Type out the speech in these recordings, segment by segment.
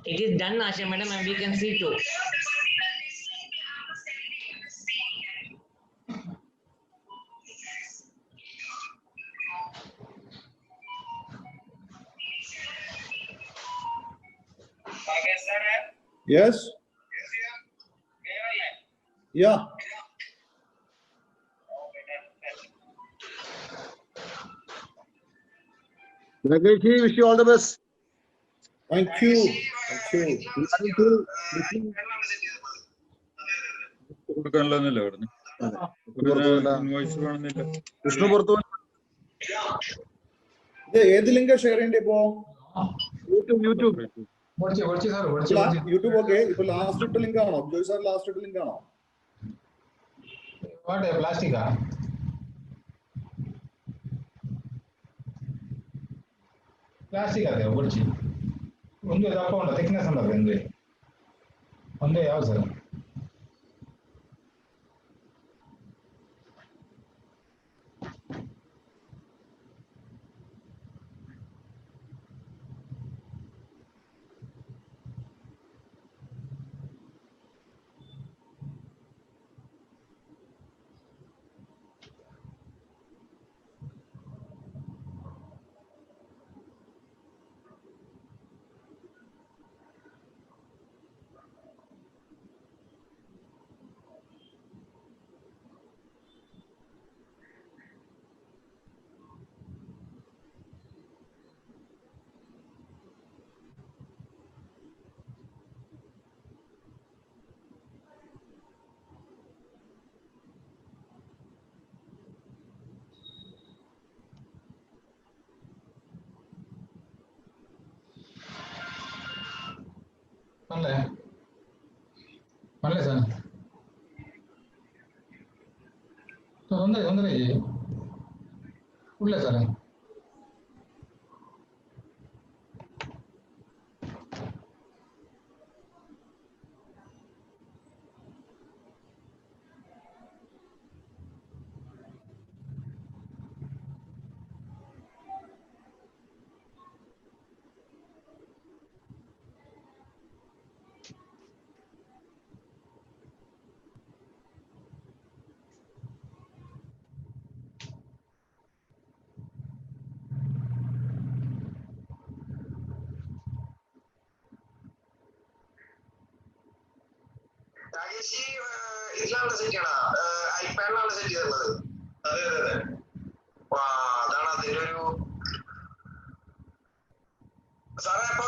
It is done, Asha madam, and we can see too. Yes. Yeah. Rakesh, wish you all the best. Thank you. Thank you. കൊടുക്കാനുള്ളതല്ലേ പറഞ്ഞു invoice കാണുന്നില്ല. വിഷ്ണു പുറത്തു ഏത് ലിങ്കാ share ചെയ്യണ്ടേ ഇപ്പോ? YouTube YouTube okay. ഇപ്പൊ last ഇട്ട link ആണോ Joy sir? Last ഇട്ട ലിങ്ക് ആണോ? പ്ലാസ്റ്റിക്കാ ಪ್ಲಾಸ್ಟಿಕ್ ಅದೇ ಒರ್ಜಿ ಒಂದು ದಪ್ಪ ಉಂಟು ಥಿಕ್ನೆಸ್ ಉಂಟು ಒಂದೇ ಯಾವ್ದು ಸರ್? पढ़ले सर तो ತೊಂದರೆ ಉಳ್ಳೆ ಸರ್ ഇതിലാണ് സെറ്റ് ചെയ്യണ ഐപാഡിലാണ് സെറ്റ് ചെയ്തിട്ടുള്ളത്. അതെ അതെ അതെ. അതാണ് അതിന്റെ ഒരു സാറേ. അപ്പൊ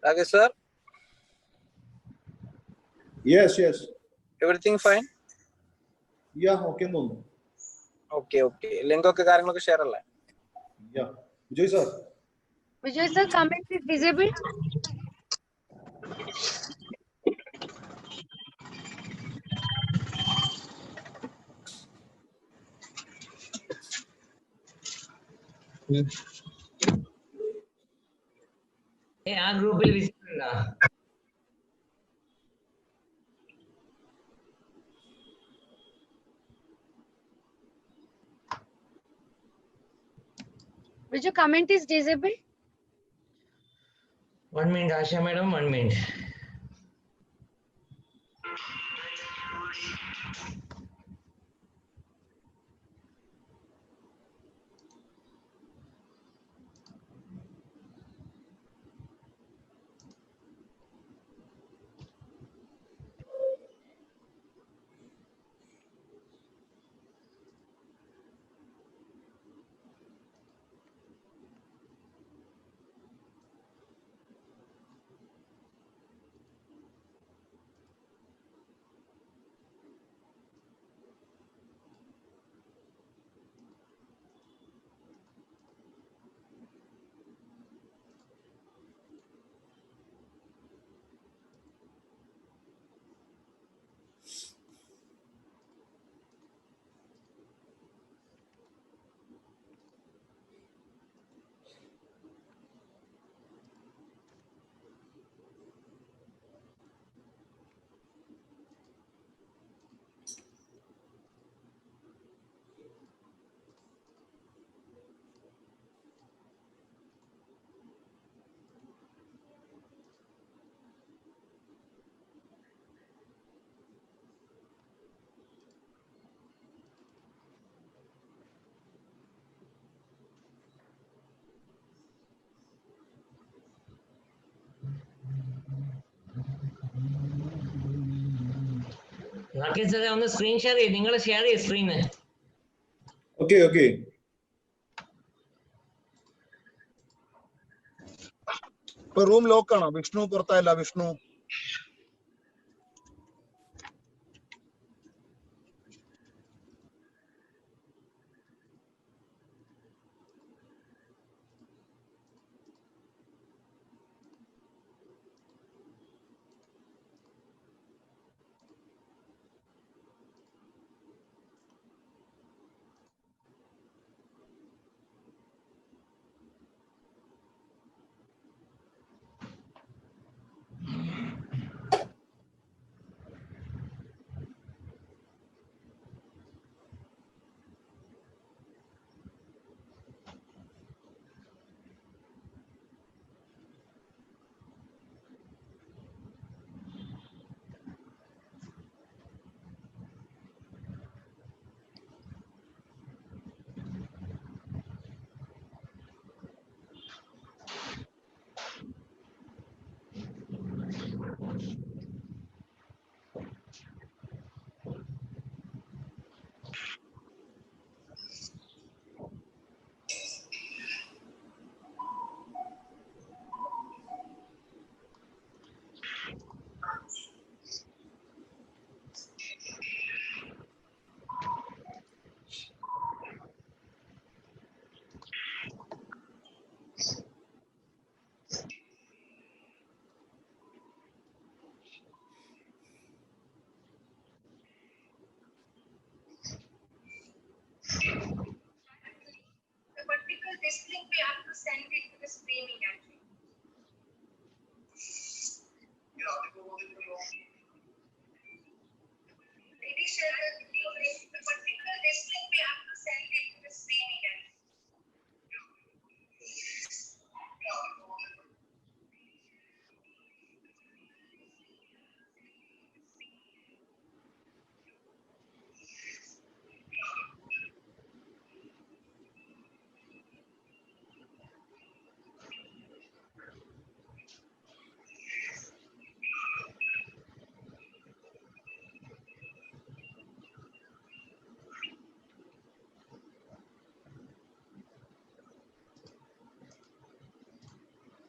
Rakesh sir? Yes. Everything fine? Yeah, okay തോന്നുന്നു. Okay. Link ഒക്കെ കാര്യങ്ങളൊക്കെ ഷെയർ അല്ലേ? Yeah. Vijay sir. Vijay sir, comment is disabled. ആ ഗ്രൂപ്പിൽ വിസിറ്റ് ഉണ്ടോ? Vijay, comment is disabled. 1 minute, Asha madam, 1 minute. Rakesh സാറേ ഒന്ന് സ്ക്രീൻ ഷെയർ ചെയ്ത് നിങ്ങൾ ഷെയർ ചെയ്ത് സ്ക്രീന്. Okay okay. ഇപ്പൊ റൂം ലോക്ക് ആണോ? വിഷ്ണു പുറത്തായില്ല. വിഷ്ണു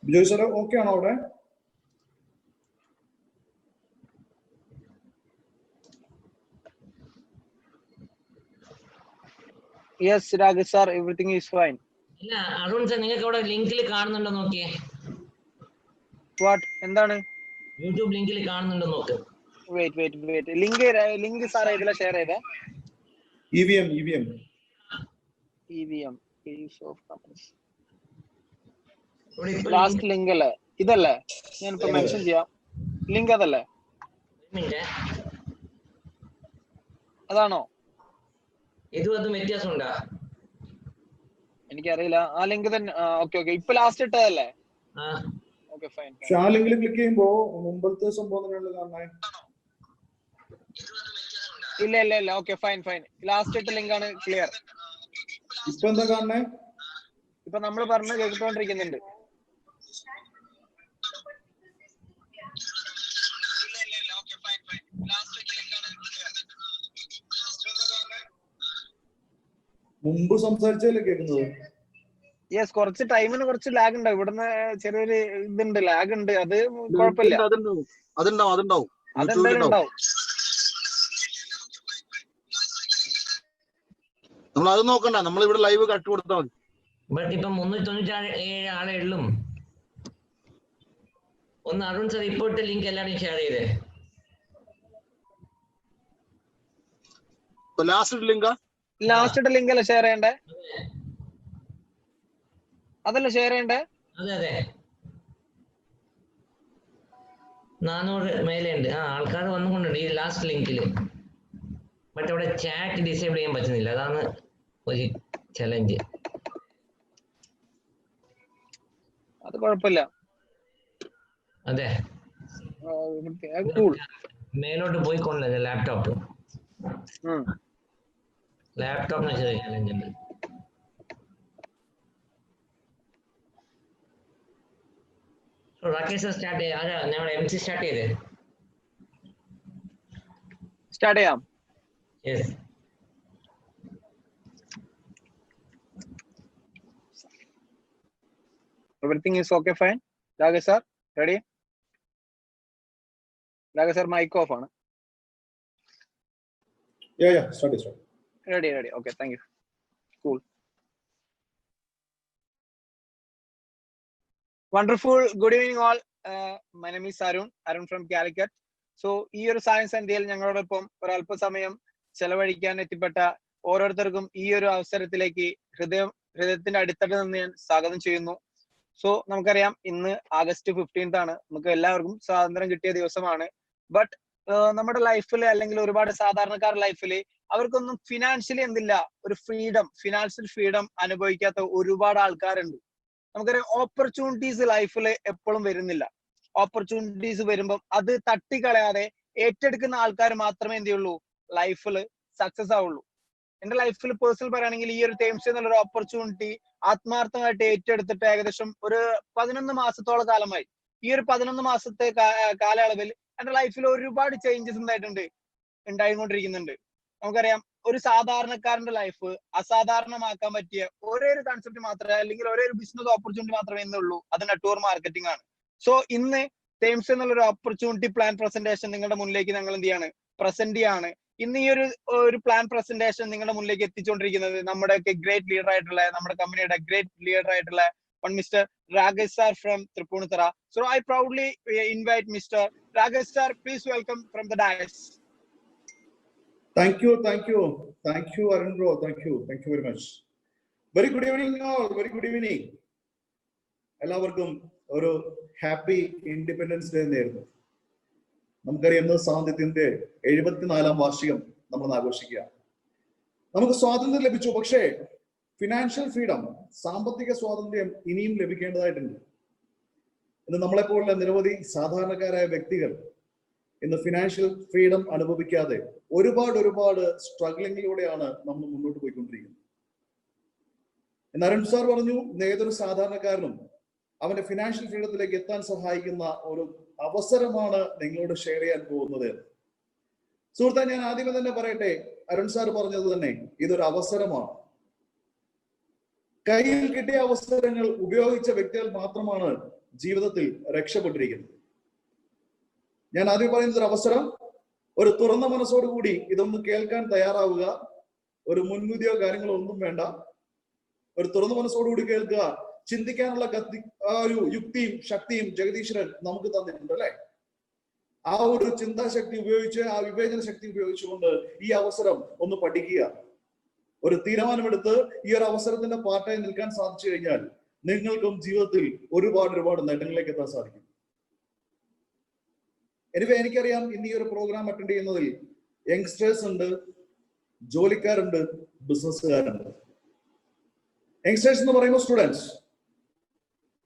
ബിജോയ് സാർ ഓക്കെ ആണോ അവിടെ? Yes, Rakesh sir, everything is fine. ഇല്ല അരുൺ സാർ നിങ്ങൾക്ക് അവിടെ ലിങ്കിൽ കാണുന്നുണ്ടോ നോക്കിയേ. What? എന്താണ്? യൂട്യൂബ് ലിങ്കിൽ കാണുന്നുണ്ടോ നോക്ക്. Wait. Link സാർ ഇതിലെ ഷെയർ ചെയ്തേ. EVM. EVM. Page of companies. ഇവിടെ ഇപ്പോ ലാസ്റ്റ് ലിങ്ക് അല്ലേ? ഇതല്ലേ? ഞാൻ ഇപ്പോ മെൻഷൻ ചെയ്യാം. ലിങ്ക് അതല്ലേ? മിനിറ്റ്. അതാണോ? ഇതും അതും വ്യത്യാസമുണ്ടോ? എനിക്കറിയില്ല. ആ ലിങ്ക് തന്നെ. ഓക്കെ. ഇപ്പൊ ലാസ്റ്റ് ഇട്ടതല്ലേ? ആ ഓക്കെ ഫൈൻ. പക്ഷെ ആ ലിങ്കിൽ ക്ലിക്ക് ചെയ്യുമ്പോ മുമ്പത്തെ സംഭവം തന്നെയാണ് കാണാൻ. ഇല്ല. Okay fine. ലാസ്റ്റ് ഇട്ട ലിങ്ക് ആണ് ക്ലിയർ. ഇപ്പൊ എന്താ കാണണേ? ഇപ്പൊ നമ്മൾ പറഞ്ഞു കേട്ടോണ്ടിരിക്കുന്നുണ്ട്. മുമ്പ് സംസാരിച്ചല്ലേ കേൾക്കുന്നത്? യെസ്, കുറച്ച് ടൈമിന് കുറച്ച് ലാഗ് ഉണ്ട്. ഇവിടുന്ന് ചെറിയൊരു ഇതുണ്ട്, ലാഗ് ഉണ്ട്. അത് കുഴപ്പമില്ല. അതുണ്ടാവും. അതെന്തായാലും. നമ്മൾ അത് നോക്കണ്ട, നമ്മൾ ഇവിടെ ലൈവ് കട്ട് കൊടുത്താൽ മതി. ബട്ട് ഇപ്പൊ 397 ആളെ ഉള്ളൂ. ഒന്ന് അരുൺ സാർ ഇപ്പോഴത്തെ ലിങ്ക് എല്ലാവരും ഷെയർ ചെയ്തേ. ലാസ്റ്റ് ഇട്ട ലിങ്ക് അല്ലേ ഷെയർ ചെയ്യണ്ടേ? അതല്ലേ ഷെയർ ചെയ്യണ്ടേ? അതെ 400 മേലെ ഉണ്ട്. ആൾക്കാർ വന്നുകൊണ്ടുണ്ട് ഈ ലാസ്റ്റ് ലിങ്കില്. ബട്ട് അവിടെ ചാറ്റ് ഡിസേബിൾ ചെയ്യാൻ പറ്റുന്നില്ല. അതാണ് ഒരു ചലഞ്ച്. അത് കുഴപ്പമില്ല. അതെ മേലോട്ട് പോയിക്കൊണ്ടില്ല. ലാപ്ടോപ്പിന് ചെറിയ ചലഞ്ച് ഉണ്ട്. രാകേഷ് സ്റ്റാർട്ട് ചെയ്ത് ഞങ്ങളുടെ MC സ്റ്റാർട്ട് ചെയ്തേ. സ്റ്റാർട്ട് ചെയ്യാം. Yes. Everything is okay, fine. Ragesh sir, ready? Ragesh sir, mic off ആണ്. Yeah, start. Ready. Okay, thank you. Cool. Wonderful. Good evening all. My name is Arun from Calicut. So ഈ ഒരു science ഇന്ത്യയിൽ ഞങ്ങളോടൊപ്പം ഒരല്പസമയം ചെലവഴിക്കാൻ എത്തിപ്പെട്ട ഓരോരുത്തർക്കും ഈ ഒരു അവസരത്തിലേക്ക് ഹൃദയത്തിന്റെ അടിത്തട്ടിൽ നിന്ന് ഞാൻ സ്വാഗതം ചെയ്യുന്നു. സോ നമുക്കറിയാം ഇന്ന് August 15th ആണ്. നമുക്ക് എല്ലാവർക്കും സ്വാതന്ത്ര്യം കിട്ടിയ ദിവസമാണ്. ബട്ട് നമ്മുടെ ലൈഫിൽ അല്ലെങ്കിൽ ഒരുപാട് സാധാരണക്കാരുടെ ലൈഫിൽ അവർക്കൊന്നും ഫിനാൻഷ്യലി എന്തില്ല, ഒരു ഫിനാൻഷ്യൽ ഫ്രീഡം അനുഭവിക്കാത്ത ഒരുപാട് ആൾക്കാരുണ്ട്. നമുക്കറിയാം ഓപ്പർച്യൂണിറ്റീസ് ലൈഫിൽ എപ്പോഴും വരുന്നില്ല. ഓപ്പർച്യൂണിറ്റീസ് വരുമ്പം അത് തട്ടിക്കളയാതെ ഏറ്റെടുക്കുന്ന ആൾക്കാർ മാത്രമേ എന്ത് ചെയ്യുള്ളൂ, ലൈഫിൽ സക്സസ് ആവുള്ളൂ. എന്റെ ലൈഫിൽ പേഴ്സണൽ പറയുകയാണെങ്കിൽ ഈ ഒരു തേംസ് എന്നുള്ളൊരു ഓപ്പർച്യൂണിറ്റി ആത്മാർത്ഥമായിട്ട് ഏറ്റെടുത്തിട്ട് ഏകദേശം ഒരു 11 മാസത്തോളം കാലമായി. ഈ ഒരു 11 മാസത്തെ കാലയളവിൽ എന്റെ ലൈഫിൽ ഒരുപാട് ചേഞ്ചസ് ഉണ്ടായിക്കൊണ്ടിരിക്കുന്നുണ്ട്. നമുക്കറിയാം ഒരു സാധാരണക്കാരന്റെ ലൈഫ് അസാധാരണമാക്കാൻ പറ്റിയ ഒരേ ഒരു കൺസെപ്റ്റ് മാത്രമേ, അല്ലെങ്കിൽ ഒരേ ഒരു ബിസിനസ് ഓപ്പർച്യൂണിറ്റി മാത്രമേ ഇന്നുള്ളൂ, അത് നെറ്റ്വർക്ക് മാർക്കറ്റിംഗ് ആണ്. സോ ഇന്ന് തേംസ് എന്നുള്ളൊരു ഓപ്പർച്യൂണിറ്റി പ്ലാൻ പ്രസന്റേഷൻ നിങ്ങളുടെ മുന്നിലേക്ക് ഞങ്ങൾ എന്ത് ചെയ്യാണ്, പ്രസന്റ് ചെയ്യാണ്. ഇന്ന് ഈ ഒരു പ്ലാൻ പ്രസന്റേഷൻ നിങ്ങളുടെ മുന്നിലേക്ക് എത്തിച്ചുകൊണ്ടിരിക്കുന്നത് നമ്മുടെ ഗ്രേറ്റ് ലീഡർ ആയിട്ടുള്ള, നമ്മുടെ കമ്പനിയുടെ ഗ്രേറ്റ് ലീഡർ ആയിട്ടുള്ള Mr. Ragesh sir from Tripunithara. So I proudly invite Mr. Ragesh sir. Please welcome from the dais. Thank you, Arun bro. Thank you very much. Very good evening all. Very good evening. എല്ലാവർക്കും ഒരു happy independence day നേരുന്നു. നമുക്കറിയാം സ്വാതന്ത്ര്യത്തിന്റെ 74ാം വാർഷികം നമ്മൾ ആഘോഷിക്കുക. നമുക്ക് സ്വാതന്ത്ര്യം ലഭിച്ചു, പക്ഷേ ഫിനാൻഷ്യൽ ഫ്രീഡം, സാമ്പത്തിക സ്വാതന്ത്ര്യം ഇനിയും ലഭിക്കേണ്ടതായിട്ടുണ്ട്. ഇന്ന് നമ്മളെപ്പോലുള്ള നിരവധി സാധാരണക്കാരായ വ്യക്തികൾ ഇന്ന് ഫിനാൻഷ്യൽ ഫ്രീഡം അനുഭവിക്കാതെ ഒരുപാട് സ്ട്രഗ്ലിങ്ങിലൂടെയാണ് നമ്മൾ മുന്നോട്ട് പോയിക്കൊണ്ടിരിക്കുന്നത്. എന്ന് അരുൺ സാർ പറഞ്ഞു, ഏതൊരു സാധാരണക്കാരനും അവന്റെ ഫിനാൻഷ്യൽ ഫ്രീഡത്തിലേക്ക് എത്താൻ സഹായിക്കുന്ന ഒരു അവസരമാണ് നിങ്ങളോട് ഷെയർ ചെയ്യാൻ പോകുന്നത്. സുഹൃത്തെ, ഞാൻ ആദ്യമേ തന്നെ പറയട്ടെ, അരുൺ സാർ പറഞ്ഞത് തന്നെ ഇതൊരു അവസരമാണ്. കയ്യിൽ കിട്ടിയ അവസരങ്ങൾ ഉപയോഗിച്ച വ്യക്തികൾ മാത്രമാണ് ജീവിതത്തിൽ രക്ഷപ്പെട്ടിരിക്കുന്നത്. ഞാൻ ആദ്യം പറയുന്നത് ഒരു അവസരം, ഒരു തുറന്ന മനസ്സോടുകൂടി ഇതൊന്ന് കേൾക്കാൻ തയ്യാറാവുക. ഒരു മുൻവിധിയോ കാര്യങ്ങളോ ഒന്നും വേണ്ട. ഒരു തുറന്ന മനസ്സോടുകൂടി കേൾക്കുക. ചിന്തിക്കാനുള്ള ഒരു യുക്തിയും ശക്തിയും ജഗദീശ്വരൻ നമുക്ക് തന്നിട്ടുണ്ട്, അല്ലെ? ആ ഒരു ചിന്താശക്തി ഉപയോഗിച്ച്, ആ വിവേചന ശക്തി ഉപയോഗിച്ചുകൊണ്ട് ഈ അവസരം ഒന്ന് പഠിക്കുക. ഒരു തീരുമാനമെടുത്ത് ഈ ഒരു അവസരത്തിന്റെ പാർട്ടായി നിൽക്കാൻ സാധിച്ചു കഴിഞ്ഞാൽ നിങ്ങൾക്കും ജീവിതത്തിൽ ഒരുപാട് നേട്ടങ്ങളിലേക്ക് എത്താൻ സാധിക്കും. എനിക്കറിയാം, ഇന്ന് ഈ ഒരു പ്രോഗ്രാം അറ്റൻഡ് ചെയ്യുന്നതിൽ യങ്സ്റ്റേഴ്സ് ഉണ്ട്, ജോലിക്കാരുണ്ട്, ബിസിനസ്സുകാരുണ്ട്. യങ്സ്റ്റേഴ്സ് എന്ന് പറയുമ്പോൾ സ്റ്റുഡൻസ്.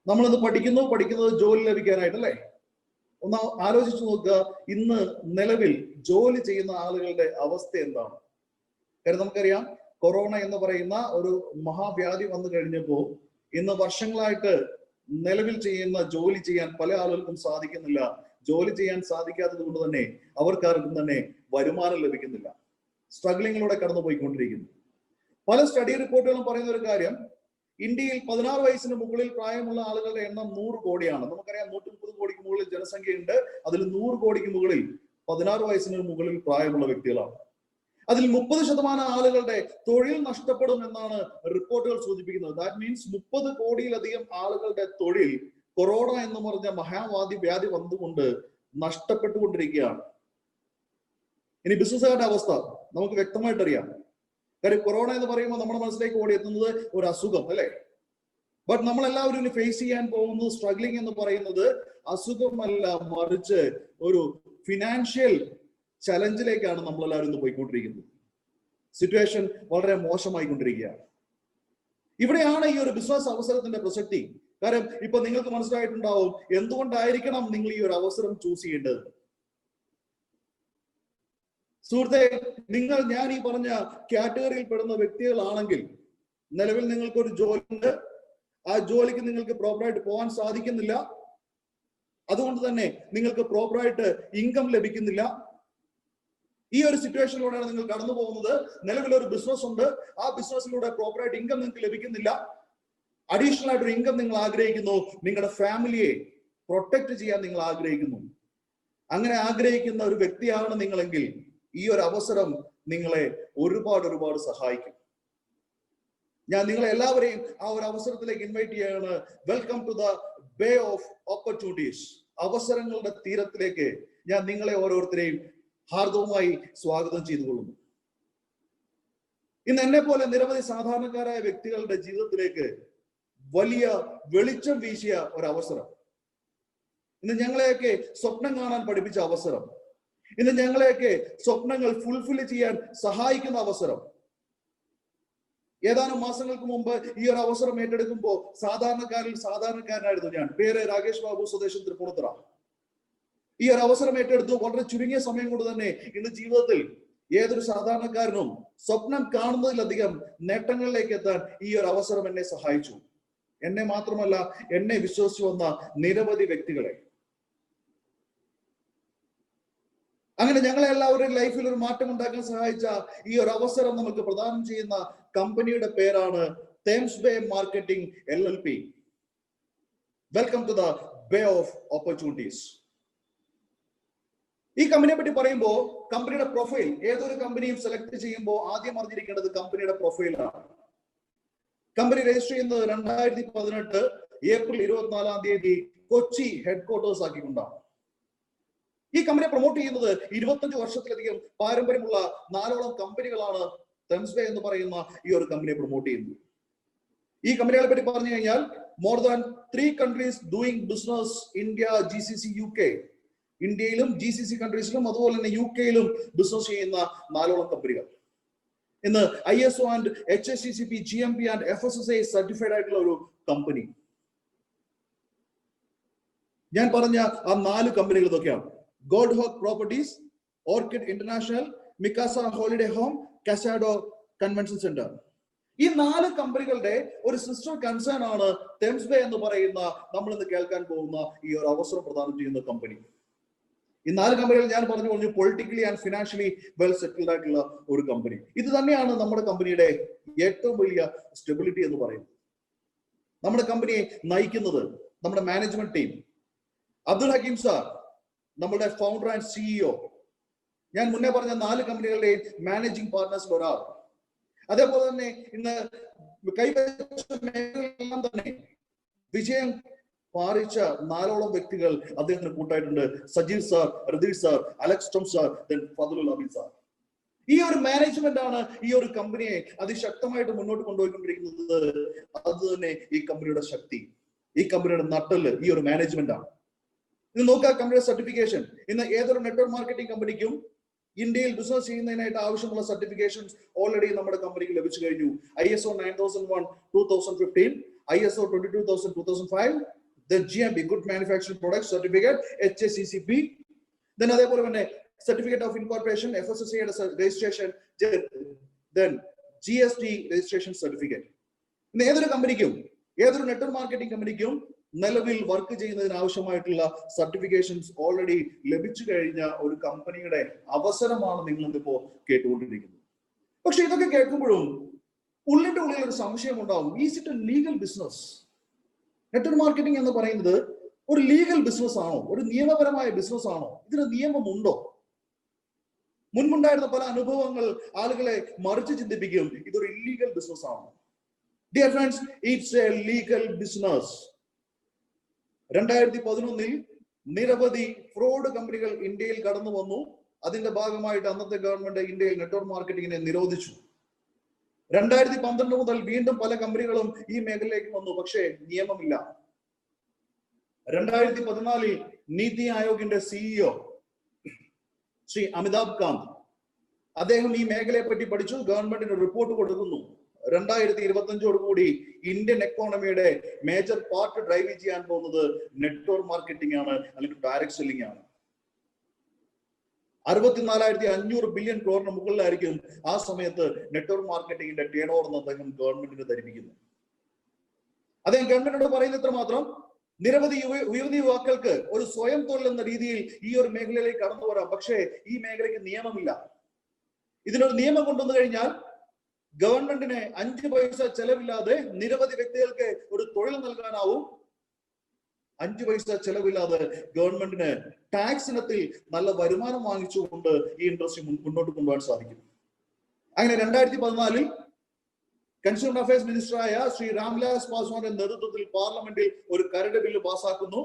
നമ്മളിന്ന് പഠിക്കുന്നത് ജോലി ലഭിക്കാനായിട്ട്, അല്ലേ? ഒന്ന് ആലോചിച്ചു നോക്കുക, ഇന്ന് നിലവിൽ ജോലി ചെയ്യുന്ന ആളുകളുടെ അവസ്ഥ എന്താണ്? കാരണം നമുക്കറിയാം, കൊറോണ എന്ന് പറയുന്ന ഒരു മഹാവ്യാധി വന്നു കഴിഞ്ഞപ്പോൾ ഇന്ന് വർഷങ്ങളായിട്ട് നിലവിൽ ജോലി ചെയ്യാൻ പല ആളുകൾക്കും സാധിക്കുന്നില്ല. ജോലി ചെയ്യാൻ സാധിക്കാത്തത് കൊണ്ട് തന്നെ അവർക്കാർക്കും തന്നെ വരുമാനം ലഭിക്കുന്നില്ല. സ്ട്രഗ്ലിങ്ങിലൂടെ കടന്നു പോയിക്കൊണ്ടിരിക്കുന്നു. പല സ്റ്റഡി റിപ്പോർട്ടുകളും പറയുന്ന ഒരു കാര്യം, ഇന്ത്യയിൽ 16 വയസ്സിന് മുകളിൽ പ്രായമുള്ള ആളുകളുടെ എണ്ണം 100 കോടിയാണ്. നമുക്കറിയാം 130 കോടിക്ക് മുകളിൽ ജനസംഖ്യയുണ്ട്. അതിൽ 100 കോടിക്ക് മുകളിൽ 16 വയസ്സിന് മുകളിൽ പ്രായമുള്ള വ്യക്തികളാണ്. അതിൽ 30% ആളുകളുടെ തൊഴിൽ നഷ്ടപ്പെടും എന്നാണ് റിപ്പോർട്ടുകൾ സൂചിപ്പിക്കുന്നത്. ദാറ്റ് മീൻസ് 30 കോടിയിലധികം ആളുകളുടെ തൊഴിൽ കൊറോണ എന്ന് പറഞ്ഞ വ്യാധി വന്നുകൊണ്ട് നഷ്ടപ്പെട്ടുകൊണ്ടിരിക്കുകയാണ്. ഇനി ബിസിനസ്സുകാരുടെ അവസ്ഥ നമുക്ക് വ്യക്തമായിട്ടറിയാം. കാര്യം കൊറോണ എന്ന് പറയുമ്പോൾ നമ്മുടെ മനസ്സിലേക്ക് ഓടിയെത്തുന്നത് ഒരു അസുഖം, അല്ലെ? ബട്ട് നമ്മളെല്ലാവരും ഇനി ഫേസ് ചെയ്യാൻ പോകുന്നത് സ്ട്രഗ്ലിംഗ് എന്ന് പറയുന്നത് അസുഖമല്ല, മറിച്ച് ഒരു ഫിനാൻഷ്യൽ ചലഞ്ചിലേക്കാണ് നമ്മളെല്ലാവരും ഇന്ന് പോയിക്കൊണ്ടിരിക്കുന്നത്. സിറ്റുവേഷൻ വളരെ മോശമായിക്കൊണ്ടിരിക്കുകയാണ്. ഇവിടെയാണ് ഈ ഒരു ബിസിനസ് അവസരത്തിന്റെ പ്രസക്തി. കാരണം ഇപ്പൊ നിങ്ങൾക്ക് മനസ്സിലായിട്ടുണ്ടാവും എന്തുകൊണ്ടായിരിക്കണം നിങ്ങൾ ഈ ഒരു അവസരം ചൂസ് ചെയ്യേണ്ടത്. സുഹൃത്തെ, ഞാൻ ഈ പറഞ്ഞ കാറ്റഗറിയിൽ പെടുന്ന വ്യക്തികളാണെങ്കിൽ നിലവിൽ നിങ്ങൾക്കൊരു ജോലി ഉണ്ട്, ആ ജോലിക്ക് നിങ്ങൾക്ക് പ്രോപ്പറായിട്ട് പോകാൻ സാധിക്കുന്നില്ല, അതുകൊണ്ട് തന്നെ നിങ്ങൾക്ക് പ്രോപ്പറായിട്ട് ഇൻകം ലഭിക്കുന്നില്ല. ഈ ഒരു സിറ്റുവേഷനിലൂടെയാണ് നിങ്ങൾ കടന്നു പോകുന്നത്. നിലവിലൊരു ബിസിനസ് ഉണ്ട്, ആ ബിസിനസ്സിലൂടെ പ്രോപ്പറായിട്ട് ഇൻകം നിങ്ങൾക്ക് ലഭിക്കുന്നില്ല, അഡീഷണൽ ആയിട്ടൊരു ഇൻകം നിങ്ങൾ ആഗ്രഹിക്കുന്നു, നിങ്ങളുടെ ഫാമിലിയെ പ്രൊട്ടക്ട് ചെയ്യാൻ നിങ്ങൾ ആഗ്രഹിക്കുന്നു. അങ്ങനെ ആഗ്രഹിക്കുന്ന ഒരു വ്യക്തിയാണ് നിങ്ങളെങ്കിൽ ഈ ഒരു അവസരം നിങ്ങളെ ഒരുപാട് സഹായിക്കും. ഞാൻ നിങ്ങളെ എല്ലാവരെയും ആ ഒരു അവസരത്തിലേക്ക് ഇൻവൈറ്റ് ചെയ്യാണ്. Welcome to the bay of opportunities. അവസരങ്ങളുടെ തീരത്തിലേക്ക് ഞാൻ നിങ്ങളെ ഓരോരുത്തരെയും ഹാർദവുമായി സ്വാഗതം ചെയ്തുകൊള്ളുന്നു. ഇന്ന് എന്നെ പോലെ നിരവധി സാധാരണക്കാരായ വ്യക്തികളുടെ ജീവിതത്തിലേക്ക് വലിയ വെളിച്ചം വീശിയ ഒരവസരം, ഇന്ന് ഞങ്ങളെയൊക്കെ സ്വപ്നം കാണാൻ പഠിപ്പിച്ച അവസരം, ഇന്ന് ഞങ്ങളെയൊക്കെ സ്വപ്നങ്ങൾ ഫുൾഫിൽ ചെയ്യാൻ സഹായിക്കുന്ന അവസരം. ഏതാനും മാസങ്ങൾക്ക് മുമ്പ് ഈ ഒരു അവസരം ഏറ്റെടുക്കുമ്പോൾ സാധാരണക്കാരനായിരുന്നു ഞാൻ. പേര് രാകേഷ് ബാബു, സ്വദേശം തൃപ്പൂണിത്തുറ. ഈ ഒരു അവസരം ഏറ്റെടുത്തു. വളരെ ചുരുങ്ങിയ സമയം കൊണ്ട് തന്നെ ഇന്ന് ജീവിതത്തിൽ ഏതൊരു സാധാരണക്കാരനും സ്വപ്നം കാണുന്നതിലധികം നേട്ടങ്ങളിലേക്ക് എത്താൻ ഈ ഒരു അവസരം എന്നെ സഹായിച്ചു. എന്നെ മാത്രമല്ല, എന്നെ വിശ്വസിച്ചു വന്ന നിരവധി വ്യക്തികളെ. അങ്ങനെ ഞങ്ങളെ എല്ലാവരുടെയും ലൈഫിൽ ഒരു മാറ്റം ഉണ്ടാക്കാൻ സഹായിച്ച ഈ ഒരു അവസരം നമുക്ക് പ്രദാനം ചെയ്യുന്ന കമ്പനിയുടെ പേരാണ് Thames Bay marketing LLP. Welcome to the bay of opportunities. ഈ കമ്പനിയെ പറ്റി പറയുമ്പോൾ കമ്പനിയുടെ പ്രൊഫൈൽ, ഏതൊരു കമ്പനിയും സെലക്ട് ചെയ്യുമ്പോൾ ആദ്യം അറിഞ്ഞിരിക്കേണ്ടത് കമ്പനിയുടെ പ്രൊഫൈലാണ്. കമ്പനി രജിസ്റ്റർ ചെയ്യുന്നത് 2018 ഏപ്രിൽ 24 കൊച്ചി ഹെഡ്ക്വാർട്ടേഴ്സ് ആക്കിക്കൊണ്ടാണ്. ഈ കമ്പനിയെ പ്രൊമോട്ട് ചെയ്യുന്നത് 25 വർഷത്തിലധികം പാരമ്പര്യമുള്ള 4ഓളം കമ്പനികളാണ് തേംസ് ബേ എന്ന് പറയുന്ന ഈ ഒരു കമ്പനിയെ പ്രൊമോട്ട് ചെയ്യുന്നത്. ഈ കമ്പനികളെ പറ്റി പറഞ്ഞു കഴിഞ്ഞാൽ more than 3 countries doing business, India, GCC, UK. ഇന്ത്യയിലും GCC കൺട്രീസിലും അതുപോലെ തന്നെ UKയിലും ബിസിനസ് ചെയ്യുന്ന 4ഓളം കമ്പനികൾ. ഇന്ന് ISO and HACCP, GMP and FSSAI certified ആയിട്ടുള്ള ഒരു കമ്പനി. ഞാൻ പറഞ്ഞ ആ 4 കമ്പനികൾ ഇതൊക്കെയാണ്: gold hawk properties, orchid international, Micasa holiday home, Casado convention centre. ഈ 4 കമ്പനികളുടെ ഒരു സിസ്റ്റർ കൺസേൺ ആണ് തേംസ് ബേ എന്ന് പറയുന്ന നമ്മൾ ഇന്ന് കേൾക്കാൻ പോകുന്ന ഈ ഒരു അവസരം പ്രദാനം ചെയ്യുന്ന കമ്പനി. ഈ 4 കമ്പനികൾ ഞാൻ പറഞ്ഞു politically and financially well settled ആയിട്ടുള്ള ഒരു കമ്പനി. ഇത് തന്നെയാണ് നമ്മുടെ കമ്പനിയുടെ ഏറ്റവും വലിയ സ്റ്റെബിലിറ്റി എന്ന് പറയുന്നത്. നമ്മുടെ കമ്പനിയെ നയിക്കുന്നത് നമ്മുടെ management team. Abdul Hakeem sir നമ്മുടെ ഫൗണ്ടർ ആൻഡ് CEO. ഞാൻ മുന്നേ പറഞ്ഞ 4 കമ്പനികളുടെ മാനേജിംഗ് പാർട്ട്നേഴ്സിൽ ഒരാൾ. അതേപോലെ തന്നെ ഇന്ന് കൈവച്ച മേഖലയെല്ലാം തന്നെ വിജയം പാറിച്ച 4ഓളം വ്യക്തികൾ അദ്ദേഹത്തിന് കൂട്ടായിട്ടുണ്ട്. Sajeev sir, Ratheesh sir, Alex Tom sir, Fadlul Abeed sir. ഈ ഒരു മാനേജ്മെന്റ് ആണ് ഈ ഒരു കമ്പനിയെ അതിശക്തമായിട്ട് മുന്നോട്ട് കൊണ്ടുപോയിക്കൊണ്ടിരിക്കുന്നത്. അത് തന്നെ ഈ കമ്പനിയുടെ ശക്തി, ഈ കമ്പനിയുടെ നട്ടല് ഈ ഒരു മാനേജ്മെന്റ് ആണ്. ഇത് നോക്കുക, കമ്പനിയുടെ സർട്ടിഫിക്കേഷൻ. ഇന്ന് ഏതൊരു നെറ്റ്വർക്ക് മാർക്കറ്റിംഗ് കമ്പനിക്കും ഇന്ത്യയിൽ ബിസിനസ് ചെയ്യുന്നതിനായിട്ട് ആവശ്യമുള്ള സർട്ടിഫിക്കേഷൻസ് ഓൾറെഡി നമ്മുടെ കമ്പനിക്ക് ലഭിച്ചു കഴിഞ്ഞു. ISO 9001 2015, ISO 22000 2005, then GMP, Good Manufacturing Products Certificate, HACCP, then അതേപോലെ തന്നെ Certificate of Incorporation, FSSAI registration, then GST registration certificate. ഇന്ന് ഏതൊരു കമ്പനിക്കും, ഏതൊരു നെറ്റ്വർക്ക് മാർക്കറ്റിംഗ് കമ്പനിക്കും നിലവിൽ വർക്ക് ചെയ്യുന്നതിന് ആവശ്യമായിട്ടുള്ള സർട്ടിഫിക്കേഷൻസ് ഓൾറെഡി ലഭിച്ചു കഴിഞ്ഞ ഒരു കമ്പനിയുടെ അവസരമാണ് നിങ്ങൾ ഇന്നിപ്പോ കേട്ടുകൊണ്ടിരിക്കുന്നത്. പക്ഷെ ഇതൊക്കെ കേൾക്കുമ്പോഴും ഉള്ളിന്റെ ഉള്ളിൽ ഒരു സംശയം ഉണ്ടാവും. Is it A legal business? Network marketing എന്ന് പറയുന്നത് ഒരു ലീഗൽ ബിസിനസ് ആണോ? ഒരു നിയമപരമായ ബിസിനസ് ആണോ? ഇതിന് നിയമമുണ്ടോ? മുൻപുണ്ടായിരുന്ന പല അനുഭവങ്ങൾ ആളുകളെ മറിച്ച് ചിന്തിപ്പിക്കും. ഇതൊരു ഇല്ലീഗൽ ബിസിനസ് ആണോ? Dear friends, it's A legal business. 2011 നിരവധി ഫ്രോഡ് കമ്പനികൾ ഇന്ത്യയിൽ കടന്നു വന്നു. അതിന്റെ ഭാഗമായിട്ട് അന്നത്തെ ഗവൺമെന്റ് ഇന്ത്യയിൽ നെറ്റ്വർക്ക് മാർക്കറ്റിംഗിനെ നിരോധിച്ചു. 2012 മുതൽ വീണ്ടും പല കമ്പനികളും ഈ മേഖലയിലേക്ക് വന്നു, പക്ഷേ നിയമമില്ല. 2014 നീതി ആയോഗിന്റെ CEO ശ്രീ അമിതാഭ് കാന്ത്, അദ്ദേഹം ഈ മേഖലയെ പറ്റി പഠിച്ചു, ഗവൺമെന്റിന് റിപ്പോർട്ട് കൊടുക്കുന്നു. 2025 ഇന്ത്യൻ എക്കോണമിയുടെ മേജർ പാർട്ട് ഡ്രൈവ് ചെയ്യാൻ പോകുന്നത് നെറ്റ്വർക്ക് മാർക്കറ്റിംഗ് ആണ്, അല്ലെങ്കിൽ ഡയറക്ട് സെല്ലിംഗ് ആണ്. 64,500 ബില്യൺ ക്രോറിന് മുകളിലായിരിക്കും ആ സമയത്ത് നെറ്റ്വർക്ക് മാർക്കറ്റിംഗിന്റെ ടേൺ ഓവർ എന്ന് അദ്ദേഹം ഗവൺമെന്റിന് ധരിപ്പിക്കുന്നു. അദ്ദേഹം ഗവൺമെന്റിനോട് പറയുന്ന ഇത്ര മാത്രം: നിരവധി യുവാക്കൾക്ക് ഒരു സ്വയം തൊഴിൽ എന്ന രീതിയിൽ ഈ ഒരു മേഖലയിലേക്ക് കടന്നു വരാം, പക്ഷേ ഈ മേഖലയ്ക്ക് നിയമമില്ല. ഇതിനൊരു നിയമം കൊണ്ടുവന്നു കഴിഞ്ഞാൽ ഗവൺമെന്റിന് 5 പൈസ ചെലവില്ലാതെ നിരവധി വ്യക്തികൾക്ക് ഒരു തൊഴിൽ നൽകാനാവും. 5 പൈസ ചെലവില്ലാതെ ഗവൺമെന്റിന് ടാക്സ് ഇനത്തിൽ നല്ല വരുമാനം വാങ്ങിച്ചുകൊണ്ട് ഈ ഇൻഡസ്ട്രി മുന്നോട്ട് കൊണ്ടുപോകാൻ സാധിക്കും. അങ്ങനെ 2014 കൺസ്യൂമർ അഫയേഴ്സ് മിനിസ്റ്ററായ ശ്രീ രാംവിലാസ് പാസ്വാന്റെ നേതൃത്വത്തിൽ പാർലമെന്റിൽ ഒരു കരട് ബില്ല് പാസ്സാക്കുന്നു.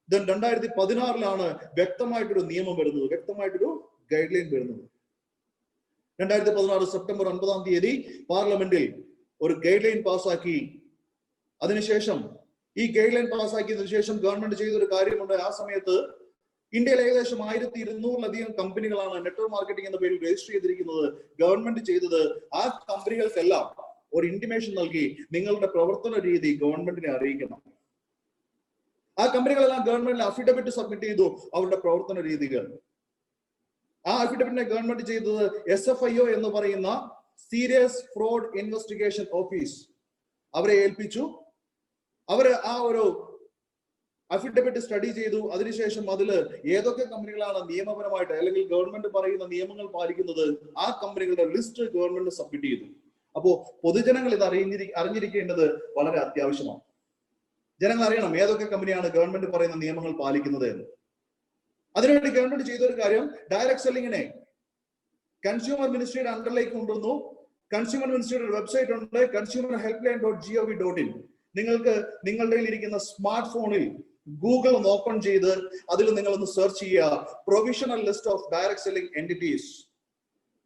ദെൻ 2016 വ്യക്തമായിട്ടൊരു നിയമം വരുന്നത്, വ്യക്തമായിട്ടൊരു ഗൈഡ് ലൈൻ വരുന്നത്. 2016 സെപ്റ്റംബർ 9 പാർലമെന്റിൽ ഒരു ഗൈഡ് ലൈൻ പാസ്സാക്കി. അതിനുശേഷം ഈ ഗൈഡ് ലൈൻ പാസ്സാക്കിയതിനു ശേഷം ഗവൺമെന്റ് ചെയ്തൊരു കാര്യമുണ്ട്. ആ സമയത്ത് ഇന്ത്യയിൽ ഏകദേശം 1200-ലധികം കമ്പനികളാണ് നെറ്റ്വർക്ക് മാർക്കറ്റിംഗ് എന്ന പേരിൽ രജിസ്റ്റർ ചെയ്തിരിക്കുന്നത്. ഗവൺമെന്റ് ചെയ്തത് ആ കമ്പനികൾക്കെല്ലാം ഒരു ഇന്റിമേഷൻ നൽകി, നിങ്ങളുടെ പ്രവർത്തന രീതി ഗവൺമെന്റിനെ അറിയിക്കണം. ആ കമ്പനികളെല്ലാം ഗവൺമെന്റിൽ അഫിഡവിറ്റ് സബ്മിറ്റ് ചെയ്തു അവരുടെ പ്രവർത്തന രീതികൾ. ആ അഫിഡവിറ്റിനെ ഗവൺമെന്റ് ചെയ്തത് SFIO എന്ന് പറയുന്ന സീരിയസ് ഫ്രോഡ് ഇൻവെസ്റ്റിഗേഷൻ ഓഫീസ് അവരെ ഏൽപ്പിച്ചു. അവര് ആ ഒരു അഫിഡവിറ്റ് സ്റ്റഡി ചെയ്തു. അതിനുശേഷം അതില് ഏതൊക്കെ കമ്പനികളാണ് നിയമപരമായിട്ട് അല്ലെങ്കിൽ ഗവൺമെന്റ് പറയുന്ന നിയമങ്ങൾ പാലിക്കുന്നത്, ആ കമ്പനികളുടെ ലിസ്റ്റ് ഗവൺമെന്റ് സബ്മിറ്റ് ചെയ്തു. അപ്പോ പൊതുജനങ്ങൾ ഇത് അറിഞ്ഞിരിക്കേണ്ടത് വളരെ അത്യാവശ്യമാണ്. ജനങ്ങൾ അറിയണം ഏതൊക്കെ കമ്പനിയാണ് ഗവൺമെന്റ് പറയുന്ന നിയമങ്ങൾ പാലിക്കുന്നത് എന്ന്. അതിനുവേണ്ടി ഗവൺമെന്റ് ചെയ്തൊരു കാര്യം, ഡയറക്ട് സെല്ലിങ്ങിനെ കൺസ്യൂമർ മിനിസ്ട്രിയുടെ അണ്ടറിലേക്ക് കൊണ്ടുവന്നു. കൺസ്യൂമർ മിനിസ്ട്രിയുടെ വെബ്സൈറ്റ് ഉണ്ട്, consumerhelpline.gov.in. നിങ്ങൾക്ക് നിങ്ങളുടെ ഇരിക്കുന്ന സ്മാർട്ട് ഫോണിൽ ഗൂഗിൾ ഒന്ന് ഓപ്പൺ ചെയ്ത് അതിൽ നിങ്ങൾ ഒന്ന് സെർച്ച് ചെയ്യുക, provisional list of direct selling entities.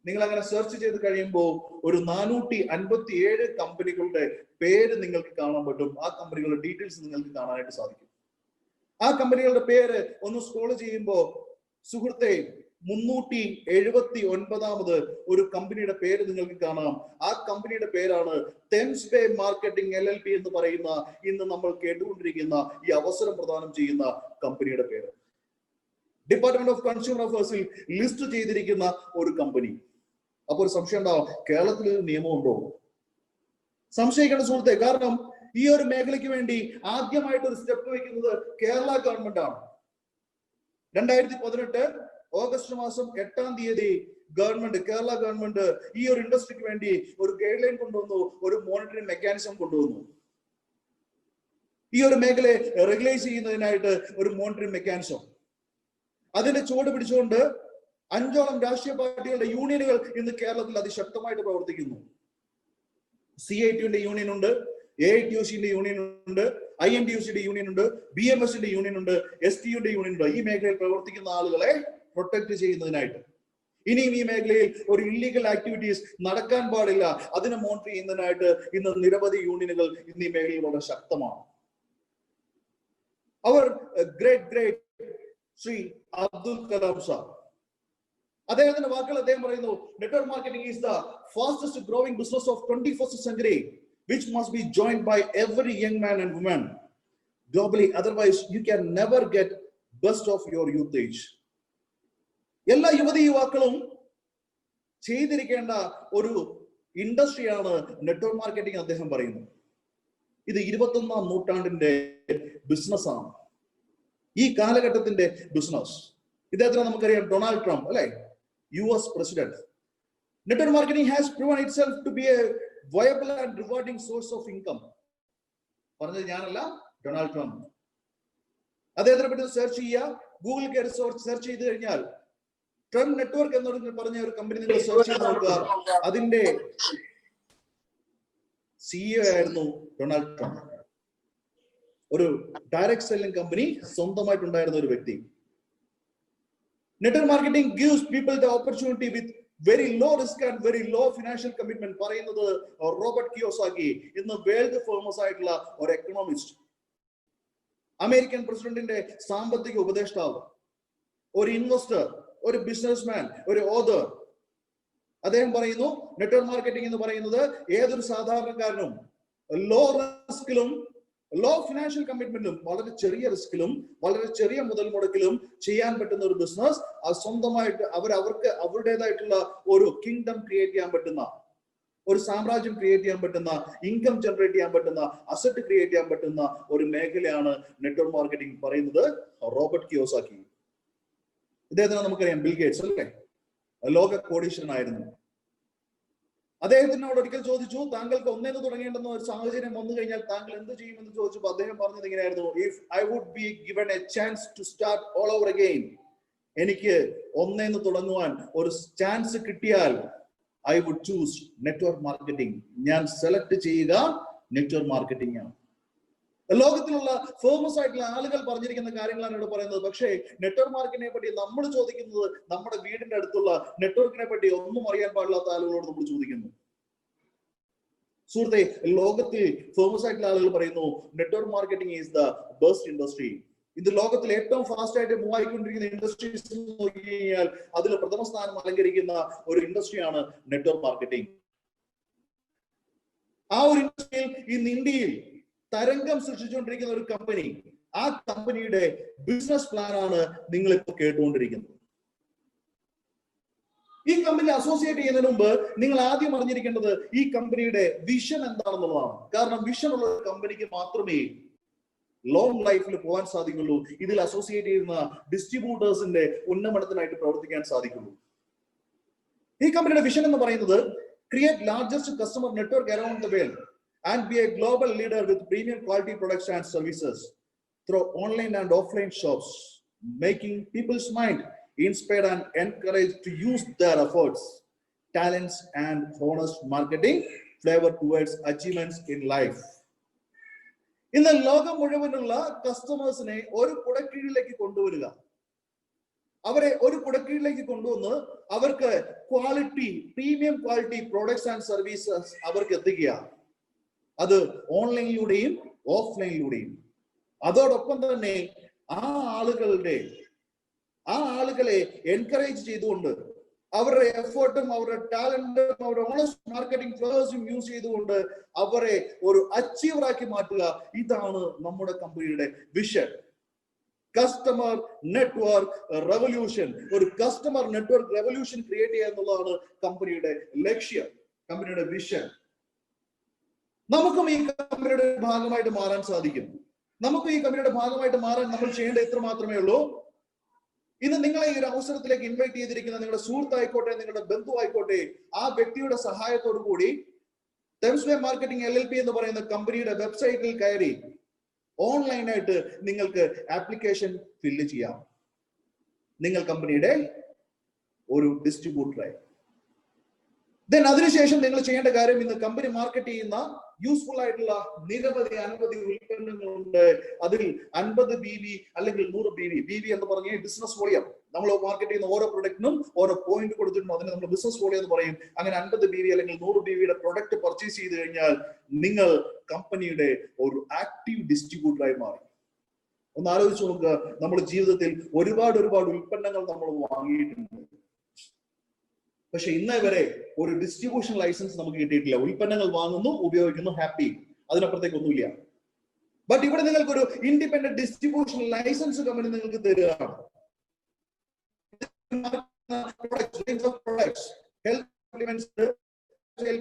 നിങ്ങൾ അങ്ങനെ സെർച്ച് ചെയ്ത് കഴിയുമ്പോൾ ഒരു 457 കമ്പനികളുടെ പേര് നിങ്ങൾക്ക് കാണാൻ പറ്റും. ആ കമ്പനികളുടെ ഡീറ്റെയിൽസ് നിങ്ങൾക്ക് കാണാനായിട്ട് സാധിക്കും. ആ കമ്പനികളുടെ പേര് ഒന്ന് സ്ക്രോൾ ചെയ്യുമ്പോൾ സുഹൃത്തെ 379ാമത് ഒരു കമ്പനിയുടെ പേര് നിങ്ങൾക്ക് കാണാം. ആ കമ്പനിയുടെ പേരാണ് തെംസ് ബേ മാർക്കറ്റിംഗ് LLP എന്ന് പറയുന്ന ഇന്ന് നമ്മൾ കേട്ടുകൊണ്ടിരിക്കുന്ന ഈ അവസരം പ്രദാനം ചെയ്യുന്ന കമ്പനിയുടെ പേര്. ഡിപ്പാർട്ട്മെന്റ് ഓഫ് കൺസ്യൂമർ അഫയേഴ്സിൽ ലിസ്റ്റ് ചെയ്തിരിക്കുന്ന ഒരു കമ്പനി. അപ്പൊ ഒരു സംശയം ഉണ്ടാവും, കേരളത്തിൽ നിയമമുണ്ടോ? സംശയിക്കേണ്ട സുഹൃത്തെ, കാരണം ഈ ഒരു മേഖലയ്ക്ക് വേണ്ടി ആദ്യമായിട്ട് ഒരു സ്റ്റെപ്പ് വയ്ക്കുന്നത് കേരള ഗവൺമെന്റ് ആണ്. 2018 ഓഗസ്റ്റ് മാസം 8 ഗവൺമെന്റ്, കേരള ഗവൺമെന്റ് ഈ ഒരു ഇൻഡസ്ട്രിക്ക് വേണ്ടി ഒരു ഗൈഡ് ലൈൻ കൊണ്ടുവന്നു, ഒരു മോണിറ്ററിംഗ് മെക്കാനിസം കൊണ്ടുവന്നു. ഈ ഒരു മേഖലയെ റെഗുലേറ്റ് ചെയ്യുന്നതിനായിട്ട് ഒരു മോണിറ്ററിംഗ് മെക്കാനിസം. അതിന്റെ ചുവട് പിടിച്ചുകൊണ്ട് 5ഓളം രാഷ്ട്രീയ പാർട്ടികളുടെ യൂണിയനുകൾ ഇന്ന് കേരളത്തിൽ അതിശക്തമായിട്ട് പ്രവർത്തിക്കുന്നു. CITയുടെ യൂണിയൻ ഉണ്ട്, AITUCന്റെ യൂണിയൻ ഉണ്ട്, INTUCയുടെ യൂണിയൻ ഉണ്ട്, BMSന്റെ യൂണിയൻ ഉണ്ട്, STUയുടെ യൂണിയൻ ഉണ്ട്. ഈ മേഖലയിൽ പ്രവർത്തിക്കുന്ന ആളുകളെ പ്രൊട്ടക്ട് ചെയ്യുന്നതിനായിട്ട്. ഇനിയും ഈ മേഖലയിൽ ഒരു ഇല്ലീഗൽ ആക്ടിവിറ്റീസ് നടക്കാൻ പാടില്ല, അതിനെ മോണിറ്റർ ചെയ്യുന്നതിനായിട്ട് ഇന്ന് നിരവധി യൂണിയനുകൾ ഇന്ന് ഈ മേഖലയിൽ വളരെ ശക്തമാണ്. അവർ ഗ്രേറ്റ് ശ്രീ അബ്ദുൽ കലാം സാർ, അദ്ദേഹത്തിന്റെ വാക്കുകൾ അദ്ദേഹം പറയുന്നു, network marketing is the fastest growing business of 21st century which must be joined by every young man and woman globally, otherwise you can never get best of your youth age. എല്ലാ യുവതി യുവാക്കളും ചെയ്തിരിക്കേണ്ട ഒരു ഇൻഡസ്ട്രിയാണ് network marketing അദ്ദേഹം പറയുന്നു. ഇത് 21ാം നൂറ്റാണ്ടിന്റെ ബിസിനസ്സാണ്, ഈ കാലഘട്ടത്തിന്റെ ബിസിനസ്. ഇദ്ദേഹത്തിന് നമുക്കറിയാം, ഡൊണാൾഡ് ട്രംപ് അല്ലെ, US president. Network marketing has proven itself to be a viable and rewarding source of income. പറഞ്ഞത് ഞാനല്ല, ഡൊണാൾഡ് ട്രംപ്. അദ്ദേഹത്തിനെ പറ്റി സെർച്ച് ചെയ്യുക, ഗൂഗിൾ കയറി സെർച്ച് ചെയ്ത് കഴിഞ്ഞാൽ ട്രംപ് നെറ്റ്വർക്ക് എന്ന് പറഞ്ഞ ഒരു കമ്പനി നിങ്ങൾ സെർച്ച് ചെയ്ത് നോക്കുക, അതിന്റെ CEO ആയിരുന്നു ഡൊണാൾഡ് ട്രംപ്. ഒരു ഡയറക്ട് സെല്ലിംഗ് കമ്പനി സ്വന്തമായിട്ടുണ്ടായിരുന്ന ഒരു വ്യക്തി. Network marketing gives people the opportunity with very low risk and very low financial commitment. പറയുന്നത് റോബർട്ട് കിയോസാക്കി, ഇന്ന് വേൾഡ് ഫേമസ് ആയിട്ടുള്ള ഒരു എക്കണോമിസ്റ്റ്, അമേരിക്കൻ പ്രസിഡന്റിന്റെ സാമ്പത്തിക ഉപദേഷ്ടാവ്, ഒരു ഇൻവെസ്റ്റർ, ഒരു ബിസിനസ്മാൻ, ഒരു ഓതർ. അദ്ദേഹം പറയുന്നു, നെറ്റ്വർക്ക് മാർക്കറ്റിംഗ് എന്ന് പറയുന്നത് ഏതൊരു സാധാരണക്കാരനും ലോ റിസ്കിലും ലോ ഫിനാൻഷ്യൽ കമ്മിറ്റ്മെന്റും, വളരെ ചെറിയ റിസ്കിലും വളരെ ചെറിയ മുതൽ മുടക്കിലും ചെയ്യാൻ പറ്റുന്ന ഒരു ബിസിനസ്. അത് സ്വന്തമായിട്ട് അവർക്ക് അവരുടേതായിട്ടുള്ള ഒരു കിങ്ഡം ക്രിയേറ്റ് ചെയ്യാൻ പറ്റുന്ന, ഒരു സാമ്രാജ്യം ക്രിയേറ്റ് ചെയ്യാൻ പറ്റുന്ന, ഇൻകം ജനറേറ്റ് ചെയ്യാൻ പറ്റുന്ന, അസറ്റ് ക്രിയേറ്റ് ചെയ്യാൻ പറ്റുന്ന ഒരു മേഖലയാണ് നെറ്റ്വർക്ക് മാർക്കറ്റിംഗ് പറയുന്നത് റോബർട്ട് കിയോസാക്കി. ഇദ്ദേഹത്തിന് നമുക്കറിയാം, ബിൽ ഗേറ്റ്സ് അല്ലേ, ലോക കോടീശ്വരനായിരുന്നു. അദ്ദേഹത്തിനോട് ഒരിക്കൽ ചോദിച്ചു, താങ്കൾക്ക് ഒന്നേന്ന് തുടങ്ങേണ്ടുന്ന ഒരു സാഹചര്യം വന്നു കഴിഞ്ഞാൽ താങ്കൾ എന്ത് ചെയ്യുമെന്ന് ചോദിച്ചപ്പോൾ അദ്ദേഹം പറഞ്ഞത് ഇങ്ങനെയായിരുന്നു, if I would be given a chance to start all over again, എനിക്ക് ഒന്നേന്ന് തുടങ്ങുവാൻ ഒരു ചാൻസ് കിട്ടിയാൽ I would choose network marketing. ഞാൻ സെലക്ട് ചെയ്യുക നെറ്റ്വർക്ക് മാർക്കറ്റിംഗ് ആണ്. ലോകത്തിലുള്ള ഫേമസ് ആയിട്ടുള്ള ആളുകൾ പറഞ്ഞിരിക്കുന്ന കാര്യങ്ങളാണ് ഇവിടെ പറയുന്നത്. പക്ഷേ നെറ്റ്വർക്ക് മാർക്കറ്റിനെ പറ്റി നമ്മൾ ചോദിക്കുന്നത് നമ്മുടെ വീടിന്റെ അടുത്തുള്ള നെറ്റ്വർക്കിനെ പറ്റി ഒന്നും അറിയാൻ പാടില്ലാത്ത ആളുകളോട് നമ്മൾ ചോദിക്കുന്നു. സുഹൃത്തെ, ലോകത്തിൽ ഫേമസ് ആയിട്ടുള്ള ആളുകൾ പറയുന്നു network marketing is the best industry. ഇത് ലോകത്തിൽ ഏറ്റവും ഫാസ്റ്റ് ആയിട്ട് മൂവ് ആയിക്കൊണ്ടിരിക്കുന്ന ഇൻഡസ്ട്രീസ് നോക്കി കഴിഞ്ഞാൽ അതിൽ പ്രഥമ സ്ഥാനം അലങ്കരിക്കുന്ന ഒരു ഇൻഡസ്ട്രിയാണ് നെറ്റ്വർക്ക് മാർക്കറ്റിംഗ്. ആ ഒരു ഇൻഡസ്ട്രിയിൽ ഇന്ന് ഇന്ത്യയിൽ തരംഗം സൃഷ്ടിച്ചുകൊണ്ടിരിക്കുന്ന ഒരു കമ്പനി, ആ കമ്പനിയുടെ ബിസിനസ് പ്ലാൻ ആണ് നിങ്ങൾ ഇപ്പോൾ കേട്ടുകൊണ്ടിരിക്കുന്നത്. ഈ കമ്പനി അസോസിയേറ്റ് ചെയ്യുന്നതിന് മുമ്പ് നിങ്ങൾ ആദ്യം അറിഞ്ഞിരിക്കേണ്ടത് ഈ കമ്പനിയുടെ വിഷൻ എന്താണെന്നുള്ളതാണ്. കാരണം വിഷൻ ഉള്ള ഒരു കമ്പനിക്ക് മാത്രമേ ലോങ് ലൈഫിൽ പോകാൻ സാധിക്കുള്ളൂ. ഇതിൽ അസോസിയേറ്റ് ചെയ്യുന്ന ഡിസ്ട്രിബ്യൂട്ടേഴ്സിന്റെ ഉന്നമനത്തിനായിട്ട് പ്രവർത്തിക്കാൻ സാധിക്കുള്ളൂ. ഈ കമ്പനിയുടെ വിഷൻ എന്ന് പറയുന്നത് create largest customer network around the world and be a global leader with premium quality products and services through online and offline shops, making people's mind inspired and encouraged to use their efforts, talents and honest marketing flavor towards achievements in life. ഇന്ന് ലോകം മുഴുവനുള്ള കസ്റ്റമേഴ്സിനെ ഒരു കുടക്കീഴിലേക്ക് കൊണ്ടുവരിക, അവരെ ഒരു കുടക്കീഴിലേക്ക് കൊണ്ടുവന്ന് അവർക്ക് premium quality products and services അവർക്ക് എത്തിക്കുക. അത് ഓൺലൈനിലൂടെയും ഓഫ്ലൈനിലൂടെയും. അതോടൊപ്പം തന്നെ ആ ആളുകളെ എൻകറേജ് ചെയ്തുകൊണ്ട് അവരുടെ എഫേർട്ടും അവരുടെ ടാലന്റും അവരുടെ ഓണസ്റ്റ് മാർക്കറ്റിംഗ് ഫ്ലേഴ്സും യൂസ് ചെയ്തുകൊണ്ട് അവരെ ഒരു അച്ചീവർ ആക്കി മാറ്റുക. ഇതാണ് നമ്മുടെ കമ്പനിയുടെ വിഷൻ. Customer network revolution. ഒരു കസ്റ്റമർ നെറ്റ്വർക്ക് റെവല്യൂഷൻ ക്രിയേറ്റ് ചെയ്യുക എന്നുള്ളതാണ് കമ്പനിയുടെ ലക്ഷ്യം, കമ്പനിയുടെ വിഷൻ. നമുക്കും ഈ കമ്പനിയുടെ ഭാഗമായിട്ട് മാറാൻ സാധിക്കും. നമുക്ക് ഈ കമ്പനിയുടെ ഭാഗമായിട്ട് മാറാൻ നമ്മൾ ചെയ്യേണ്ടത് ഇത്ര മാത്രമേ ഉള്ളൂ. ഇന്ന് നിങ്ങളെ ഈ ഒരു അവസരത്തിലേക്ക് ഇൻവൈറ്റ് ചെയ്തിരിക്കുന്ന നിങ്ങളുടെ സുഹൃത്തായിക്കോട്ടെ, നിങ്ങളുടെ ബന്ധു ആയിക്കോട്ടെ, ആ വ്യക്തിയുടെ സഹായത്തോടു കൂടി തെംസ്വേ മാർക്കറ്റിംഗ് LLP എന്ന് പറയുന്ന കമ്പനിയുടെ വെബ്സൈറ്റിൽ കയറി ഓൺലൈനായിട്ട് നിങ്ങൾക്ക് ആപ്ലിക്കേഷൻ ഫില്ല് ചെയ്യാം. നിങ്ങൾ കമ്പനിയുടെ ഒരു ഡിസ്ട്രിബ്യൂട്ടറായി. ദെൻ അതിനുശേഷം നിങ്ങൾ ചെയ്യേണ്ട കാര്യം, ഇന്ന് കമ്പനി മാർക്കറ്റ് ചെയ്യുന്ന യൂസ്ഫുൾ ആയിട്ടുള്ള അനവധി ഉൽപ്പന്നങ്ങളുണ്ട്. അതിൽ 50 BV അല്ലെങ്കിൽ 100 BV എന്ന് പറഞ്ഞ ബിസിനസ് വോളിയം. നമ്മൾ മാർക്കറ്റ് ചെയ്യുന്ന ഓരോ പ്രൊഡക്റ്റിനും ഓരോ പോയിന്റ് കൊടുത്തിട്ടുണ്ട്, അതിന് നമ്മൾ ബിസിനസ് വോളിയം എന്ന് പറയും. അങ്ങനെ 50 BV അല്ലെങ്കിൽ 100 BVയുടെ പ്രൊഡക്റ്റ് പർച്ചേസ് ചെയ്ത് കഴിഞ്ഞാൽ നിങ്ങൾ കമ്പനിയുടെ ഒരു ആക്റ്റീവ് ഡിസ്ട്രിബ്യൂട്ടറായി മാറി. ഒന്ന് ആലോചിച്ച് നോക്കുക, നമ്മുടെ ജീവിതത്തിൽ ഒരുപാട് ഉൽപ്പന്നങ്ങൾ നമ്മൾ വാങ്ങിയിട്ടുണ്ട്. പക്ഷെ ഇന്നേ വരെ ഒരു ഡിസ്ട്രിബ്യൂഷൻ ലൈസൻസ് നമുക്ക് കിട്ടിയിട്ടില്ല. ഉൽപ്പന്നങ്ങൾ വാങ്ങുന്നു, ഉപയോഗിക്കുന്നു, ഹാപ്പി, അതിനപ്പുറത്തേക്ക് ഒന്നുമില്ല. ബട്ട് ഇവിടെ നിങ്ങൾക്ക് ഒരു ഇൻഡിപെൻഡന്റ് ഡിസ്ട്രിബ്യൂഷൻ ലൈസൻസ് കമ്പനി നിങ്ങൾക്ക് തരികയാണ്.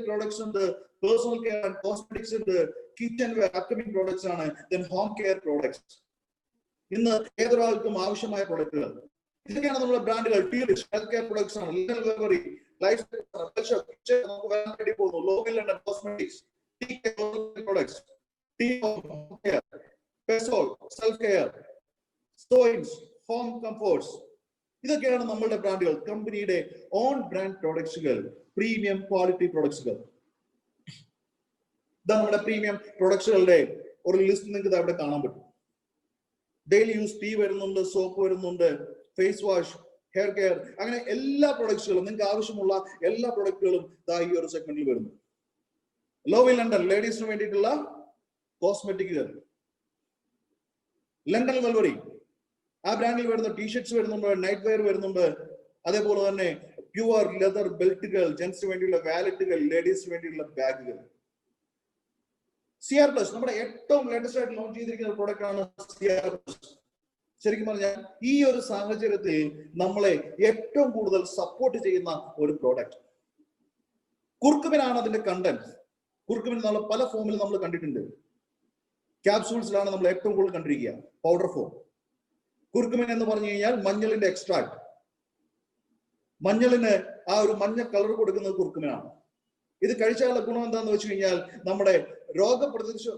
പ്രോഡക്ട്സ് ഉണ്ട്, പേഴ്സണൽ കെയർ ആൻഡ് കോസ്മെറ്റിക്സ് ഉണ്ട്, കിച്ചൺ വെയർ അപ്കമിംഗ് പ്രോഡക്ട്സ് ആണ്, ദെൻ ഹോം കെയർ പ്രോഡക്ട്സ്. ഇന്ന് ഏതൊരാൾക്കും ആവശ്യമായ പ്രൊഡക്റ്റുകൾ ഇതൊക്കെയാണ് നമ്മുടെ ബ്രാൻഡുകൾ. ടീറിഷ് ഹെൽത്ത് കെയർ പ്രൊഡക്ട്സ് ആണ്, ലൈഫ് നമുക്ക് വരാൻ വേണ്ടി പോകുന്നു. Local London cosmetics, products, self care, സോയിൻസ്, ഹോം കംഫോർട്സ്, ഇതൊക്കെയാണ് നമ്മളുടെ ബ്രാൻഡുകൾ. കമ്പനിയുടെ ഓൺ ബ്രാൻഡ് പ്രൊഡക്ട്സുകൾ, പ്രീമിയം ക്വാളിറ്റി പ്രൊഡക്ട്സുകൾ. ഇതാ നമ്മുടെ പ്രീമിയം പ്രൊഡക്ട്സുകളുടെ ഒരു ലിസ്റ്റ് നിങ്ങൾക്ക് അവിടെ കാണാൻ പറ്റും. ഡെയിലി യൂസ് ടീ വരുന്നുണ്ട്, സോപ്പ് വരുന്നുണ്ട്, ഫേസ് വാഷ്, ഹെയർ കെയർ, അങ്ങനെ എല്ലാ പ്രൊഡക്ട്സുകളും നിങ്ങൾക്ക് ആവശ്യമുള്ള എല്ലാ പ്രൊഡക്റ്റുകളും ഈ ഒരു സെഗ്മെന്റിൽ വരുന്നു. ലോവിൽ ലണ്ടൻ ലേഡീസിന് വേണ്ടിയിട്ടുള്ള കോസ്മെറ്റിക്കുകൾ, ലണ്ടൻ വെൽവറി, ആ ബ്രാൻഡിൽ വരുന്ന ടീഷർട്ട്സ് വരുന്നുണ്ട്, നൈറ്റ് വെയർ വരുന്നുണ്ട്. അതേപോലെ തന്നെ പ്യുവർ ലെതർ ബെൽറ്റുകൾ, ജെന്റ്സിന് വേണ്ടിയുള്ള വാലറ്റുകൾ, ലേഡീസിന് വേണ്ടിയുള്ള ബാഗുകൾ. CR Plus നമ്മുടെ ഏറ്റവും ലേറ്റസ്റ്റ് ആയിട്ട് ലോഞ്ച് ചെയ്തിരിക്കുന്ന പ്രോഡക്റ്റ് ആണ് CR Plus. ശരിക്കും പറഞ്ഞാൽ ഈ ഒരു സാഹചര്യത്തിൽ നമ്മളെ ഏറ്റവും കൂടുതൽ സപ്പോർട്ട് ചെയ്യുന്ന ഒരു പ്രോഡക്റ്റ്. കുർക്കുമിനാണ് അതിന്റെ കണ്ടന്റ്. കുർക്കുമിൻ നമ്മൾ പല ഫോമിൽ നമ്മൾ കണ്ടിട്ടുണ്ട്. ക്യാപ്സൂൾസിലാണ് നമ്മൾ ഏറ്റവും കൂടുതൽ കണ്ടിരിക്കുക, പൗഡർ ഫോം. കുർക്കുമിൻ എന്ന് പറഞ്ഞു കഴിഞ്ഞാൽ മഞ്ഞളിന്റെ എക്സ്ട്രാക്ട്. മഞ്ഞളിന് ആ ഒരു മഞ്ഞ കളർ കൊടുക്കുന്നത് കുർക്കുമിനാണ്. ഇത് കഴിച്ചാലുള്ള ഗുണം എന്താണെന്ന് വെച്ച് കഴിഞ്ഞാൽ നമ്മുടെ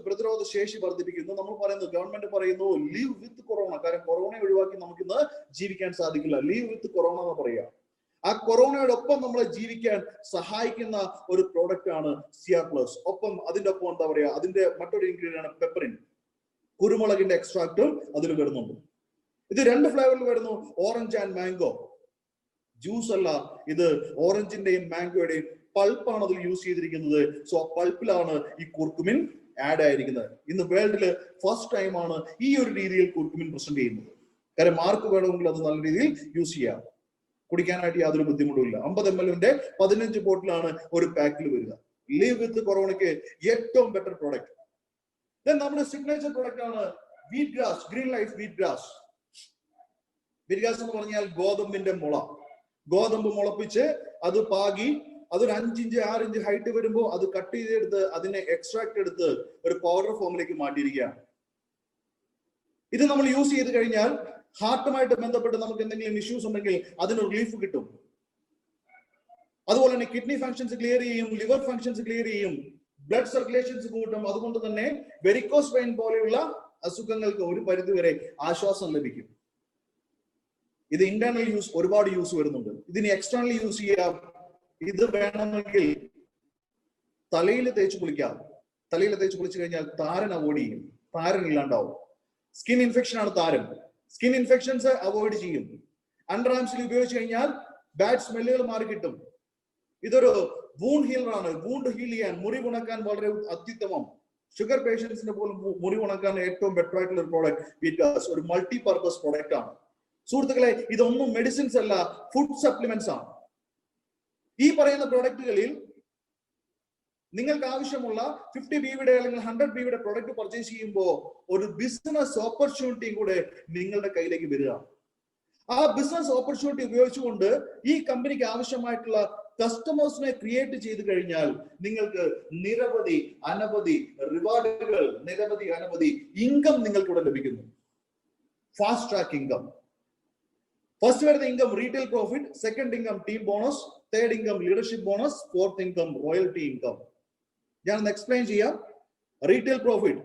പ്രതിരോധ ശേഷി വർദ്ധിപ്പിക്കുന്നു. നമ്മൾ പറയുന്നു, ഗവൺമെന്റ് പറയുന്നു ലീവ് വിത്ത് കൊറോണ. കാരണം കൊറോണ ഒഴിവാക്കി നമുക്കിന്ന് ജീവിക്കാൻ സാധിക്കില്ല. ലീവ് വിത്ത് കൊറോണ എന്ന് പറയുക. ആ കൊറോണയോടൊപ്പം നമ്മളെ ജീവിക്കാൻ സഹായിക്കുന്ന ഒരു പ്രോഡക്റ്റ് ആണ് CR+. ഒപ്പം അതിന്റെ ഒപ്പം എന്താ പറയാ, അതിന്റെ മറ്റൊരു ഇൻഗ്രീഡിയന്റ് ആണ് പെപ്പറിൻ. കുരുമുളകിന്റെ എക്സ്ട്രാക്റ്റും അതിൽ വരുന്നുണ്ട്. ഇത് 2 ഫ്ലേവറിൽ വരുന്നു, ഓറഞ്ച് ആൻഡ് മാംഗോ. ജ്യൂസ് അല്ല, ഇത് ഓറഞ്ചിന്റെയും മാംഗോയുടെയും പൾപ്പാണ് അതിൽ യൂസ് ചെയ്തിരിക്കുന്നത്. സോ ആ പൾപ്പിലാണ് ഈ കുർക്കുമിൻ ആഡ് ആയിരിക്കുന്നത്. ഇന്ന് വേൾഡില് ഫസ്റ്റ് ടൈം ആണ് ഈ ഒരു രീതിയിൽ കുർക്കുമിൻ പ്രസന്റ് ചെയ്യുന്നത്. കാര്യം മാർക്ക് വേണമെങ്കിൽ അത് നല്ല രീതിയിൽ യൂസ് ചെയ്യാം. കുടിക്കാനായിട്ട് യാതൊരു ബുദ്ധിമുട്ടുമില്ല. 50 ml 15 ബോട്ടിലാണ് ഒരു പാക്കിൽ വരിക. ലീവ് വിത്ത് കൊറോണയ്ക്ക് ഏറ്റവും ബെറ്റർ പ്രോഡക്റ്റ്. ദെൻ നമ്മുടെ സിഗ്നേച്ചർ പ്രോഡക്റ്റ് ആണ് wheat grass, green life wheat grass. Wheat grass എന്ന് പറഞ്ഞാൽ ഗോതമ്പിന്റെ മുള. ഗോതമ്പ് മുളപ്പിച്ച് അത് പാകി അതൊരു 5 ഇഞ്ച് 6 ഇഞ്ച് ഹൈറ്റ് വരുമ്പോൾ അത് കട്ട് ചെയ്തെടുത്ത് അതിനെ എക്സ്ട്രാക്ട് എടുത്ത് ഒരു പൗഡർ ഫോമിലേക്ക് മാറ്റിയിരിക്കുകയാണ്. ഇത് നമ്മൾ യൂസ് ചെയ്ത് കഴിഞ്ഞാൽ ഹാർട്ടുമായിട്ട് ബന്ധപ്പെട്ട് നമുക്ക് എന്തെങ്കിലും ഇഷ്യൂസ് ഉണ്ടെങ്കിൽ അതിന് റിലീഫ് കിട്ടും. അതുപോലെ തന്നെ കിഡ്നി ഫങ്ഷൻസ് ക്ലിയർ ചെയ്യും, ലിവർ ഫങ്ഷൻസ് ക്ലിയർ ചെയ്യും, ബ്ലഡ് സർക്കുലേഷൻസ് കൂട്ടും. അതുകൊണ്ട് തന്നെ വെരിക്കോസ് വെയിൻ പോലെയുള്ള അസുഖങ്ങൾക്ക് ഒരു പരിധിവരെ ആശ്വാസം ലഭിക്കും. ഇത് ഇന്റേണൽ യൂസ് ഒരുപാട് യൂസ് വരുന്നുണ്ട്. ഇതിന് എക്സ്റ്റേണൽ യൂസ് ചെയ്യാം. ഇത് വേണമെങ്കിൽ തലയിൽ തേച്ച് കുളിക്കാം. തലയിൽ തേച്ച് കുളിച്ചു കഴിഞ്ഞാൽ താരൻ അവോയ്ഡ് ചെയ്യും, താരൻ ഇല്ലാണ്ടാവും. സ്കിൻ ഇൻഫെക്ഷൻ ആണ് താരൻ. സ്കിൻ ഇൻഫെക്ഷൻസ് അവോയ്ഡ് ചെയ്യും. അണ്ടർ ആംസിൽ ഉപയോഗിച്ച് കഴിഞ്ഞാൽ ബാഡ് സ്മെല്ലുകൾ മാറി കിട്ടും. ഇതൊരു വൂണ്ട് ഹീലർ ആണ്. വൂണ്ട് ഹീൽ ചെയ്യാൻ, മുറിവ് ഉണക്കാൻ വളരെ അത്യുത്തമം. ഷുഗർ പേഷ്യൻസിന്റെ പോലും മുറിവ് ഉണക്കാൻ ഏറ്റവും ബെറ്റർ ആയിട്ടുള്ള ഒരു പ്രോഡക്റ്റ് വീറ്റ് ഗ്രാസ്. ഒരു മൾട്ടി പർപ്പസ് പ്രോഡക്റ്റ് ആണ്. സുഹൃത്തുക്കളെ, ഇതൊന്നും മെഡിസിൻസ് അല്ല, ഫുഡ് സപ്ലിമെന്റ്സ് ആണ്. ഈ പറയുന്ന പ്രോഡക്റ്റുകളിൽ നിങ്ങൾക്ക് ആവശ്യമുള്ള 50 BV അല്ലെങ്കിൽ 100 BV പ്രോഡക്റ്റ് പർച്ചേസ് ചെയ്യുമ്പോൾ ഒരു ബിസിനസ് ഓപ്പർച്യൂണിറ്റിയും കൂടെ നിങ്ങളുടെ കയ്യിലേക്ക് വരിക. ആ ബിസിനസ് ഓപ്പർച്യൂണിറ്റി ഉപയോഗിച്ചുകൊണ്ട് ഈ കമ്പനിക്ക് ആവശ്യമായിട്ടുള്ള കസ്റ്റമേഴ്സിനെ ക്രിയേറ്റ് ചെയ്ത് കഴിഞ്ഞാൽ നിങ്ങൾക്ക് അനവധി റിവാർഡുകൾ, അനവധി ഇൻകം നിങ്ങൾക്ക് ഇവിടെ ലഭിക്കുന്നു. Fast track income. ഫസ്റ്റ് വരുന്ന income retail profit, second income team bonus, third income leadership bonus, fourth income royalty income. ഞാനൊന്ന് എക്സ്പ്ലെയിൻ ചെയ്യാം. Retail profit.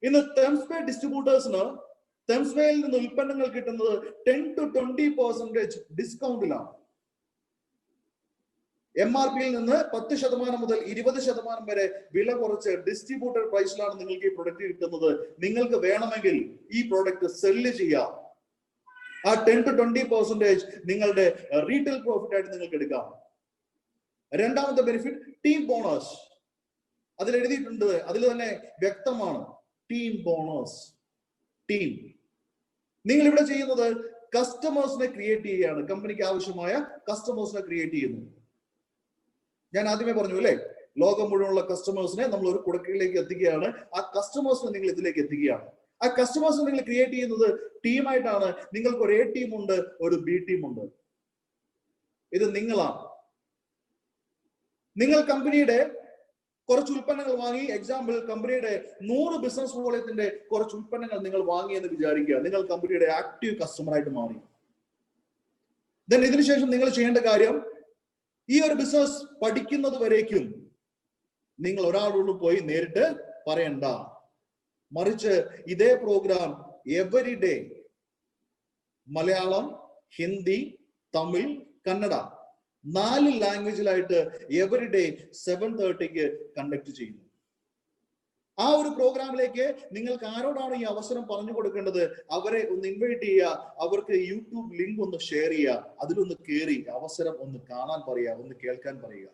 ഇന്ന് തെംസ്പേ ഡിസ്ട്രിബ്യൂട്ടേഴ്സിന് തെംസ്പേയിൽ നിന്ന് ഉൽപ്പന്നങ്ങൾ കിട്ടുന്നത് 10 to 20% ഡിസ്കൗണ്ടിലാണ്. MRPയിൽ നിന്ന് 10% മുതൽ 20% വരെ വില കുറച്ച് ഡിസ്ട്രിബ്യൂട്ടർ പ്രൈസിലാണ് നിങ്ങൾക്ക് ഈ പ്രൊഡക്റ്റ് കിട്ടുന്നത്. നിങ്ങൾക്ക് വേണമെങ്കിൽ ഈ പ്രൊഡക്റ്റ് സെല്ല് ചെയ്യാം. ആ 10 to 20% നിങ്ങളുടെ റീറ്റെയിൽ പ്രോഫിറ്റ് ആയിട്ട് നിങ്ങൾക്ക് എടുക്കാം. രണ്ടാമത്തെ ബെനിഫിറ്റ് ടീം ബോണസ്. അതിൽ എഴുതിയിട്ടുണ്ട്, അതിൽ തന്നെ വ്യക്തമാണ്, ടീം ബോണസ്. ടീം. നിങ്ങൾ ഇവിടെ ചെയ്യുന്നത് കസ്റ്റമേഴ്സിനെ ക്രിയേറ്റ് ചെയ്യുകയാണ്. കമ്പനിക്ക് ആവശ്യമായ കസ്റ്റമേഴ്സിനെ ക്രിയേറ്റ് ചെയ്യുന്നു. ഞാൻ ആദ്യമേ പറഞ്ഞു അല്ലേ, ലോകം മുഴുവനുള്ള കസ്റ്റമേഴ്സിനെ നമ്മൾ ഒരു കുടക്കീഴിലേക്ക് എത്തിക്കുകയാണ്. ആ കസ്റ്റമേഴ്സിനെ നിങ്ങൾ ഇതിലേക്ക് എത്തിക്കുകയാണ്. ആ കസ്റ്റമേഴ്സിനെ നിങ്ങൾ ക്രിയേറ്റ് ചെയ്യുന്നത് ടീമായിട്ടാണ്. നിങ്ങൾക്ക് ഒരു A ടീം ഉണ്ട്, ഒരു B ടീം ഉണ്ട്. ഇത് നിങ്ങളാണ്. നിങ്ങൾ കമ്പനിയുടെ കുറച്ച് ഉൽപ്പന്നങ്ങൾ വാങ്ങി, എക്സാമ്പിൾ കമ്പനിയുടെ 100 ബിസിനസ് വോളിയത്തിന്റെ കുറച്ച് ഉൽപ്പന്നങ്ങൾ നിങ്ങൾ വാങ്ങി എന്ന് വിചാരിക്കുക. നിങ്ങൾ കമ്പനിയുടെ ആക്റ്റീവ് കസ്റ്റമർ ആയിട്ട് മാറി. ദെൻ ഇതിനുശേഷം നിങ്ങൾ ചെയ്യേണ്ട കാര്യം, ഈ ഒരു ബിസിനസ് പഠിക്കുന്നത് വരേക്കും നിങ്ങൾ ഒരാളോട് പോയി നേരിട്ട് പറയണ്ട. മറിച്ച് ഇതേ program every day Malayalam, Hindi, Tamil, Kannada 4 ലാംഗ്വേജിലായിട്ട് എവരി ഡേ 7:30 കണ്ടക്ട് ചെയ്യുന്നു. ആ ഒരു പ്രോഗ്രാമിലേക്ക് നിങ്ങൾക്ക് ആരോടാണ് ഈ അവസരം പറഞ്ഞു കൊടുക്കേണ്ടത്? അവരെ ഒന്ന് ഇൻവൈറ്റ് ചെയ്യുക, അവർക്ക് യൂട്യൂബ് ലിങ്ക് ഒന്ന് ഷെയർ ചെയ്യുക, അതിലൊന്ന് കയറി അവസരം ഒന്ന് കാണാൻ പറയുക, ഒന്ന് കേൾക്കാൻ പറയുക.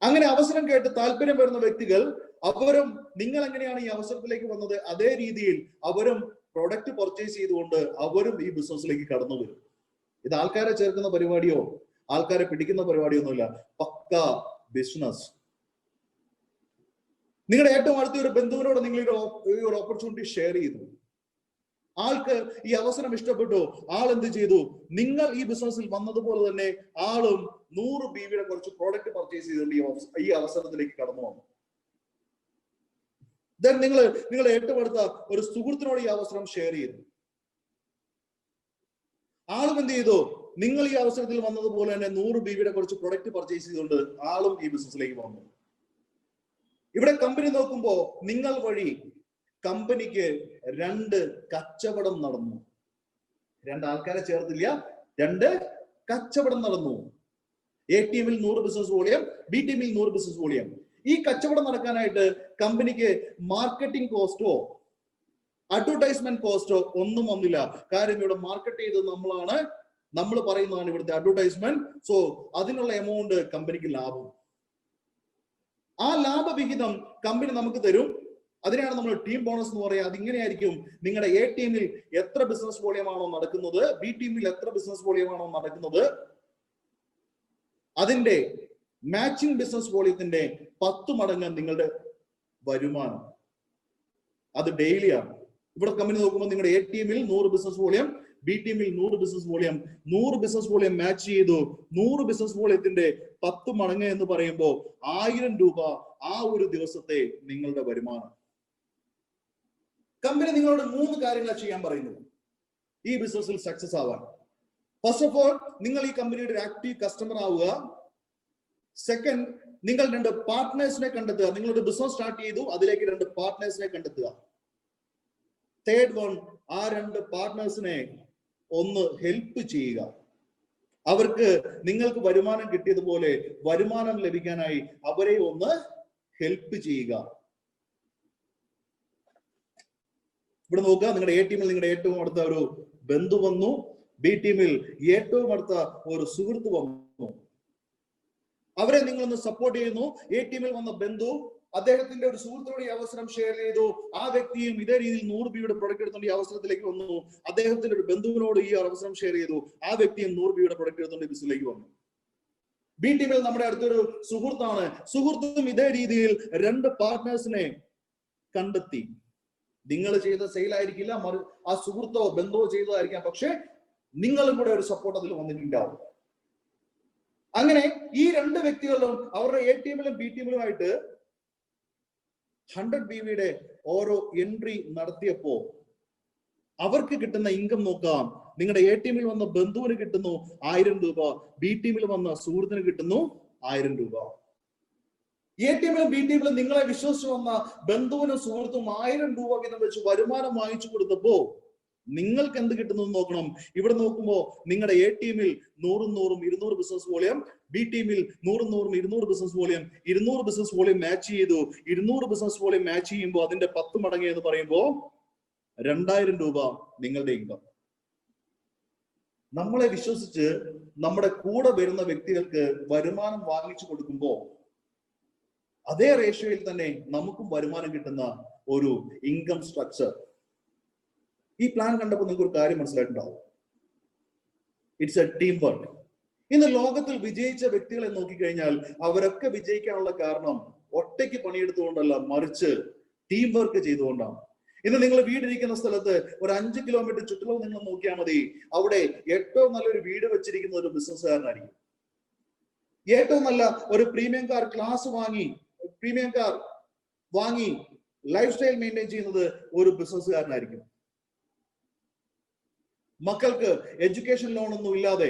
അങ്ങനെ അവസരം കേട്ട് താല്പര്യം വരുന്ന വ്യക്തികൾ, അവരും നിങ്ങൾ എങ്ങനെയാണ് ഈ അവസരത്തിലേക്ക് വന്നത് അതേ രീതിയിൽ അവരും പ്രൊഡക്റ്റ് പർച്ചേസ് ചെയ്തുകൊണ്ട് അവരും ഈ ബിസിനസ്സിലേക്ക് കടന്നു വരും. ഇത് ആൾക്കാരെ ചേർക്കുന്ന പരിപാടിയോ ആൾക്കാരെ പിടിക്കുന്ന പരിപാടിയൊന്നുമില്ല, പക്ക ബിസിനസ്. നിങ്ങളുടെ ഏറ്റവും അടുത്ത ഒരു ബന്ധുവിനോട് നിങ്ങൾ ഈ ഒരു ഓപ്പർച്യൂണിറ്റി ഷെയർ ചെയ്തു. ആൾക്ക് ഈ അവസരം ഇഷ്ടപ്പെട്ടു. ആൾ എന്ത് ചെയ്തു? നിങ്ങൾ ഈ ബിസിനസ്സിൽ വന്നതുപോലെ തന്നെ ആളും 100 BV കുറച്ച് പ്രോഡക്റ്റ് പർച്ചേസ് ചെയ്തുകൊണ്ട് ഈ അവസരത്തിലേക്ക് കടന്നു വന്നു. ദെൻ നിങ്ങളുടെ ഏറ്റവും അടുത്ത ഒരു സുഹൃത്തിനോട് ഈ അവസരം ഷെയർ ചെയ്തു. ആളും എന്ത് ചെയ്തു? നിങ്ങൾ ഈ അവസരത്തിൽ വന്നതുപോലെ തന്നെ 100 BV കുറച്ച് പ്രൊഡക്റ്റ് പർച്ചേസ് ചെയ്തുകൊണ്ട് ആളും ഈ ബിസിനസ്സിലേക്ക് വന്നു. ഇവിടെ കമ്പനി നോക്കുമ്പോ നിങ്ങൾ വഴി കമ്പനിക്ക് 2 കച്ചവടം നടന്നു. 2 ആൾക്കാരെ ചേർത്തില്ല, 2 കച്ചവടം നടന്നു. എ ടീമിൽ 100 ബിസിനസ് വോളിയം, ബി ടീമിൽ 100 ബിസിനസ് വോളിയം. ഈ കച്ചവടം നടക്കാനായിട്ട് കമ്പനിക്ക് മാർക്കറ്റിംഗ് കോസ്റ്റോ അഡ്വർടൈസ്മെന്റ് കോസ്റ്റോ ഒന്നും വന്നില്ല. കാര്യം ഇവിടെ മാർക്കറ്റ് ചെയ്തത് നമ്മളാണ്, നമ്മൾ പറയുന്നതാണ് ഇവിടുത്തെ അഡ്വർടൈസ്മെന്റ്. സോ അതിനുള്ള എമൗണ്ട് കമ്പനിക്ക് ലാഭം. ആ ലാഭവിഹിതം കമ്പനി നമുക്ക് തരും. അതിനാണ് നമ്മൾ ടീം ബോണസ് എന്ന് പറയുക. അതിങ്ങനെയായിരിക്കും, നിങ്ങളുടെ എ ടീമിൽ എത്ര ബിസിനസ് വോളിയമാണോ നടക്കുന്നത്, ബി ടീമിൽ എത്ര ബിസിനസ് വോളിയമാണോ നടക്കുന്നത്, അതിന്റെ മാച്ചിങ് ബിസിനസ് വോളിയത്തിന്റെ 10 മടങ്ങ് നിങ്ങളുടെ വരുമാനം. അത് ഡെയിലിയാണ്. ഇവിടെ കമ്പനി നോക്കുമ്പോൾ നിങ്ങളുടെ എ ടീമിൽ 100 ബിസിനസ് വോളിയം, ബി ടീമിൽ 100 business volume, 100 business volume match ചെയ്തു. 100 ബിസിനസ് വോളിയത്തിന്റെ 10 മടങ്ങ് എന്ന് പറയുമ്പോൾ 1000 രൂപ ആ ഒരു ദിവസത്തെ നിങ്ങളുടെ വരുമാനം. കമ്പനി നിങ്ങളോട് 3 കാര്യങ്ങളാണ് ചെയ്യാൻ പറയുന്നത് ഈ ബിസിനസ്സിൽ സക്സസ് ആവാൻ. ഫസ്റ്റ് ഓഫ് ഓൾ, നിങ്ങൾ ഈ കമ്പനിയുടെ ഒരു ആക്റ്റീവ് കസ്റ്റമർ ആവുക. സെക്കൻഡ്, നിങ്ങൾ 2 പാർട്ട്നേഴ്സിനെ കണ്ടെത്തുക. നിങ്ങളൊരു ബിസിനസ് സ്റ്റാർട്ട് ചെയ്തു, അതിലേക്ക് 2 പാർട്ട്നേഴ്സിനെ കണ്ടെത്തുക. തേർഡ് വൺ, ആ 2 പാർട്ട്നേഴ്സിനെ ഒന്ന് ഹെൽപ്പ് ചെയ്യുക. അവർക്ക് നിങ്ങൾക്ക് വരുമാനം കിട്ടിയതുപോലെ വരുമാനം ലഭിക്കാനായി അവരെ ഒന്ന് ഹെൽപ്പ് ചെയ്യുക. ഇവിടെ നോക്കുക, നിങ്ങളുടെ എ ടീമിൽ നിങ്ങളുടെ ഏറ്റവും അടുത്ത ഒരു ബന്ധു വന്നു, ബി ടീമിൽ ഏറ്റവും അടുത്ത ഒരു സുഹൃത്ത് വന്നു. അവരെ നിങ്ങളൊന്ന് സപ്പോർട്ട് ചെയ്യുന്നു. എ ടീമിൽ വന്ന ബന്ധു അദ്ദേഹത്തിന്റെ ഒരു സുഹൃത്തിനോട് ഈ അവസരം ഷെയർ ചെയ്തു. ആ വ്യക്തിയും ഇതേ രീതിയിൽ 100 BV പ്രൊഡക്റ്റ് എടുത്തുകൊണ്ട് ഈ അവസരത്തിലേക്ക് വന്നു. അദ്ദേഹത്തിന്റെ ഒരു ബന്ധുവിനോട് ഈ അവസരം ഷെയർ ചെയ്തു. ആ വ്യക്തിയും 100 BV പ്രൊഡക്റ്റ് എടുത്തുകൊണ്ട് ഈ ബിസിനസ്സിലേക്ക് വന്നു. ബി ടീമിൽ നമ്മുടെ അടുത്തൊരു സുഹൃത്താണ്. സുഹൃത്തും ഇതേ രീതിയിൽ 2 പാർട്ട്നേഴ്സിനെ കണ്ടെത്തി. നിങ്ങൾ ചെയ്ത സെയിൽ ആയിരിക്കില്ല, ആ സുഹൃത്തോ ബന്ധുവോ ചെയ്തതായിരിക്കാം, പക്ഷെ നിങ്ങളും കൂടെ ഒരു സപ്പോർട്ട് അതിൽ വന്നിട്ടുണ്ടാവും. അങ്ങനെ ഈ 2 വ്യക്തികളും അവരുടെ എ ടീമിലും ബി ടീമിലുമായിട്ട് 100 BV ഓരോ എൻട്രി നടത്തിയപ്പോ അവർക്ക് കിട്ടുന്ന ഇൻകം നോക്കാം. നിങ്ങളുടെ എ ടീമിൽ വന്ന ബന്ധുവിന് കിട്ടുന്നു 1000 രൂപ, ബി ടീമിൽ വന്ന സുഹൃത്തിന് കിട്ടുന്നു 1000 രൂപ. എ ടീമിലും ബി ടീമിലും നിങ്ങളെ വിശ്വസിച്ച് വന്ന ബന്ധുവിനും സുഹൃത്തും 1000 രൂപ വീതം വെച്ച് വരുമാനം വാങ്ങിച്ചു കൊടുത്തപ്പോ നിങ്ങൾക്ക് എന്ത് കിട്ടുന്നു നോക്കണം. ഇവിടെ നോക്കുമ്പോൾ നിങ്ങളുടെ എ ടീമിൽ 100-100 200 ബിസിനസ് വോളിയം, ബി ടീമിൽ 100-100 200 business volume, 200 business volume match ചെയ്തു. 200 ബിസിനസ് വോളിയം മാച്ച് ചെയ്യുമ്പോൾ അതിന്റെ 10 മടങ്ങ് എന്ന് പറയുമ്പോൾ 2000 രൂപ നിങ്ങളുടെ ഇൻകം. നമ്മളെ വിശ്വസിച്ച് നമ്മുടെ കൂടെ വരുന്ന വ്യക്തികൾക്ക് വരുമാനം വാങ്ങിച്ചു കൊടുക്കുമ്പോൾ അതേ റേഷ്യോയിൽ തന്നെ നമുക്കും വരുമാനം കിട്ടുന്ന ഒരു ഇൻകം സ്ട്രക്ചർ. ഈ പ്ലാൻ കണ്ടപ്പോൾ നിങ്ങൾക്ക് ഒരു കാര്യം മനസ്സിലായിട്ടുണ്ടാവും. It's A team work. ഇന്ന് ലോകത്തിൽ വിജയിച്ച വ്യക്തികളെ നോക്കിക്കഴിഞ്ഞാൽ അവരൊക്കെ വിജയിക്കാനുള്ള കാരണം ഒറ്റയ്ക്ക് പണിയെടുത്തുകൊണ്ടല്ല, മറിച്ച് ടീം വർക്ക് ചെയ്തുകൊണ്ടാണ്. ഇന്ന് നിങ്ങൾ വീടിരിക്കുന്ന സ്ഥലത്ത് ഒരു 5 കിലോമീറ്റർ ചുറ്റളവ് നിങ്ങൾ നോക്കിയാൽ മതി. അവിടെ ഏറ്റവും നല്ലൊരു വീട് വെച്ചിരിക്കുന്ന ഒരു ബിസിനസ്സുകാരനായിരിക്കും. ഏറ്റവും നല്ല ഒരു പ്രീമിയം കാർ വാങ്ങി ലൈഫ് സ്റ്റൈൽ മെയിൻറ്റെയിൻ ചെയ്യുന്നത് ഒരു ബിസിനസ്സുകാരനായിരിക്കും. മക്കൾക്ക് എഡ്യൂക്കേഷൻ ലോൺ ഒന്നും ഇല്ലാതെ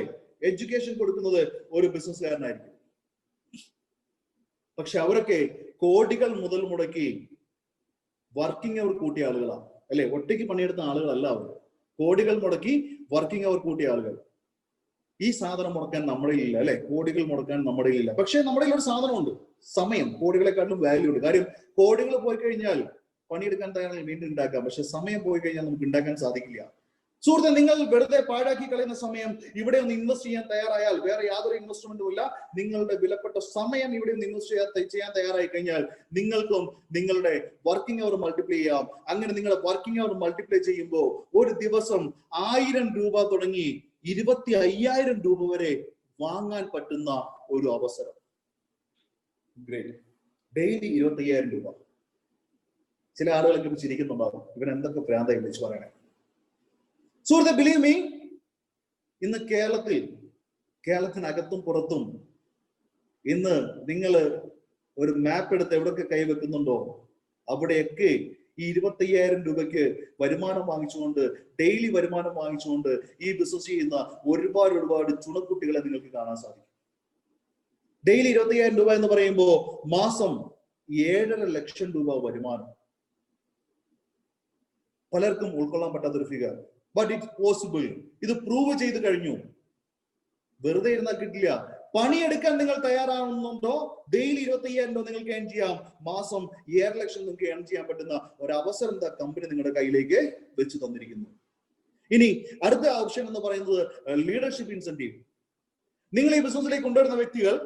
എഡ്യൂക്കേഷൻ കൊടുക്കുന്നത് ഒരു ബിസിനസ്സുകാരനായിരിക്കും. പക്ഷെ അവരൊക്കെ കോടികൾ മുതൽ മുടക്കി വർക്കിംഗ് അവർ കൂട്ടിയ ആളുകളാണ്, അല്ലെ? ഒറ്റയ്ക്ക് പണിയെടുത്ത ആളുകളല്ല അവർ. കോടികൾ മുടക്കി വർക്കിംഗ് അവർ കൂട്ടിയ ആളുകൾ. ഈ സാധനം മുടക്കാൻ നമ്മുടെ ഇല്ല, അല്ലെ? കോടികൾ മുടക്കാൻ നമ്മുടെ ഇല്ല. പക്ഷെ നമ്മുടെ ഒരു സാധനമുണ്ട്, സമയം. കോടികളെക്കാട്ടിലും വാല്യൂ ഉണ്ട്. കാര്യം കോടികൾ പോയി കഴിഞ്ഞാൽ പണിയെടുക്കാൻ തയ്യാറാണെങ്കിൽ വീണ്ടും ഉണ്ടാക്കാം, പക്ഷെ സമയം പോയി കഴിഞ്ഞാൽ നമുക്ക് ഉണ്ടാക്കാൻ സാധിക്കില്ല. സുഹൃത്തെ, നിങ്ങൾ വെറുതെ പാഴാക്കി കളയുന്ന സമയം ഇവിടെ ഒന്ന് ഇൻവെസ്റ്റ് ചെയ്യാൻ തയ്യാറായാൽ, വേറെ യാതൊരു ഇൻവെസ്റ്റ്മെന്റും ഇല്ല, നിങ്ങളുടെ വിലപ്പെട്ട സമയം ഇവിടെ ഒന്ന് ഇൻവെസ്റ്റ് ചെയ്യാൻ തയ്യാറായി കഴിഞ്ഞാൽ നിങ്ങൾക്കും നിങ്ങളുടെ വർക്കിംഗ് അവർ മൾട്ടിപ്ലൈ ചെയ്യാം. അങ്ങനെ നിങ്ങളുടെ വർക്കിംഗ് അവർ മൾട്ടിപ്ലൈ ചെയ്യുമ്പോൾ ഒരു ദിവസം 1000 രൂപ തുടങ്ങി 25,000 രൂപ വരെ വാങ്ങാൻ പറ്റുന്ന ഒരു അവസരം. ഗ്രേറ്റ്. ഡെയിലി 25,000 രൂപ. ചില ആളുകൾക്ക് ചിരിക്കുന്നുണ്ടാവും, ഇവൻ എന്തൊക്കെ ഭ്രാന്തായി വിളിച്ചു പറയണേ. സുഹൃത്തെ, ബിലീവ് മീ, ഇന്ന് കേരളത്തിനകത്തും പുറത്തും ഇന്ന് നിങ്ങൾ ഒരു മാപ്പ് എടുത്ത് എവിടെയൊക്കെ കൈവെക്കുന്നുണ്ടോ അവിടെയൊക്കെ ഈ 25,000 രൂപയ്ക്ക് വരുമാനം വാങ്ങിച്ചുകൊണ്ട്, ഡെയിലി വരുമാനം വാങ്ങിച്ചുകൊണ്ട് ഈ ബിസിനസ് ചെയ്യുന്ന ഒരുപാട് ചുണക്കുട്ടികളെ നിങ്ങൾക്ക് കാണാൻ സാധിക്കും. ഡെയിലി 25,000 രൂപ എന്ന് പറയുമ്പോൾ മാസം 7.5 ലക്ഷം രൂപ വരുമാനം. പലർക്കും ഉൾക്കൊള്ളാൻ പറ്റാത്തൊരു ഫിഗർ, ബട്ട് ഇറ്റ് പോസിബിൾ. ഇത് പ്രൂവ് ചെയ്ത് കഴിഞ്ഞു. വെറുതെ ഇരുന്നാൽ കിട്ടില്ല. പണിയെടുക്കാൻ നിങ്ങൾ തയ്യാറാവുന്നുണ്ടോ? ഡെയിലി 25,000 രൂപ നിങ്ങൾക്ക് ഏൺ ചെയ്യാം. മാസം 7 ലക്ഷം നിങ്ങൾക്ക് ഏൺ ചെയ്യാൻ പറ്റുന്ന ഒരു അവസരം എന്താ കമ്പനി നിങ്ങളുടെ കയ്യിലേക്ക് വെച്ച് തന്നിരിക്കുന്നു. ഇനി അടുത്ത ഓപ്ഷൻ എന്ന് പറയുന്നത് ലീഡർഷിപ്പ് ഇൻസെന്റീവ്. നിങ്ങൾ ഈ ബിസിനസ്സിലേക്ക് കൊണ്ടുവരുന്ന വ്യക്തികൾ,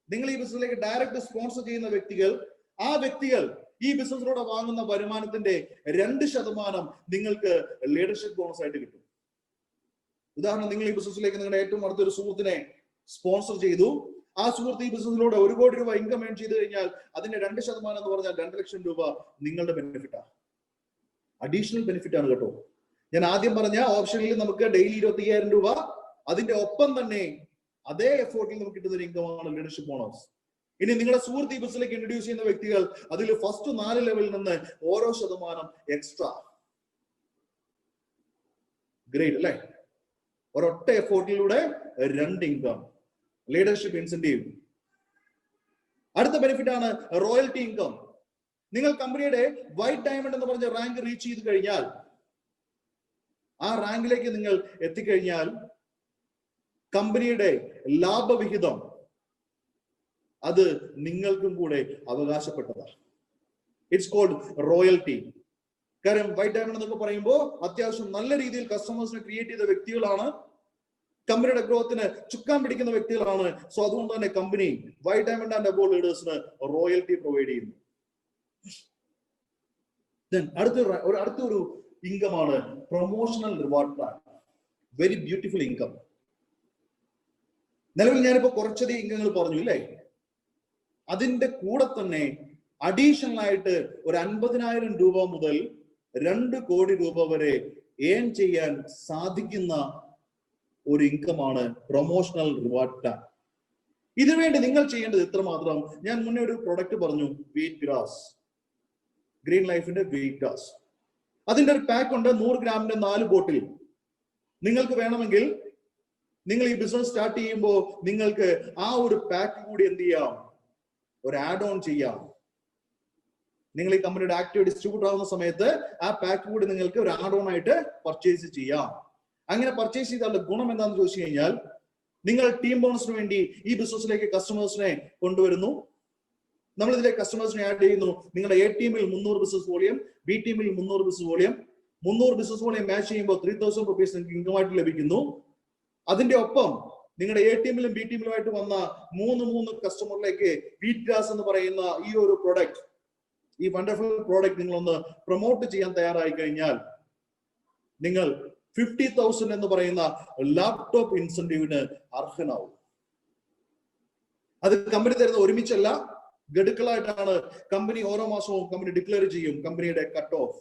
നിങ്ങൾ ഈ ബിസിനസ്സിലേക്ക് ഡയറക്റ്റ് സ്പോൺസർ ചെയ്യുന്ന വ്യക്തികൾ, ആ വ്യക്തികൾ ഈ ബിസിനസ്സിലൂടെ വാങ്ങുന്ന വരുമാനത്തിന്റെ 2% നിങ്ങൾക്ക് ലീഡർഷിപ്പ് ബോണസ് ആയിട്ട് കിട്ടും. ഉദാഹരണം, നിങ്ങൾ ഈ ബിസിനസ്സിലേക്ക് നിങ്ങളുടെ ഏറ്റവും അടുത്തൊരു സുഹൃത്തിനെ സ്പോൺസർ ചെയ്തു. ആ സുഹൃത്ത് ഈ ബിസിനസ്സിലൂടെ 1 കോടി രൂപ ഇൻകം ഏൺ ചെയ്ത് കഴിഞ്ഞാൽ അതിന്റെ 2% എന്ന് പറഞ്ഞാൽ 2 ലക്ഷം രൂപ നിങ്ങളുടെ ബെനിഫിറ്റാണ്. അഡീഷണൽ ബെനിഫിറ്റ് ആണ് കേട്ടോ. ഞാൻ ആദ്യം പറഞ്ഞ ഓപ്ഷനിൽ നമുക്ക് ഡെയിലി 25,000 രൂപ, അതിന്റെ ഒപ്പം തന്നെ അതേ എഫോർട്ടിൽ നമുക്ക് കിട്ടുന്ന ഒരു ഇൻകമാണ് ലീഡർഷിപ്പ് ബോണസ്. ഇനി നിങ്ങളുടെ സുഹൃത്ത് ഈ ബിസിനസ്സിലേക്ക് ഇൻട്രൊഡ്യൂസ് ചെയ്യുന്ന വ്യക്തികൾ, അതിൽ ഫസ്റ്റ് 4 ലെവലിൽ നിന്ന് ഓരോ % എക്സ്ട്രാ. ഗ്രേറ്റ് അല്ലേ? ഒരൊറ്റ എഫോർട്ടിലൂടെ 2 ഇൻകം, ലീഡർഷിപ്പ് ഇൻസെന്റീവ്. അടുത്ത ബെനിഫിറ്റ് ആണ് റോയൽറ്റി ഇൻകം. നിങ്ങൾ കമ്പനിയുടെ വൈറ്റ് ഡയമണ്ട് എന്ന് പറഞ്ഞ റാങ്ക് റീച്ച് ചെയ്ത് കഴിഞ്ഞാൽ, ആ റാങ്കിലേക്ക് നിങ്ങൾ എത്തിക്കഴിഞ്ഞാൽ കമ്പനിയുടെ ലാഭവിഹിതം അത് നിങ്ങൾക്കും കൂടെ അവകാശപ്പെട്ടതാണ്. It's called royalty. കാരണം വൈറ്റ് ഡയമണ്ട് എന്നൊക്കെ പറയുമ്പോൾ അത്യാവശ്യം നല്ല രീതിയിൽ കസ്റ്റമേഴ്സിനെ ക്രിയേറ്റ് ചെയ്ത വ്യക്തികളാണ്, കമ്പനിയുടെ ഗ്രോത്തിന് ചുക്കാൻ പിടിക്കുന്ന വ്യക്തികളാണ്. സോ അതുകൊണ്ട് തന്നെ company white diamond and above ലീഡേഴ്സിന് റോയൽറ്റി പ്രൊവൈഡ് ചെയ്യുന്നു. അടുത്തൊരു ഇൻകം ആണ് promotional reward plan. Very beautiful income. നിലവിൽ ഞാനിപ്പോ കുറച്ചധികം ഇൻകങ്ങൾ പറഞ്ഞു ഇല്ലേ? അതിന്റെ കൂടെ തന്നെ അഡീഷണൽ ആയിട്ട് ഒരു 50,000 രൂപ മുതൽ 2 കോടി രൂപ വരെ ഏൺ ചെയ്യാൻ സാധിക്കുന്ന ഒരു ഇൻകമാണ് പ്രൊമോഷണൽ റിവാർഡ് പ്ലാൻ. ഇതിനുവേണ്ടി നിങ്ങൾ ചെയ്യേണ്ടത് ഇത്രമാത്രം. ഞാൻ മുന്നേ ഒരു പ്രൊഡക്റ്റ് പറഞ്ഞു, വീറ്റ് ഗ്രാസ്, ഗ്രീൻ ലൈഫിന്റെ വീറ്റ് ഗ്രാസ്. അതിന്റെ ഒരു പാക്ക് ഉണ്ട്, 100 ഗ്രാമിന്റെ 4 ബോട്ടിൽ. നിങ്ങൾക്ക് വേണമെങ്കിൽ നിങ്ങൾ ഈ ബിസിനസ് സ്റ്റാർട്ട് ചെയ്യുമ്പോൾ നിങ്ങൾക്ക് ആ ഒരു പാക്ക് കൂടി എന്ത് ചെയ്യാം, ഒരു ആഡ് ഓൺ ചെയ്യാം. നിങ്ങൾ ഈ കമ്പനിയുടെ ആക്റ്റീവ് ഡിസ്ട്രിബ്യൂട്ടർ ആവുന്ന സമയത്ത് ആ പാക്ക് കൂടി നിങ്ങൾക്ക് ഒരു ആഡ് ഓൺ ആയിട്ട് പർച്ചേസ് ചെയ്യാം. അങ്ങനെ പർച്ചേസ് ചെയ്താലുള്ള ഗുണം എന്താണെന്ന് ചോദിച്ചു കഴിഞ്ഞാൽ, നിങ്ങൾ ടീം ബോണസിന് വേണ്ടി ഈ ബിസിനസ്സിലേക്ക് കസ്റ്റമേഴ്സിനെ കൊണ്ടുവരുന്നു. നമ്മൾ ഇതിലേക്ക് കസ്റ്റമേഴ്സിനെ ആഡ് ചെയ്യുന്നു. നിങ്ങളുടെ എ ടീമിൽ 300 ബിസിനസ് വോളിയം, ബി ടീമിൽ 300 business volume. 300 business volume match ചെയ്യുമ്പോൾ 3,000 റുപ്പീസ് നിങ്ങൾക്ക് ഇൻകമായിട്ട് ലഭിക്കുന്നു. അതിന്റെ ഒപ്പം നിങ്ങളുടെ എ ടീമിലും ബി ടീമിലുമായിട്ട് വന്ന 3 കസ്റ്റമറിലേക്ക് വീറ്റ് ഗ്രാസ് എന്ന് പറയുന്ന ഈ ഒരു പ്രോഡക്റ്റ്, ഈ വണ്ടർഫുൾ പ്രോഡക്റ്റ് നിങ്ങളൊന്ന് പ്രൊമോട്ട് ചെയ്യാൻ തയ്യാറായി കഴിഞ്ഞാൽ നിങ്ങൾ 50,000 എന്ന് പറയുന്ന ലാപ്ടോപ്പ് ഇൻസെന്റീവിന് അർഹനാവും. അത് കമ്പനി തരുന്ന ഒരുമിച്ചല്ല, ഗഡുക്കളായിട്ടാണ് കമ്പനി ഓരോ മാസവും കമ്പനി ഡിക്ലെയർ ചെയ്യും. കമ്പനിയുടെ കട്ട് ഓഫ്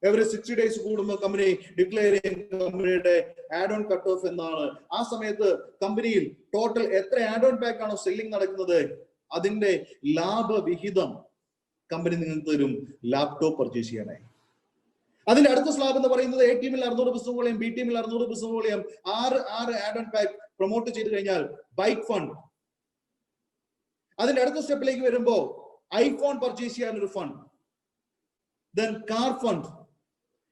എവറി 60 ഡേയ്സ് കൂടുമ്പോൾ കമ്പനി ഡിക്ലെയർ ചെയ്യും കമ്പനിയുടെ ആഡ് ഓൺ കട്ട് ഓഫ് എന്നാണ്. ആ സമയത്ത് കമ്പനിയിൽ ടോട്ടൽ എത്ര ആഡ് ഓൺ പാക്ക് ആണോ സെല്ലിംഗ് നടക്കുന്നത് അതിന്റെ ലാഭവിഹിതം കമ്പനി നിങ്ങൾക്ക് തരും ലാപ്ടോപ്പ് പർച്ചേസ് ചെയ്യാനായി. അതിന്റെ അടുത്ത സ്ലാബ് എന്ന് പറയുന്നത് എ ടീമിൽ 600 ബിസിനസ് വോളിയം, ബി ടീമിൽ 600 business volume, 6 add on pack promote ചെയ്ത് കഴിഞ്ഞാൽ ബൈക്ക് ഫണ്ട്. അതിന്റെ അടുത്ത സ്റ്റെപ്പിലേക്ക് വരുമ്പോൾ ഐഫോൺ പർച്ചേസ് ചെയ്യാൻ ഒരു fund, then car fund,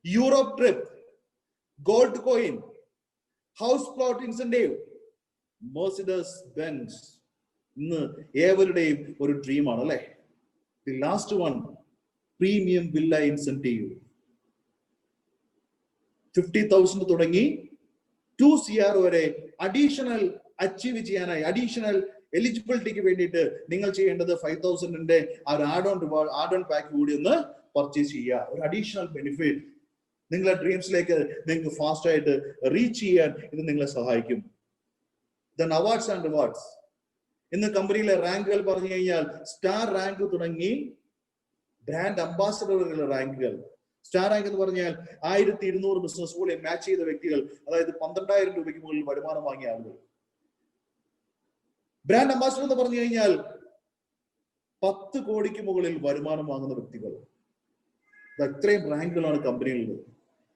Europe trip, gold coin, house plot incentive, Mercedes Benz. ഇന്ന് ഏവരുടെയും ഒരു ഡ്രീമാണ് അല്ലെ? The last one, premium villa incentive. 50,000 തുടങ്ങി 2 CR വരെ അഡീഷണൽ അച്ചീവ് ചെയ്യാനായി, അഡീഷണൽ എലിജിബിലിറ്റിക്ക് വേണ്ടിയിട്ട് നിങ്ങൾ ചെയ്യേണ്ടത് 5,000ന്റെ ആ ഒരു ആഡ് ഓൺ പാക്ക് കൂടി ഒന്ന് പർച്ചേസ് ചെയ്യുക. ഒരു അഡീഷണൽ ബെനിഫിറ്റ് നിങ്ങളുടെ ഡ്രീംസിലേക്ക് നിങ്ങൾക്ക് ഫാസ്റ്റ് ആയിട്ട് റീച്ച് ചെയ്യാൻ ഇത് നിങ്ങളെ സഹായിക്കും. Then awards and rewards. ഇന്ന് കമ്പനിയിലെ റാങ്കുകൾ പറഞ്ഞു കഴിഞ്ഞാൽ സ്റ്റാർ റാങ്ക് തുടങ്ങി ബ്രാൻഡ് അംബാസഡറുകളുടെ റാങ്കുകൾ. സ്റ്റാർ റാങ്ക് എന്ന് പറഞ്ഞാൽ 1,200 ബിസിനസ് വോളിയം മാച്ച് ചെയ്ത വ്യക്തികൾ, അതായത് 12,000 രൂപയ്ക്ക് മുകളിൽ വരുമാനം വാങ്ങിയ ആളുകൾ. ബ്രാൻഡ് അംബാസഡർ എന്ന് പറഞ്ഞു കഴിഞ്ഞാൽ 10 കോടിക്ക് മുകളിൽ വരുമാനം വാങ്ങുന്ന വ്യക്തികൾ. ഇത്രയും റാങ്കുകളാണ് കമ്പനികളിൽ.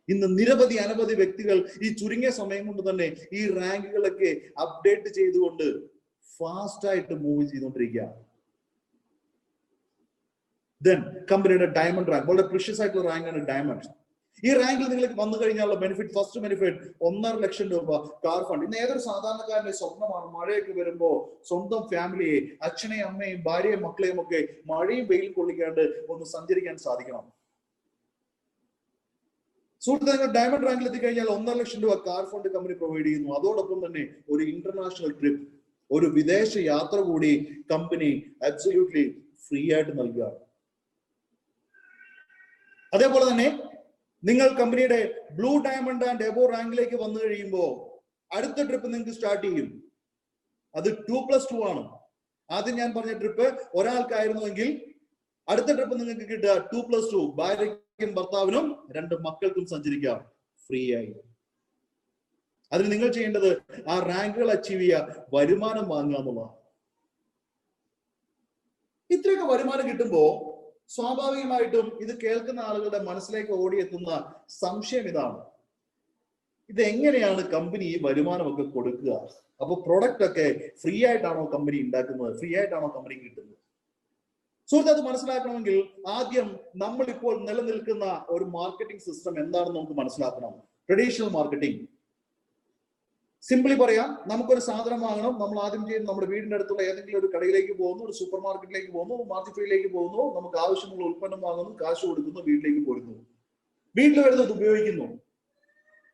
ഇന്ന് നിരവധി അനവധി വ്യക്തികൾ ഈ ചുരുങ്ങിയ സമയം കൊണ്ട് തന്നെ ഈ റാങ്കുകളൊക്കെ അപ്ഡേറ്റ് ചെയ്തുകൊണ്ട് ഫാസ്റ്റ് ആയിട്ട് മൂവ് ചെയ്തുകൊണ്ടിരിക്കുക. ദെൻ കമ്പനിയുടെ ഡയമണ്ട് റാങ്ക്, വളരെ പ്രീഷ്യസ് ആയിട്ടുള്ള റാങ്കാണ് ഡയമണ്ട്. ഈ റാങ്കിൽ നിങ്ങൾക്ക് വന്നു കഴിഞ്ഞാലുള്ള ബെനിഫിറ്റ്, ഫസ്റ്റ് ബെനിഫിറ്റ് 1.5 ലക്ഷം രൂപ കാർ ഫണ്ട്. ഇന്ന് ഏതൊരു സാധാരണക്കാരന്റെ സ്വപ്നമാണ് മഴയൊക്കെ വരുമ്പോ സ്വന്തം ഫാമിലിയെ, അച്ഛനെയും അമ്മയും ഭാര്യയും മക്കളെയും ഒക്കെ മഴയും വെയിൽ കൊള്ളിക്കാണ്ട് ഒന്ന് സഞ്ചരിക്കാൻ സാധിക്കണം. സുഹൃത്തുക്കളെ, നിങ്ങൾ ഡയമണ്ട് റാങ്കിൽ എത്തിക്കഴിഞ്ഞാൽ 1.5 ലക്ഷം രൂപ കാർ ഫണ്ട് കമ്പനി പ്രൊവൈഡ് ചെയ്യുന്നു. അതോടൊപ്പം തന്നെ ഒരു ഇന്റർനാഷണൽ ട്രിപ്പ്, ഒരു വിദേശ യാത്ര കൂടി കമ്പനി അബ്സല്യൂട്ട്ലി ഫ്രീ ആയിട്ട് നൽകുകയാണ്. അതേപോലെ തന്നെ നിങ്ങൾ കമ്പനിയുടെ ബ്ലൂ ഡയമണ്ട് ആൻഡ് എബോ റാങ്കിലേക്ക് വന്നു കഴിയുമ്പോൾ അടുത്ത ട്രിപ്പ് നിങ്ങൾക്ക് സ്റ്റാർട്ട് ചെയ്യും. അത് 2+2 ആണ്. ആദ്യം ഞാൻ പറഞ്ഞ ട്രിപ്പ് ഒരാൾക്കായിരുന്നുവെങ്കിൽ അടുത്ത ട്രിപ്പ് നിങ്ങൾക്ക് കിട്ടുക 2+2. ഭാര്യയ്ക്കും ഭർത്താവിനും 2 മക്കൾക്കും സഞ്ചരിക്കാം ഫ്രീ ആയി. അതിന് നിങ്ങൾ ചെയ്യേണ്ടത് ആ റാങ്കുകൾ അച്ചീവ് ചെയ്യുക, വരുമാനം വാങ്ങുക എന്നുള്ളതാണ്. ഇത്രയൊക്കെ വരുമാനം കിട്ടുമ്പോ സ്വാഭാവികമായിട്ടും ഇത് കേൾക്കുന്ന ആളുകളുടെ മനസ്സിലേക്ക് ഓടിയെത്തുന്ന സംശയം ഇതാണ്: ഇത് എങ്ങനെയാണ് കമ്പനി ഈ വരുമാനമൊക്കെ കൊടുക്കുക? അപ്പൊ പ്രൊഡക്റ്റ് ഒക്കെ ഫ്രീ ആയിട്ടാണോ കമ്പനി ഉണ്ടാക്കുന്നത്? ഫ്രീ ആയിട്ടാണോ കമ്പനി കിട്ടുന്നത്? സുഹൃത്ത്, അത് മനസ്സിലാക്കണമെങ്കിൽ ആദ്യം നമ്മൾ ഇപ്പോൾ നിലനിൽക്കുന്ന ഒരു മാർക്കറ്റിംഗ് സിസ്റ്റം എന്താണെന്ന് നമുക്ക് മനസ്സിലാക്കണം. Traditional marketing. സിംപ്ലി പറയാം, നമുക്കൊരു സാധനം വാങ്ങണം. നമ്മൾ ആദ്യം ചെയ്യുന്നത് നമ്മുടെ വീടിന്റെ അടുത്തുള്ള ഏതെങ്കിലും ഒരു കടയിലേക്ക് പോകുന്നു, ഒരു സൂപ്പർ മാർക്കറ്റിലേക്ക് പോകുന്നു, മാർക്കറ്റിലേക്ക് പോകുന്നു, നമുക്ക് ആവശ്യമുള്ള ഉൽപ്പന്നം വാങ്ങുന്നു, കാശ് കൊടുക്കുന്നു, വീട്ടിലേക്ക് പോരുന്നു. വീട്ടിൽ വരുന്നത് ഉപയോഗിക്കുന്നു.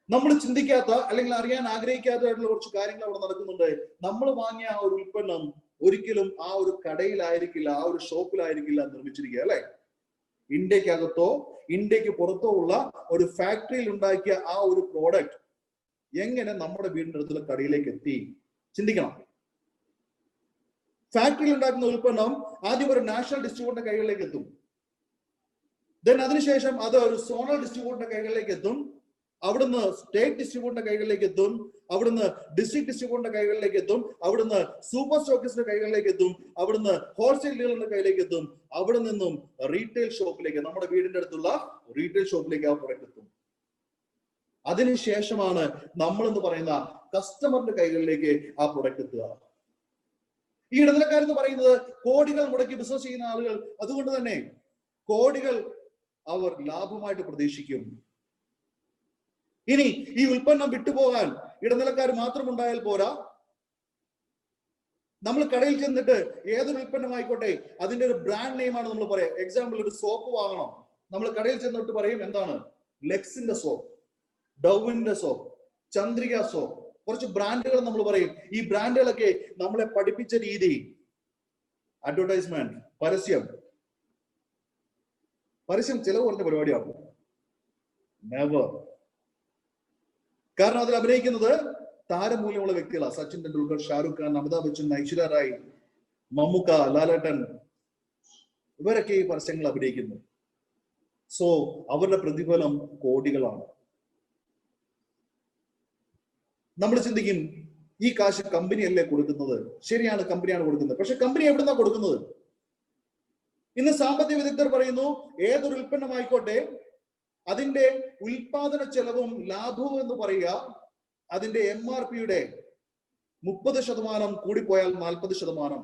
നമ്മൾ ചിന്തിക്കാത്ത അല്ലെങ്കിൽ അറിയാൻ ആഗ്രഹിക്കാത്തതായിട്ടുള്ള കുറച്ച് കാര്യങ്ങൾ അവിടെ നടക്കുന്നുണ്ട്. നമ്മൾ വാങ്ങിയ ആ ഒരു ഉൽപ്പന്നം ഒരിക്കലും ആ ഒരു കടയിലായിരിക്കില്ല, ആ ഒരു ഷോപ്പിലായിരിക്കില്ല നിർമ്മിച്ചിരിക്കുക, അല്ലെ? ഇന്ത്യക്കകത്തോ ഇന്ത്യക്ക് പുറത്തോ ഉള്ള ഒരു ഫാക്ടറിയിൽ ഉണ്ടാക്കിയ ആ ഒരു പ്രോഡക്റ്റ് എങ്ങനെ നമ്മുടെ വീടിന്റെ അടുത്തുള്ള കടയിലേക്ക് എത്തി? ചിന്തിക്കണം. ഫാക്ടറിയിൽ ഉണ്ടാക്കുന്ന ഉൽപ്പന്നം ആദ്യം ഒരു നാഷണൽ ഡിസ്ട്രിബ്യൂട്ടറിന്റെ കൈകളിലേക്ക് എത്തും. ദെൻ അതിനുശേഷം അത് ഒരു സോണൽ ഡിസ്ട്രിബ്യൂട്ടറിന്റെ കൈകളിലേക്ക് എത്തും. അവിടുന്ന് സ്റ്റേറ്റ് ഡിസ്ട്രിബ്യൂട്ടറിന്റെ കൈകളിലേക്ക് എത്തും. അവിടുന്ന് ഡിസ്ട്രിക്ട് ഡിസ്ട്രിബ്യൂട്ടറിന്റെ കൈകളിലേക്ക് എത്തും. അവിടുന്ന് സൂപ്പർ സ്റ്റോക്കിസ്റ്റിന്റെ കൈകളിലേക്ക് എത്തും. അവിടുന്ന് ഹോൾസെയിൽ ഡീലറിന്റെ കയ്യിലേക്ക് എത്തും. അവിടെ നിന്നും റീറ്റെയിൽ ഷോപ്പിലേക്ക്, നമ്മുടെ വീടിന്റെ അടുത്തുള്ള റീറ്റെയിൽ ഷോപ്പിലേക്ക് ആ പ്രൊഡക്റ്റ് എത്തും. അതിനുശേഷമാണ് നമ്മൾ എന്ന് പറയുന്ന കസ്റ്റമറിന്റെ കൈകളിലേക്ക് ആ പ്രൊഡക്റ്റ് എത്തുക. ഈ ഇടനിലക്കാരെന്ന് പറയുന്നത് കോടികൾ മുടക്കി ബിസിനസ് ചെയ്യുന്ന ആളുകൾ. അതുകൊണ്ട് തന്നെ കോടികൾ അവർ ലാഭമായിട്ട് പ്രതീക്ഷിക്കും. ഇനി ഈ ഉൽപ്പന്നം വിട്ടുപോകാൻ ഇടനിലക്കാർ മാത്രം ഉണ്ടായാൽ പോരാ. നമ്മൾ കടയിൽ ചെന്നിട്ട് ഏതൊരു ഉൽപ്പന്നമായിക്കോട്ടെ അതിന്റെ ഒരു ബ്രാൻഡ് നെയിമാണ് നമ്മൾ പറയാം. എക്സാമ്പിൾ, ഒരു സോപ്പ് വാങ്ങണം. നമ്മൾ കടയിൽ ചെന്നിട്ട് പറയും, എന്താണ്? ലെക്സിന്റെ സോപ്പ്, ഡൗവിന്റെ സോപ്പ്, ചന്ദ്രിക സോപ്പ്, കുറച്ച് ബ്രാൻഡുകൾ നമ്മൾ പറയും. ഈ ബ്രാൻഡുകളൊക്കെ നമ്മളെ പഠിപ്പിച്ച രീതി, അഡ്വർടൈസ്മെന്റ്, പരസ്യം ചിലവ് കുറഞ്ഞ പരിപാടിയാണ്. നെവർ. കാരണം അതിൽ അഭിനയിക്കുന്നത് താരമൂല്യമുള്ള വ്യക്തികളാണ്. സച്ചിൻ ടെണ്ടുൽക്കർ, ഷാരൂഖ് ഖാൻ, അമിതാഭ് ബച്ചൻ, ഐശ്വര്യ റായ്, മമ്മൂക്ക, ലാലേട്ടൻ, ഇവരൊക്കെ ഈ പരസ്യങ്ങൾ അഭിനയിക്കുന്നു. സോ അവരുടെ പ്രതിഫലം കോടികളാണ്. നമ്മൾ ചിന്തിക്കും, ഈ കാശ് കമ്പനിയല്ലേ കൊടുക്കുന്നത്? ശരിയാണ്, കമ്പനിയാണ് കൊടുക്കുന്നത്. പക്ഷെ കമ്പനി എവിടുന്നാ കൊടുക്കുന്നത്? ഇന്ന് സാമ്പത്തിക വിദഗ്ധർ പറയുന്നു, ഏതൊരു ഉൽപ്പന്നമായിക്കോട്ടെ അതിന്റെ ഉൽപാദന ചെലവും ലാഭവും എന്ന് പറയുക അതിന്റെ MRPയുടെ 30%, കൂടിപ്പോയാൽ 40%.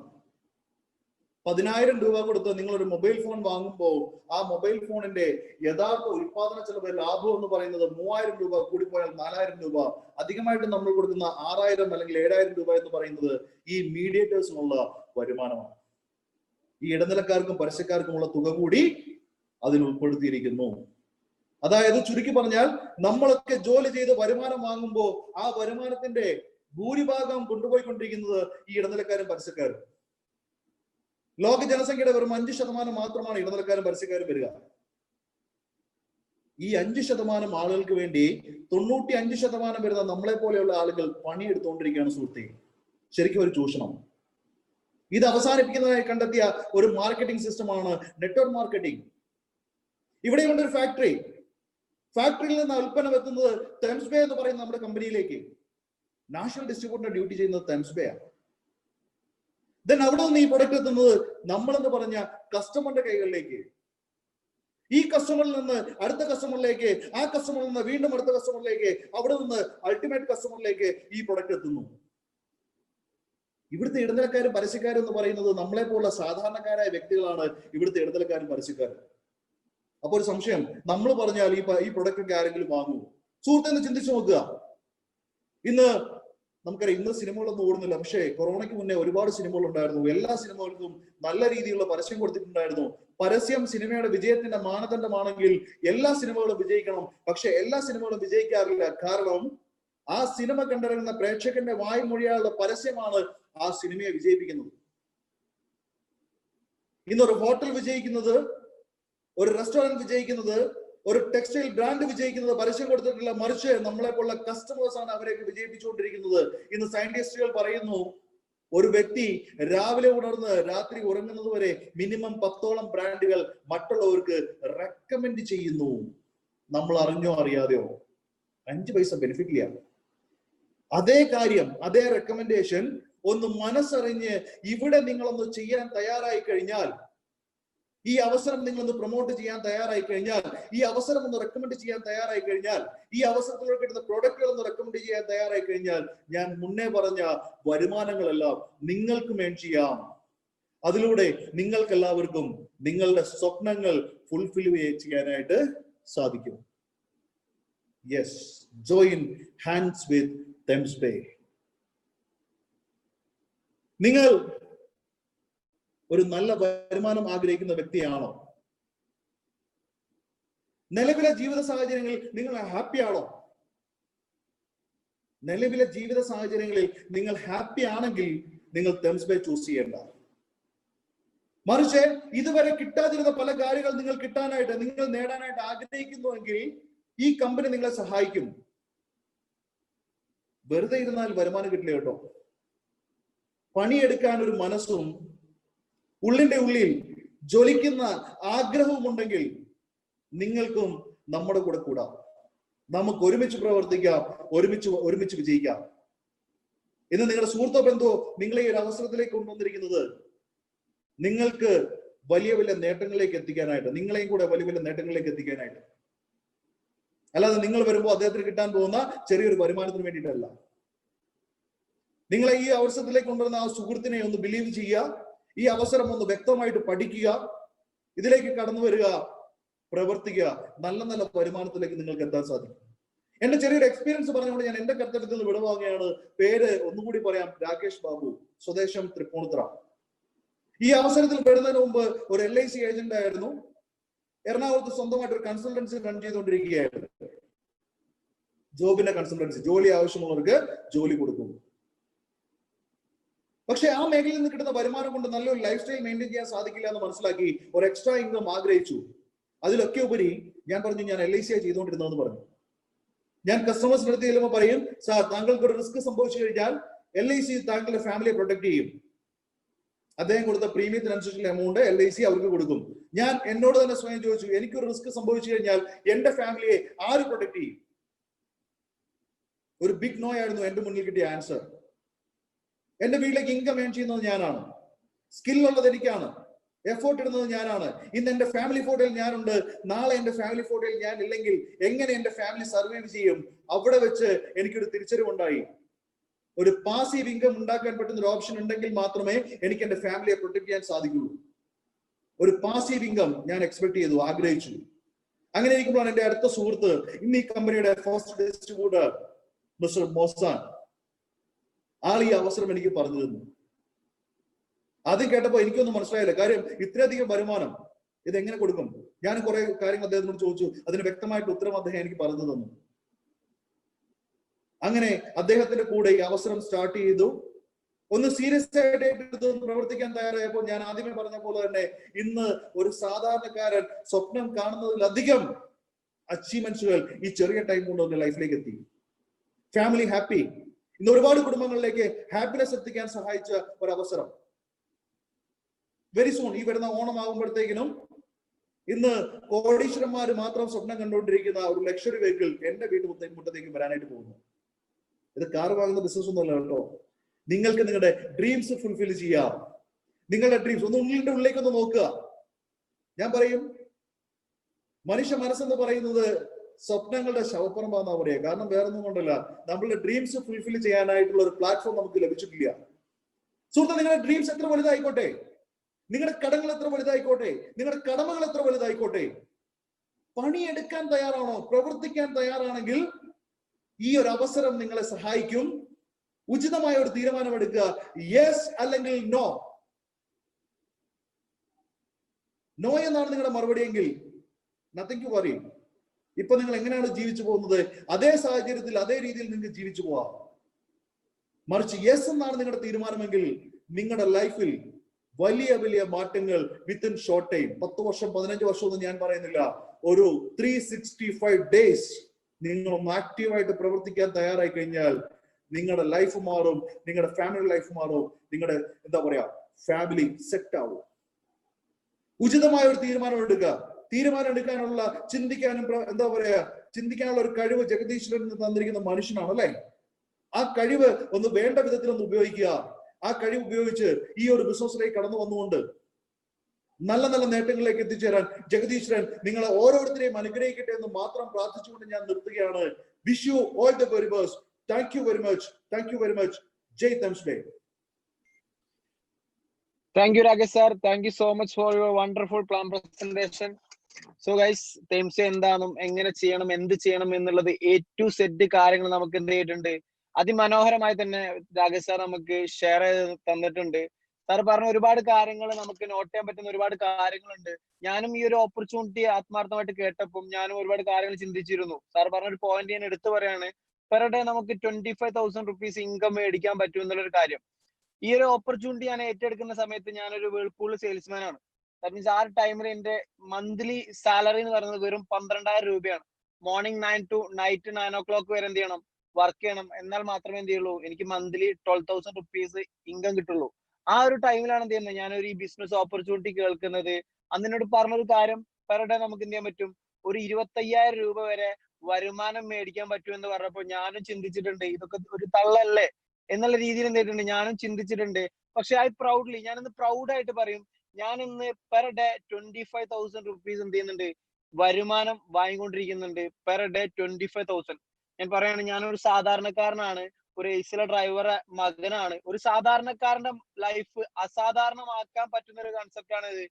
10,000 രൂപ കൊടുത്ത് നിങ്ങളൊരു മൊബൈൽ ഫോൺ വാങ്ങുമ്പോൾ ആ മൊബൈൽ ഫോണിന്റെ യഥാർത്ഥ ഉൽപാദന ചെലവ്, ലാഭം എന്ന് പറയുന്നത് 3,000 രൂപ, കൂടിപ്പോയാൽ 4,000 രൂപ. അധികമായിട്ട് നമ്മൾ കൊടുക്കുന്ന 6,000 അല്ലെങ്കിൽ 7,000 രൂപ എന്ന് പറയുന്നത് ഈ മീഡിയേറ്റേഴ്സിനുള്ള വരുമാനമാണ്. ഈ ഇടനിലക്കാർക്കും പരസ്യക്കാർക്കുമുള്ള തുക കൂടി അതിൽ ഉൾപ്പെടുത്തിയിരിക്കുന്നു. അതായത് ചുരുക്കി പറഞ്ഞാൽ, നമ്മളൊക്കെ ജോലി ചെയ്ത് വരുമാനം വാങ്ങുമ്പോൾ ആ വരുമാനത്തിന്റെ ഭൂരിഭാഗം കൊണ്ടുപോയിക്കൊണ്ടിരിക്കുന്നത് ഈ ഇടനിലക്കാരും പരസ്യക്കാരും. ലോക ജനസംഖ്യയുടെ വെറും 5% മാത്രമാണ് ഇടനിലക്കാരും പരസ്യക്കാരും വരിക. ഈ 5% ആളുകൾക്ക് വേണ്ടി 95% വരുന്ന നമ്മളെ പോലെയുള്ള ആളുകൾ പണിയെടുത്തുകൊണ്ടിരിക്കുകയാണ് സുഹൃത്തെ. ശരിക്കും ഒരു ചൂഷണം. ഇത് അവസാനിപ്പിക്കുന്നതായി കണ്ടെത്തിയ ഒരു മാർക്കറ്റിംഗ് സിസ്റ്റമാണ് നെറ്റ്വർക്ക് മാർക്കറ്റിംഗ്. ഇവിടെയുണ്ട് ഒരു ഫാക്ടറിയിൽ നിന്ന് ഉൽപ്പന്നം എത്തുന്നത് തെംസ്ബേ എന്ന് പറയുന്ന നമ്മുടെ കമ്പനിയിലേക്ക്. നാഷണൽ ഡിസ്ട്രിബ്യൂട്ടർ ഡ്യൂട്ടി ചെയ്യുന്നത് തെംസ്ബേ ആണ്. ദെൻ അവിടെ നിന്ന് ഈ പ്രൊഡക്റ്റ് എത്തുന്നത് നമ്മളെന്ന് പറഞ്ഞ കസ്റ്റമറിന്റെ കൈകളിലേക്ക്. ഈ കസ്റ്റമറിൽ നിന്ന് അടുത്ത കസ്റ്റമറിലേക്ക്, ആ കസ്റ്റമറിൽ നിന്ന് വീണ്ടും അടുത്ത കസ്റ്റമറിലേക്ക്, അവിടെ നിന്ന് അൾട്ടിമേറ്റ് കസ്റ്റമറിലേക്ക് ഈ പ്രൊഡക്റ്റ് എത്തുന്നു. ഇവിടുത്തെ ഇടനിലക്കാരും പരസ്യക്കാരും എന്ന് പറയുന്നത് നമ്മളെ പോലുള്ള സാധാരണക്കാരായ വ്യക്തികളാണ് ഇവിടുത്തെ ഇടനിലക്കാരും പരസ്യക്കാരും. അപ്പൊ ഒരു സംശയം, നമ്മൾ പറഞ്ഞാൽ ഈ പ്രൊഡക്റ്റ് ആരെങ്കിലും വാങ്ങുമോ? സുഹൃത്തെന്ന് ചിന്തിച്ചു നോക്കുക. ഇന്ന് നമുക്കറിയാം, ഇന്ന് സിനിമകളൊന്നും ഓടുന്നില്ല, പക്ഷേ കൊറോണയ്ക്ക് മുന്നേ ഒരുപാട് സിനിമകൾ ഉണ്ടായിരുന്നു. എല്ലാ സിനിമകൾക്കും നല്ല രീതിയിലുള്ള പരസ്യം കൊടുത്തിട്ടുണ്ടായിരുന്നു. പരസ്യം സിനിമയുടെ വിജയത്തിന്റെ മാനദണ്ഡമാണെങ്കിൽ എല്ലാ സിനിമകളും വിജയിക്കണം. പക്ഷെ എല്ലാ സിനിമകളും വിജയിക്കാറില്ല. കാരണം ആ സിനിമ കണ്ടിറങ്ങുന്ന പ്രേക്ഷകന്റെ വായ്മൊഴിയാളുടെ പരസ്യമാണ് ആ സിനിമയെ വിജയിപ്പിക്കുന്നത്. ഇന്നൊരു ഹോട്ടൽ വിജയിക്കുന്നത്, ഒരു റെസ്റ്റോറന്റ് വിജയിക്കുന്നത്, ഒരു ടെക്സ്റ്റൈൽ ബ്രാൻഡ് വിജയിക്കുന്നത് പരസ്യം കൊടുത്തിട്ടില്ല, മറിച്ച് നമ്മളെ പോലുള്ള കസ്റ്റമേഴ്സ് ആണ് അവരെയൊക്കെ വിജയിപ്പിച്ചുകൊണ്ടിരിക്കുന്നത്. ഇന്ന് സയന്റിസ്റ്റുകൾ പറയുന്നു, ഒരു വ്യക്തി രാവിലെ ഉണർന്ന് രാത്രി ഉറങ്ങുന്നത് വരെ മിനിമം 10ഓളം ബ്രാൻഡുകൾ മറ്റുള്ളവർക്ക് റെക്കമെൻഡ് ചെയ്യുന്നു. നമ്മൾ അറിഞ്ഞോ അറിയാതെയോ 5 പൈസ ബെനിഫിറ്റ് ഇല്ല. അതേ കാര്യം, അതേ റെക്കമെൻഡേഷൻ ഒന്ന് മനസ്സറിഞ്ഞ് ഇവിടെ നിങ്ങളൊന്ന് ചെയ്യാൻ തയ്യാറായി കഴിഞ്ഞാൽ, ഈ അവസരം നിങ്ങളൊന്ന് പ്രൊമോട്ട് ചെയ്യാൻ തയ്യാറായി കഴിഞ്ഞാൽ, ഈ അവസരം ഒന്ന് റെക്കമെൻഡ് ചെയ്യാൻ തയ്യാറായി കഴിഞ്ഞാൽ, ഈ അവസരത്തിലൂടെ കിട്ടുന്ന പ്രൊഡക്റ്റുകൾ ഒന്ന് റെക്കമെൻഡ് ചെയ്യാൻ തയ്യാറായി കഴിഞ്ഞാൽ, ഞാൻ മുന്നേ പറഞ്ഞ വരുമാനങ്ങളെല്ലാം നിങ്ങൾക്ക് മേൺ ചെയ്യാം. അതിലൂടെ നിങ്ങൾക്ക് എല്ലാവർക്കും നിങ്ങളുടെ സ്വപ്നങ്ങൾ ഫുൾഫിൽ ചെയ്യാനായിട്ട് സാധിക്കും. യെസ്, ജോയിൻ ഹാൻഡ്സ് വിത്ത് തെംസ്പേ. നിങ്ങൾ ഒരു നല്ല വരുമാനം ആഗ്രഹിക്കുന്ന വ്യക്തിയാണോ? നിലവിലെ ജീവിത സാഹചര്യങ്ങളിൽ നിങ്ങൾ ഹാപ്പിയാണോ? നിലവിലെ ജീവിത സാഹചര്യങ്ങളിൽ നിങ്ങൾ ഹാപ്പി ആണെങ്കിൽ നിങ്ങൾ തെംസ്പേ ചൂസ് ചെയ്യേണ്ട. മറിച്ച് ഇതുവരെ കിട്ടാതിരുന്ന പല കാര്യങ്ങൾ നിങ്ങൾ കിട്ടാനായിട്ട്, നിങ്ങൾ നേടാനായിട്ട് ആഗ്രഹിക്കുന്നുവെങ്കിൽ ഈ കമ്പനി നിങ്ങളെ സഹായിക്കും. വെറുതെ ഇരുന്നാൽ വരുമാനം കിട്ടില്ല കേട്ടോ. പണിയെടുക്കാൻ ഒരു മനസ്സും ഉള്ളിന്റെ ഉള്ളിൽ ജ്വലിക്കുന്ന ആഗ്രഹവും ഉണ്ടെങ്കിൽ നിങ്ങൾക്കും നമ്മുടെ കൂടെ കൂടാം. നമുക്ക് ഒരുമിച്ച് പ്രവർത്തിക്കാം, ഒരുമിച്ച് വിജയിക്കാം. ഇന്ന് നിങ്ങളുടെ സുഹൃത്തോ ബന്ധുവോ നിങ്ങളെ ഈ ഒരു അവസരത്തിലേക്ക് കൊണ്ടുവന്നിരിക്കുന്നത് നിങ്ങൾക്ക് വലിയ വലിയ നേട്ടങ്ങളിലേക്ക് എത്തിക്കാനായിട്ട്, നിങ്ങളെയും കൂടെ വലിയ വലിയ നേട്ടങ്ങളിലേക്ക് എത്തിക്കാനായിട്ട്. അല്ലാതെ നിങ്ങൾ വരുമ്പോൾ അദ്ദേഹത്തിന് കിട്ടാൻ പോകുന്ന ചെറിയൊരു വരുമാനത്തിന് വേണ്ടിയിട്ടല്ല. നിങ്ങളെ ഈ അവസരത്തിലേക്ക് കൊണ്ടുവരുന്ന ആ സുഹൃത്തിനെ ഒന്ന് ബിലീവ് ചെയ്യുക, ഈ അവസരം ഒന്ന് വ്യക്തമായിട്ട് പഠിക്കുക, ഇതിലേക്ക് കടന്നു വരിക, പ്രവർത്തിക്കുക. നല്ല നല്ല വരുമാനത്തിലേക്ക് നിങ്ങൾക്ക് എത്താൻ സാധിക്കും. എന്റെ ചെറിയൊരു എക്സ്പീരിയൻസ് പറഞ്ഞുകൊണ്ട് ഞാൻ എന്റെ കർത്തവ്യത്തിൽ നിന്ന് വിടവാങ്ങുകയാണ്. പേര് ഒന്നുകൂടി പറയാം, രാകേഷ് ബാബു, സ്വദേശം തൃപ്പൂണിത്തുറ. ഈ അവസരത്തിൽ വരുന്നതിന് മുമ്പ് ഒരു LIC ഏജന്റ് ആയിരുന്നു. എറണാകുളത്ത് സ്വന്തമായിട്ട് ഒരു കൺസൾട്ടൻസി റൺ ചെയ്തുകൊണ്ടിരിക്കുകയായിരുന്നു. ജോബിന്റെ കൺസൾട്ടൻസി, ജോലി ആവശ്യമുള്ളവർക്ക് ജോലി കൊടുക്കുന്നു. പക്ഷെ ആ മേഖലയിൽ നിന്ന് കിട്ടുന്ന വരുമാനം കൊണ്ട് നല്ലൊരു ലൈഫ് സ്റ്റൈൽ മെയിൻറ്റെയിൻ ചെയ്യാൻ സാധിക്കില്ല എന്ന് മനസ്സിലാക്കി ഒരു എക്സ്ട്രാ ഇൻകം ആഗ്രഹിച്ചു. അതിലൊക്കെ ഉപരി ഞാൻ പറഞ്ഞു, ഞാൻ LIC ചെയ്തുകൊണ്ടിരുന്നതെന്ന് പറഞ്ഞു. ഞാൻ കസ്റ്റമേഴ്സിന്റെ അടുത്ത് ചെല്ലുമ്പോൾ പറയും, സാർ താങ്കൾക്ക് ഒരു റിസ്ക് സംഭവിച്ചു കഴിഞ്ഞാൽ LIC താങ്കളുടെ ഫാമിലിയെ പ്രൊട്ടക്ട് ചെയ്യും. അദ്ദേഹം കൊടുത്ത പ്രീമിയത്തിനനുസരിച്ചുള്ള എമൗണ്ട് LIC അവർക്ക് കൊടുക്കും. ഞാൻ എന്നോട് തന്നെ സ്വയം ചോദിച്ചു, എനിക്കൊരു റിസ്ക് സംഭവിച്ചു കഴിഞ്ഞാൽ എന്റെ ഫാമിലിയെ ആര് പ്രൊട്ടക്ട് ചെയ്യും? ഒരു ബിഗ് നോ ആയിരുന്നു എന്റെ മുന്നിൽ കിട്ടിയ ആൻസർ. എന്റെ വീട്ടിലേക്ക് ഇൻകം ഏൺ ചെയ്യുന്നത് ഞാനാണ്, സ്കില്ലുള്ളത് എനിക്കാണ്, എഫോർട്ട് ഇടുന്നത് ഞാനാണ്. ഇന്ന് എന്റെ ഫാമിലി ഫോട്ടോയിൽ ഞാനുണ്ട്, നാളെ എന്റെ ഫാമിലി ഫോട്ടോയിൽ ഞാൻ ഇല്ലെങ്കിൽ എങ്ങനെ എന്റെ ഫാമിലി സർവൈവ് ചെയ്യും? അവിടെ വെച്ച് എനിക്കൊരു തിരിച്ചറിവുണ്ടായി. ഒരു പാസീവ് ഇൻകം ഉണ്ടാക്കാൻ പറ്റുന്ന ഒരു ഓപ്ഷൻ ഉണ്ടെങ്കിൽ മാത്രമേ എനിക്ക് എന്റെ ഫാമിലിയെ പ്രൊട്ടക്ട് ചെയ്യാൻ സാധിക്കുള്ളൂ. ഒരു പാസീവ് ഇൻകം ഞാൻ എക്സ്പെക്ട് ചെയ്തു, ആഗ്രഹിച്ചു. അങ്ങനെ ഇരിക്കുമ്പോഴാണ് എന്റെ അടുത്ത സുഹൃത്ത്, ഇന്ന് ഈ കമ്പനിയുടെ ഫസ്റ്റ് ഡിസ്ട്രിബ്യൂട്ടർ മിസ്റ്റർ മോസാൻ, ആൾ ഈ അവസരം എനിക്ക് പറഞ്ഞു തന്നു. ആദ്യം കേട്ടപ്പോ എനിക്കൊന്നും മനസ്സിലായില്ല. കാര്യം ഇത്രയധികം വരുമാനം ഇതെങ്ങനെ കൊടുക്കും? ഞാൻ കുറെ കാര്യങ്ങൾ അദ്ദേഹത്തിനോട് ചോദിച്ചു. അതിന് വ്യക്തമായിട്ട് ഉത്തരം അദ്ദേഹം എനിക്ക് പറഞ്ഞു തന്നു. അങ്ങനെ അദ്ദേഹത്തിന്റെ കൂടെ ഈ അവസരം സ്റ്റാർട്ട് ചെയ്തു. ഒന്ന് സീരിയസ് ആയിട്ട് പ്രവർത്തിക്കാൻ തയ്യാറായപ്പോൾ ഞാൻ ആദ്യമേ പറഞ്ഞ പോലെ തന്നെ ഇന്ന് ഒരു സാധാരണക്കാരൻ സ്വപ്നം കാണുന്നതിലധികം അച്ചീവ്മെന്റ്സുകൾ ഈ ചെറിയ ടൈം കൊണ്ട് ഒന്ന് ലൈഫിലേക്ക് എത്തി. Family happy. ഇന്ന് ഒരുപാട് കുടുംബങ്ങളിലേക്ക് ഹാപ്പിനെസ് എത്തിക്കാൻ സഹായിച്ച ഒരു അവസരം. വെരി സൂൺ ഈ വരുന്ന ഓണം ആകുമ്പോഴത്തേക്കിനും ഇന്ന് കോടീശ്വരന്മാർ മാത്രം സ്വപ്നം കണ്ടുകൊണ്ടിരിക്കുന്ന ഒരു ലക്ഷറി വെഹിക്കിൾ എന്റെ മുറ്റത്തേക്ക് വരാനായിട്ട് പോകുന്നു. ഇത് കാർ വാങ്ങുന്ന ബിസിനസ് ഒന്നുമല്ല കേട്ടോ. നിങ്ങൾക്ക് നിങ്ങളുടെ ഡ്രീംസ് ഫുൾഫിൽ ചെയ്യാം. നിങ്ങളുടെ ഡ്രീംസ് ഒന്ന് ഉള്ളിന്റെ ഉള്ളിലേക്ക് ഒന്ന് നോക്കുക. ഞാൻ പറയും, മനുഷ്യ മനസ്സെന്ന് പറയുന്നത് സ്വപ്നങ്ങളുടെ ശവപ്പറമ്പാന്നാ പറയാ. കാരണം വേറൊന്നും കൊണ്ടല്ല, നമ്മളുടെ ഡ്രീംസ് ഫുൾഫിൽ ചെയ്യാനായിട്ടുള്ള ഒരു പ്ലാറ്റ്ഫോം നമുക്ക് ലഭിച്ചിട്ടില്ല. സുഹൃത്തെ, നിങ്ങളുടെ ഡ്രീംസ് എത്ര വലുതായിക്കോട്ടെ, നിങ്ങളുടെ കടങ്ങൾ എത്ര വലുതായിക്കോട്ടെ, നിങ്ങളുടെ കടമകൾ എത്ര വലുതായിക്കോട്ടെ, പണിയെടുക്കാൻ തയ്യാറാണോ, പ്രവർത്തിക്കാൻ തയ്യാറാണെങ്കിൽ ഈ ഒരു അവസരം നിങ്ങളെ സഹായിക്കും. ഉചിതമായ ഒരു തീരുമാനമെടുക്കുക. യെസ് അല്ലെങ്കിൽ നോ. നോ എന്നാണ് നിങ്ങളുടെ മറുപടിയെങ്കിൽ നത്തിങ് ടു വറി. ഇപ്പൊ നിങ്ങൾ എങ്ങനെയാണ് ജീവിച്ചു പോകുന്നത്, അതേ സാഹചര്യത്തിൽ അതേ രീതിയിൽ നിങ്ങൾക്ക് ജീവിച്ചു പോവാം. മറിച്ച് യെസ് എന്നാണ് നിങ്ങളുടെ തീരുമാനമെങ്കിൽ നിങ്ങളുടെ ലൈഫിൽ വലിയ വലിയ മാറ്റങ്ങൾ വിത്തിൻ ഷോർട്ട് ടൈം, 10 വർഷം 15 വർഷം ഒന്നും ഞാൻ പറയുന്നില്ല, ഒരു 365 ഡേയ്സ് നിങ്ങളൊന്ന് ആക്റ്റീവായിട്ട് പ്രവർത്തിക്കാൻ തയ്യാറായി കഴിഞ്ഞാൽ നിങ്ങളുടെ ലൈഫ് മാറും, നിങ്ങളുടെ ഫാമിലി ലൈഫ് മാറും, നിങ്ങളുടെ എന്താ പറയാ ഫാമിലി സെറ്റ് ആവും. ഉചിതമായ ഒരു തീരുമാനം എടുക്കുക. തീരുമാനം എടുക്കാനുള്ള ചിന്തിക്കാനും എന്താ പറയാ ചിന്തിക്കാനുള്ള ഒരു കഴിവ് ജഗദീശ്വരൻ തന്നിരിക്കുന്ന മനുഷ്യനാണ് അല്ലെ. ആ കഴിവ് ഒന്ന് വേണ്ട വിധത്തിൽ ഒന്ന് ഉപയോഗിക്കുക. ആ കഴിവ് ഉപയോഗിച്ച് ഈ ഒരു ബിസിനസ്സിലേക്ക് കടന്നു വന്നുകൊണ്ട് നല്ല നല്ല നേട്ടങ്ങളിലേക്ക് എത്തിച്ചേരാൻ ജഗദീശ്വരൻ നിങ്ങളെ ഓരോരുത്തരെയും അനുഗ്രഹിക്കട്ടെ എന്ന് മാത്രം പ്രാർത്ഥിച്ചുകൊണ്ട് ഞാൻ നിർത്തുകയാണ്. Wish you all the very best. Thank you very much. Thank you very much. ജയ് തംസ്ഡേ. Thank you, Rakesh sir. Thank you so much for your wonderful plan presentation. So guys, തെംസെ എന്താണെന്നും എങ്ങനെ ചെയ്യണം എന്ത് ചെയ്യണം എന്നുള്ളത് A to Z കാര്യങ്ങൾ നമുക്ക് എന്ത് ചെയ്തിട്ടുണ്ട്, അതിമനോഹരമായി തന്നെ രാകേഷ് സാർ നമുക്ക് ഷെയർ ചെയ്ത് തന്നിട്ടുണ്ട്. സാർ പറഞ്ഞ ഒരുപാട് കാര്യങ്ങൾ നമുക്ക് നോട്ട് ചെയ്യാൻ പറ്റുന്ന ഒരുപാട് കാര്യങ്ങളുണ്ട്. ഞാനും ഈ ഒരു ഓപ്പർച്യൂണിറ്റി ആത്മാർത്ഥമായിട്ട് കേട്ടപ്പോൾ ഞാനും ഒരുപാട് കാര്യങ്ങൾ ചിന്തിച്ചിരുന്നു. സാർ പറഞ്ഞ ഒരു പോയിന്റ് ഞാൻ എടുത്തു പറയാണ്, പെർ ഡേ നമുക്ക് 25,000 rupees ഇൻകം മേടിക്കാൻ പറ്റും എന്നുള്ളൊരു കാര്യം. ഈ ഒരു ഓപ്പർച്യൂണിറ്റി ഞാൻ ഏറ്റെടുക്കുന്ന സമയത്ത് ഞാനൊരു വേൾപൂൾ സെയിൽസ്മാൻ ആണ്. ദാറ്റ് മീൻസ് ആ ടൈമിൽ എന്റെ മന്ത്ലി സാലറി എന്ന് പറയുന്നത് വെറും 12,000 രൂപയാണ്. മോർണിംഗ് 9 to നൈറ്റ് 9 o'clock വരെ എന്ത് ചെയ്യണം, വർക്ക് ചെയ്യണം. എന്നാൽ മാത്രമേ എന്ത് ചെയ്യുള്ളൂ, എനിക്ക് മന്ത്ലി 12,000 rupees ഇൻകം കിട്ടുള്ളൂ. ആ ഒരു ടൈമിലാണ് എന്ത് ചെയ്യുന്നത്, ഞാനൊരു ഈ ബിസിനസ് ഓപ്പർച്യൂണിറ്റി കേൾക്കുന്നത്. അന്നിനോട് പറഞ്ഞൊരു കാര്യം, പെർ ഡേ നമുക്ക് എന്ത് ചെയ്യാൻ പറ്റും, ഒരു 25,000 രൂപ വരെ വരുമാനം മേടിക്കാൻ പറ്റും എന്ന് പറഞ്ഞപ്പോൾ ഞാനും ചിന്തിച്ചിട്ടുണ്ട്, ഇതൊക്കെ ഒരു തള്ളല്ലേ എന്നുള്ള രീതിയിൽ എന്ത് ചെയ്തിട്ടുണ്ട്, ഞാനും ചിന്തിച്ചിട്ടുണ്ട്. പക്ഷെ ഞാനിന്ന് പ്രൗഡായിട്ട് പറയും, ഞാൻ ഇന്ന് പെർ ഡേ 25,000 rupees എന്ത് ചെയ്യുന്നുണ്ട്, വരുമാനം വാങ്ങിക്കൊണ്ടിരിക്കുന്നുണ്ട്. Per day 25,000. ഞാൻ പറയാണ്, ഞാനൊരു സാധാരണക്കാരനാണ്, ഒരു എയ്സിലെ ഡ്രൈവറെ മകനാണ്. ഒരു സാധാരണക്കാരന്റെ ലൈഫ് അസാധാരണമാക്കാൻ പറ്റുന്ന ഒരു കൺസെപ്റ്റ് ആണ് ഇത്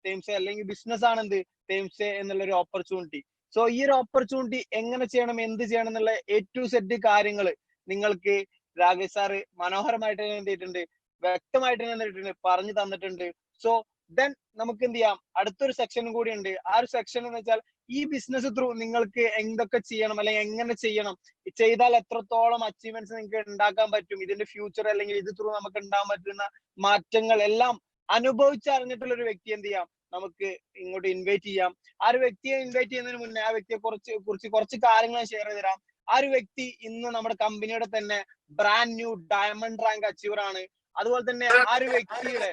തെംസെ, അല്ലെങ്കിൽ ബിസിനസ് ആണ് എന്ത് തെംസെ എന്നുള്ള ഒരു ഓപ്പർച്യൂണിറ്റി. സോ ഈ ഒരു ഓപ്പർച്യൂണിറ്റി എങ്ങനെ ചെയ്യണം, എന്ത് ചെയ്യണം എന്നുള്ള A to Z കാര്യങ്ങൾ നിങ്ങൾക്ക് രാകേഷ് സാറ് മനോഹരമായിട്ട് എന്ത് ചെയ്തിട്ടുണ്ട്, വ്യക്തമായിട്ട് എന്തിട്ടുണ്ട് പറഞ്ഞു തന്നിട്ടുണ്ട്. സോ ദെൻ നമുക്ക് എന്ത് ചെയ്യാം, അടുത്തൊരു സെക്ഷനും കൂടി ഉണ്ട്. ആ ഒരു സെക്ഷൻ എന്ന് വെച്ചാൽ ഈ ബിസിനസ് ത്രൂ നിങ്ങൾക്ക് എന്തൊക്കെ ചെയ്യണം, അല്ലെങ്കിൽ എങ്ങനെ ചെയ്യണം, ചെയ്താൽ എത്രത്തോളം അച്ചീവ്മെന്റ്സ് നിങ്ങൾക്ക് ഉണ്ടാക്കാൻ പറ്റും, ഇതിന്റെ ഫ്യൂച്ചർ അല്ലെങ്കിൽ ഇത് ത്രൂ നമുക്ക് ഉണ്ടാകാൻ പറ്റുന്ന മാറ്റങ്ങൾ എല്ലാം അനുഭവിച്ചറിഞ്ഞിട്ടുള്ള ഒരു വ്യക്തി എന്ത് ചെയ്യാം, നമുക്ക് ഇങ്ങോട്ട് ഇൻവൈറ്റ് ചെയ്യാം. ആ ഒരു വ്യക്തിയെ ഇൻവൈറ്റ് ചെയ്യുന്നതിന് മുന്നേ ആ വ്യക്തിയെ കുറിച്ച് കുറച്ച് കാര്യങ്ങൾ ഷെയർ ചെയ്ത് തരാം. ആ ഒരു വ്യക്തി ഇന്ന് നമ്മുടെ കമ്പനിയുടെ തന്നെ brand new diamond rank achiever ആണ്. അതുപോലെ തന്നെ ആ ഒരു വ്യക്തിയുടെ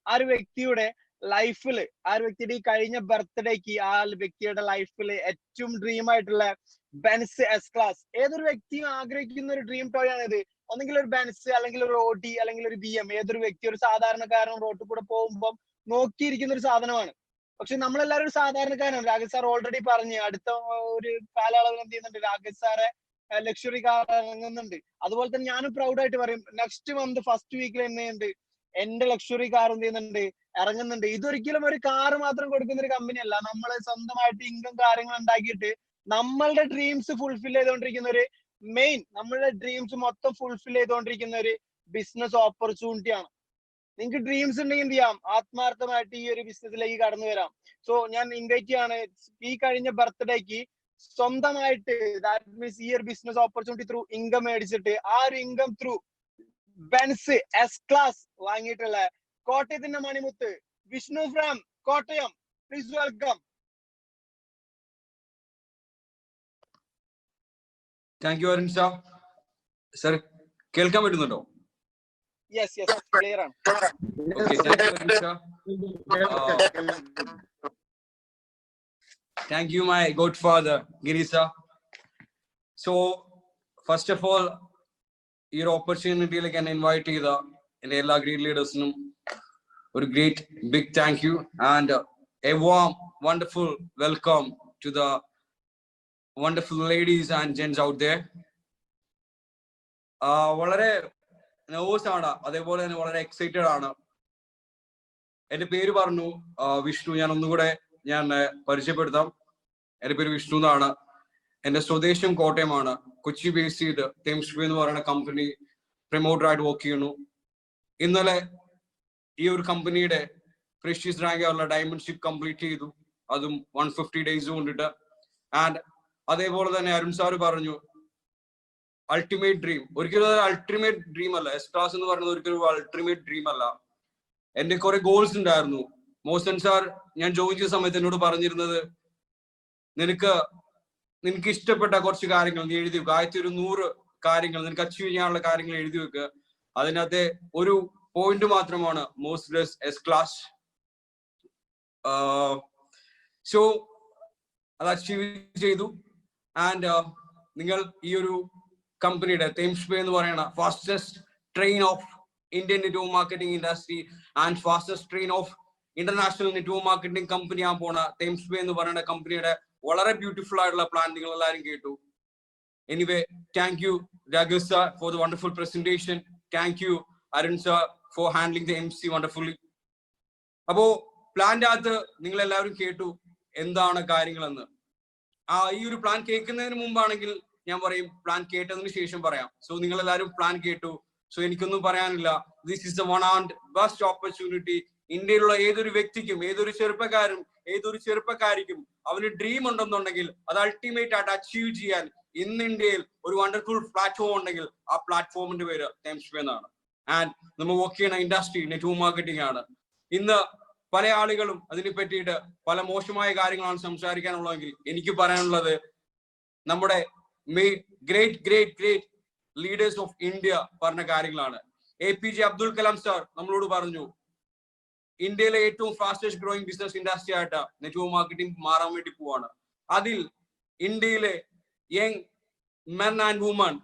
ആ ഒരു വ്യക്തിയുടെ ലൈഫിൽ, ആ ഒരു വ്യക്തിയുടെ ഈ കഴിഞ്ഞ ബർത്ത്ഡേക്ക് ആ വ്യക്തിയുടെ ലൈഫിൽ ഏറ്റവും ഡ്രീം ആയിട്ടുള്ള ബെൻസ് എസ് ക്ലാസ്, ഏതൊരു വ്യക്തിയും ആഗ്രഹിക്കുന്ന ഒരു ഡ്രീം ടോയ് ആണ് ഇത്. ഒന്നെങ്കിൽ ഒരു ബെൻസ്, അല്ലെങ്കിൽ ഒരു ഓടി, അല്ലെങ്കിൽ ഒരു BM. ഏതൊരു വ്യക്തി, ഒരു സാധാരണക്കാരൻ റോഡിൽ കൂടെ പോകുമ്പോൾ നോക്കിയിരിക്കുന്ന ഒരു സാധനമാണ്. പക്ഷെ നമ്മളെല്ലാവരും ഒരു സാധാരണക്കാരാണ്. രാകേഷ് സാർ ഓൾറെഡി പറഞ്ഞു, അടുത്ത ഒരു കാലയളവിൽ എന്ത് ചെയ്യുന്നുണ്ട്, രാകേഷ് സാറെ ലക്ഷറി കാർ ഇറങ്ങുന്നുണ്ട്. അതുപോലെ തന്നെ ഞാനും പ്രൗഡായിട്ട് പറയും, നെക്സ്റ്റ് മന്ത് ഫസ്റ്റ് വീക്കിൽ എന്നുണ്ട് എന്റെ ലക്ഷറി കാർ എന്ത് ചെയ്യുന്നുണ്ട്, ഇറങ്ങുന്നുണ്ട്. ഇതൊരിക്കലും ഒരു കാർ മാത്രം കൊടുക്കുന്ന ഒരു കമ്പനി അല്ല. നമ്മൾ സ്വന്തമായിട്ട് ഇൻകം കാര്യങ്ങൾ ഉണ്ടാക്കിയിട്ട് നമ്മളുടെ ഡ്രീംസ് ഫുൾഫിൽ ചെയ്തുകൊണ്ടിരിക്കുന്ന ഒരു നമ്മളുടെ ഡ്രീംസ് മൊത്തം ഫുൾഫിൽ ചെയ്തുകൊണ്ടിരിക്കുന്ന ഒരു ബിസിനസ് ഓപ്പർച്യൂണിറ്റി ആണ്. നിങ്ങൾക്ക് ഡ്രീംസ് ഉണ്ടെങ്കിൽ എന്ത് ചെയ്യാം, ആത്മാർത്ഥമായിട്ട് ഈ ഒരു ബിസിനസ്സിലേക്ക് കടന്നു വരാം. സോ ഞാൻ ഇൻവൈറ്റ് ചെയ്യാണ്, ഈ കഴിഞ്ഞ ബർത്ത്ഡേക്ക് സ്വന്തമായിട്ട് ദാറ്റ് മീൻസ് ഈ ഒരു ബിസിനസ് ഓപ്പർച്യൂണിറ്റി ത്രൂ ഇൻകം മേടിച്ചിട്ട് ആ ഒരു income through Benz S class വാങ്ങിയിട്ടുള്ള കോട്ടയത്തിന്റെ മണിമുത്ത് Vishnu from Kottayam, please welcome. Thank you Arun sir. Sir കേൾക്കാൻ പറ്റുന്നുണ്ടോ? യെസ് യെസ്, ക്ലിയർ ആണ്. Okay, thank you Arun sir. Thank you, my godfather, Giri sir. So, first of all, your opportunity like an invite to the എല്ലാ greed ലീഡേഴ്സിനും a great big thank you and a warm wonderful welcome to the wonderful ladies and gents out there. വളരെ nervous ആണ്, അതേപോലെ തന്നെ വളരെ excited ആണ്. എന്റെ പേര് പറഞ്ഞു വിഷ്ണു. ഞാൻ ഒന്നുകൂടെ പരിചയപ്പെടുത്താം. എന്റെ പേര് വിഷ്ണു എന്നാണ്. എന്റെ സ്വദേശം കോട്ടയമാണ്. കൊച്ചി ബേസ് ചെയ്ത് തേംസ് ബേ എന്ന് പറയുന്ന കമ്പനി പ്രൊമോട്ടറായിട്ട് വർക്ക് ചെയ്യുന്നു. ഇന്നലെ ഈ ഒരു കമ്പനിയുടെ പ്രസ്റ്റീജ് റാങ്ക് ഉള്ള ഡയമണ്ട് ഷിപ്പ് കംപ്ലീറ്റ് ചെയ്തു, അതും 150 days കൊണ്ടിട്ട്. ആൻഡ് അതേപോലെ തന്നെ അരുൺ സാറ് പറഞ്ഞു അൾട്ടിമേറ്റ് ഡ്രീം. ഒരിക്കലും അൾട്ടിമേറ്റ് ഡ്രീം അല്ല. എസ് ക്ലാസ് എന്ന് പറയുന്നത് ഒരിക്കലും അൾട്ടിമേറ്റ് ഡ്രീം അല്ല. എന്റെ കുറെ ഗോൾസ് ഉണ്ടായിരുന്നു. മോഹൻ സാർ ഞാൻ ജോയിൻ ചെയ്ത സമയത്ത് എന്നോട് പറഞ്ഞിരുന്നത്, നിനക്ക് ഇഷ്ടപ്പെട്ട കുറച്ച് കാര്യങ്ങൾ നീ എഴുതി വെക്കുക. 100 കാര്യങ്ങൾ നിനക്ക് അച്ചീവ് ചെയ്യാനുള്ള കാര്യങ്ങൾ എഴുതി വെക്കുക. അതിനകത്തെ ഒരു പോയിന്റ് മാത്രമാണ് മോസ്റ്റ്ലെസ് എസ് ക്ലാസ്. സോ അത് അച്ചീവ് ചെയ്തു. ആൻഡ് നിങ്ങൾ ഈ ഒരു കമ്പനിയുടെ തേംസ് ബേ എന്ന് പറയുന്ന fastest train of Indian network marketing industry and fastest train of international network marketing company ആകാൻ പോണ തേംസ് ബേ എന്ന് പറയുന്ന കമ്പനിയുടെ വളരെ ബ്യൂട്ടിഫുൾ ആയിട്ടുള്ള പ്ലാൻ നിങ്ങൾ എല്ലാവരും കേട്ടു. Anyway, thank you Raghav sir for the wonderful presentation. Thank you Arun sir for handling the MC wonderfully. അപ്പോ പ്ലാന്റെ അകത്ത് നിങ്ങൾ എല്ലാവരും കേട്ടു എന്താണ് കാര്യങ്ങളെന്ന്. ഈ ഒരു പ്ലാൻ കേൾക്കുന്നതിന് മുമ്പാണെങ്കിൽ ഞാൻ പറയും, പ്ലാൻ കേട്ടതിന് ശേഷം പറയാം. സോ നിങ്ങൾ എല്ലാവരും പ്ലാൻ കേട്ടു. സോ എനിക്കൊന്നും പറയാനില്ല. This is the one and best opportunity. ഇന്ത്യയിലുള്ള ഏതൊരു വ്യക്തിക്കും, ഏതൊരു ചെറുപ്പക്കാരിക്കും അവന് ഡ്രീം ഉണ്ടെന്നുണ്ടെങ്കിൽ അത് അൾട്ടിമേറ്റ് ആയിട്ട് അച്ചീവ് ചെയ്യാൻ ഇന്ന് ഇന്ത്യയിൽ ഒരു വണ്ടർഫുൾ പ്ലാറ്റ്ഫോം ഉണ്ടെങ്കിൽ ആ പ്ലാറ്റ്ഫോമിന്റെ പേര് തേംസ് ബേ എന്നാണ്. ആൻഡ് നമ്മൾ വർക്ക് ചെയ്യുന്ന ഇൻഡസ്ട്രി നെറ്റ്വർക്ക് മാർക്കറ്റിംഗ് ആണ്. ഇന്ന് പല ആളുകളും അതിനെ പറ്റിയിട്ട് പല മോശമായ കാര്യങ്ങളാണ് സംസാരിക്കാനുള്ളതെങ്കിൽ എനിക്ക് പറയാനുള്ളത്, നമ്മുടെ ഗ്രേറ്റ് ലീഡേഴ്സ് ഓഫ് ഇന്ത്യ പറഞ്ഞ കാര്യങ്ങളാണ്. APJ അബ്ദുൽ കലാം സാർ നമ്മളോട് പറഞ്ഞു, ഇന്ത്യയിലെ ഏറ്റവും ഫാസ്റ്റസ്റ്റ് ഗ്രോയിങ് ബിസിനസ് ഇൻഡസ്ട്രി ആയിട്ട് നെറ്റ്വർക്ക് മാർക്കറ്റിംഗ് മാറാൻ വേണ്ടി പോവാണ്. അതിൽ ഇന്ത്യയിലെ young men and woman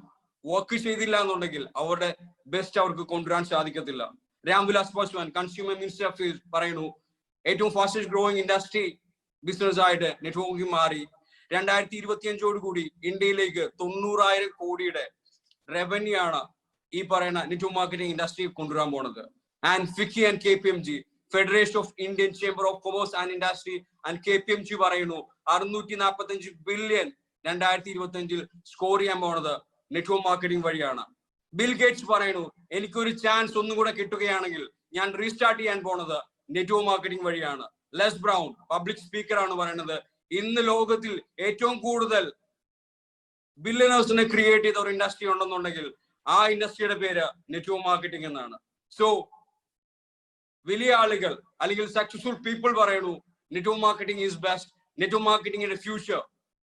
work ചെയ്തില്ല എന്നുണ്ടെങ്കിൽ അവരുടെ ബെസ്റ്റ് അവർക്ക് കൊണ്ടുവരാൻ സാധിക്കത്തില്ല. Ram Vilas Paswan consumer minister affairs പറയുന്നു, ഏറ്റവും ഫാസ്റ്റസ്റ്റ് ഗ്രോയിങ് ഇൻഡസ്ട്രി ബിസിനസ് ആയിട്ട് നെറ്റ്വർക്കിംഗ് മാറി. 2025 ഇന്ത്യയിലേക്ക് 90,000 കോടിയുടെ റവന്യൂ ആണ് ഈ പറയുന്ന നെറ്റ്വർക്ക് മാർക്കറ്റിംഗ് ഇൻഡസ്ട്രി കൊണ്ടുവരാൻ പോണത്. And FICCI and KPMG federation of Indian chamber of commerce and industry and KPMG പറയുന്നു 645 ബില്യൺ 2025 സ്കോർ ചെയ്യാൻ പോണത് നെറ്റ്വർക്ക് മാർക്കറ്റിംഗ് വഴിയാണ്. ബിൽ ഗേറ്റ്സ് പറയുന്നു, എനിക്കൊരു ചാൻസ് ഒന്നും കൂടെ കിട്ടുകയാണെങ്കിൽ ഞാൻ റീസ്റ്റാർട്ട് ചെയ്യാൻ പോണത് നെറ്റ്വർക്ക് മാർക്കറ്റിംഗ് വഴിയാണ്. ലെസ് ബ്രൗൺ പബ്ലിക് സ്പീക്കർ ആണ് പറയുന്നത്, ഇന്ന് ലോകത്തിൽ ഏറ്റവും കൂടുതൽ ബില്യണേഴ്സിനെ ക്രിയേറ്റ് ചെയ്ത ഒരു ഇൻഡസ്ട്രി ഉണ്ടെന്നുണ്ടെങ്കിൽ ആ ഇൻഡസ്ട്രിയുടെ പേര് നെറ്റ്വർക്ക് മാർക്കറ്റിംഗ് എന്നാണ്. സോ വലിയ ആളുകൾ അല്ലെങ്കിൽ സക്സസ്ഫുൾ പീപ്പിൾ പറയുന്നു network marketing is best, network മാർക്കറ്റിംഗിന്റെ ഫ്യൂച്ചർ.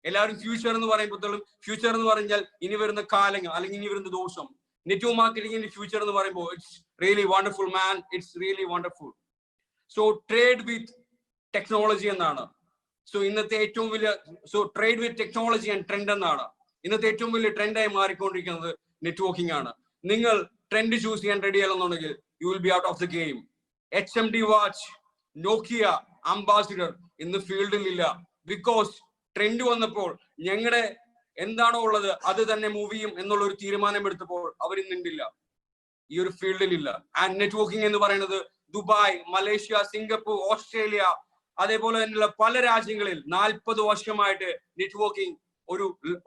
എല്ലാവരും ഫ്യൂച്ചർ എന്ന് പറയുമ്പോഴത്തേക്കും ഫ്യൂച്ചർ എന്ന് പറഞ്ഞാൽ ഇനി വരുന്ന കാലങ്ങൾ അല്ലെങ്കിൽ ഇനി വരുന്ന ദിവസം. നെറ്റ്വർക്ക് മാർക്കറ്റിംഗിന്റെ ഫ്യൂച്ചർ എന്ന് പറയുമ്പോൾ it's really wonderful man, it's really wonderful. So trade with technology എന്നാണ്. സോ ഇന്നത്തെ ഏറ്റവും വലിയ trade with technology and trend എന്നാണ്. ഇന്നത്തെ ഏറ്റവും വലിയ ട്രെൻഡായി മാറിക്കൊണ്ടിരിക്കുന്നത് നെറ്റ്വർക്കിംഗ് ആണ്. നിങ്ങൾ ട്രെൻഡ് ചൂസ് ചെയ്യാൻ റെഡി അല്ലെന്നുണ്ടെങ്കിൽ you will be out of the game. HMD watch, Nokia, ambassador ഇന്ന് ഫീൽഡിൽ ഇല്ല. ബിക്കോസ് ട്രെൻഡ് വന്നപ്പോൾ ഞങ്ങളുടെ എന്താണോ ഉള്ളത് അത് തന്നെ മൂവ് ചെയ്യും എന്നുള്ള ഒരു തീരുമാനം എടുത്തപ്പോൾ അവർ ഇന്നില്ല, ഈ ഒരു ഫീൽഡിൽ ഇല്ല. ആൻഡ് നെറ്റ്വർക്കിംഗ് എന്ന് പറയുന്നത് ദുബായ്, മലേഷ്യ, സിംഗപ്പൂർ, ഓസ്ട്രേലിയ അതേപോലെ തന്നെയുള്ള പല രാജ്യങ്ങളിൽ 40 വർഷമായിട്ട് നെറ്റ്വർക്കിംഗ്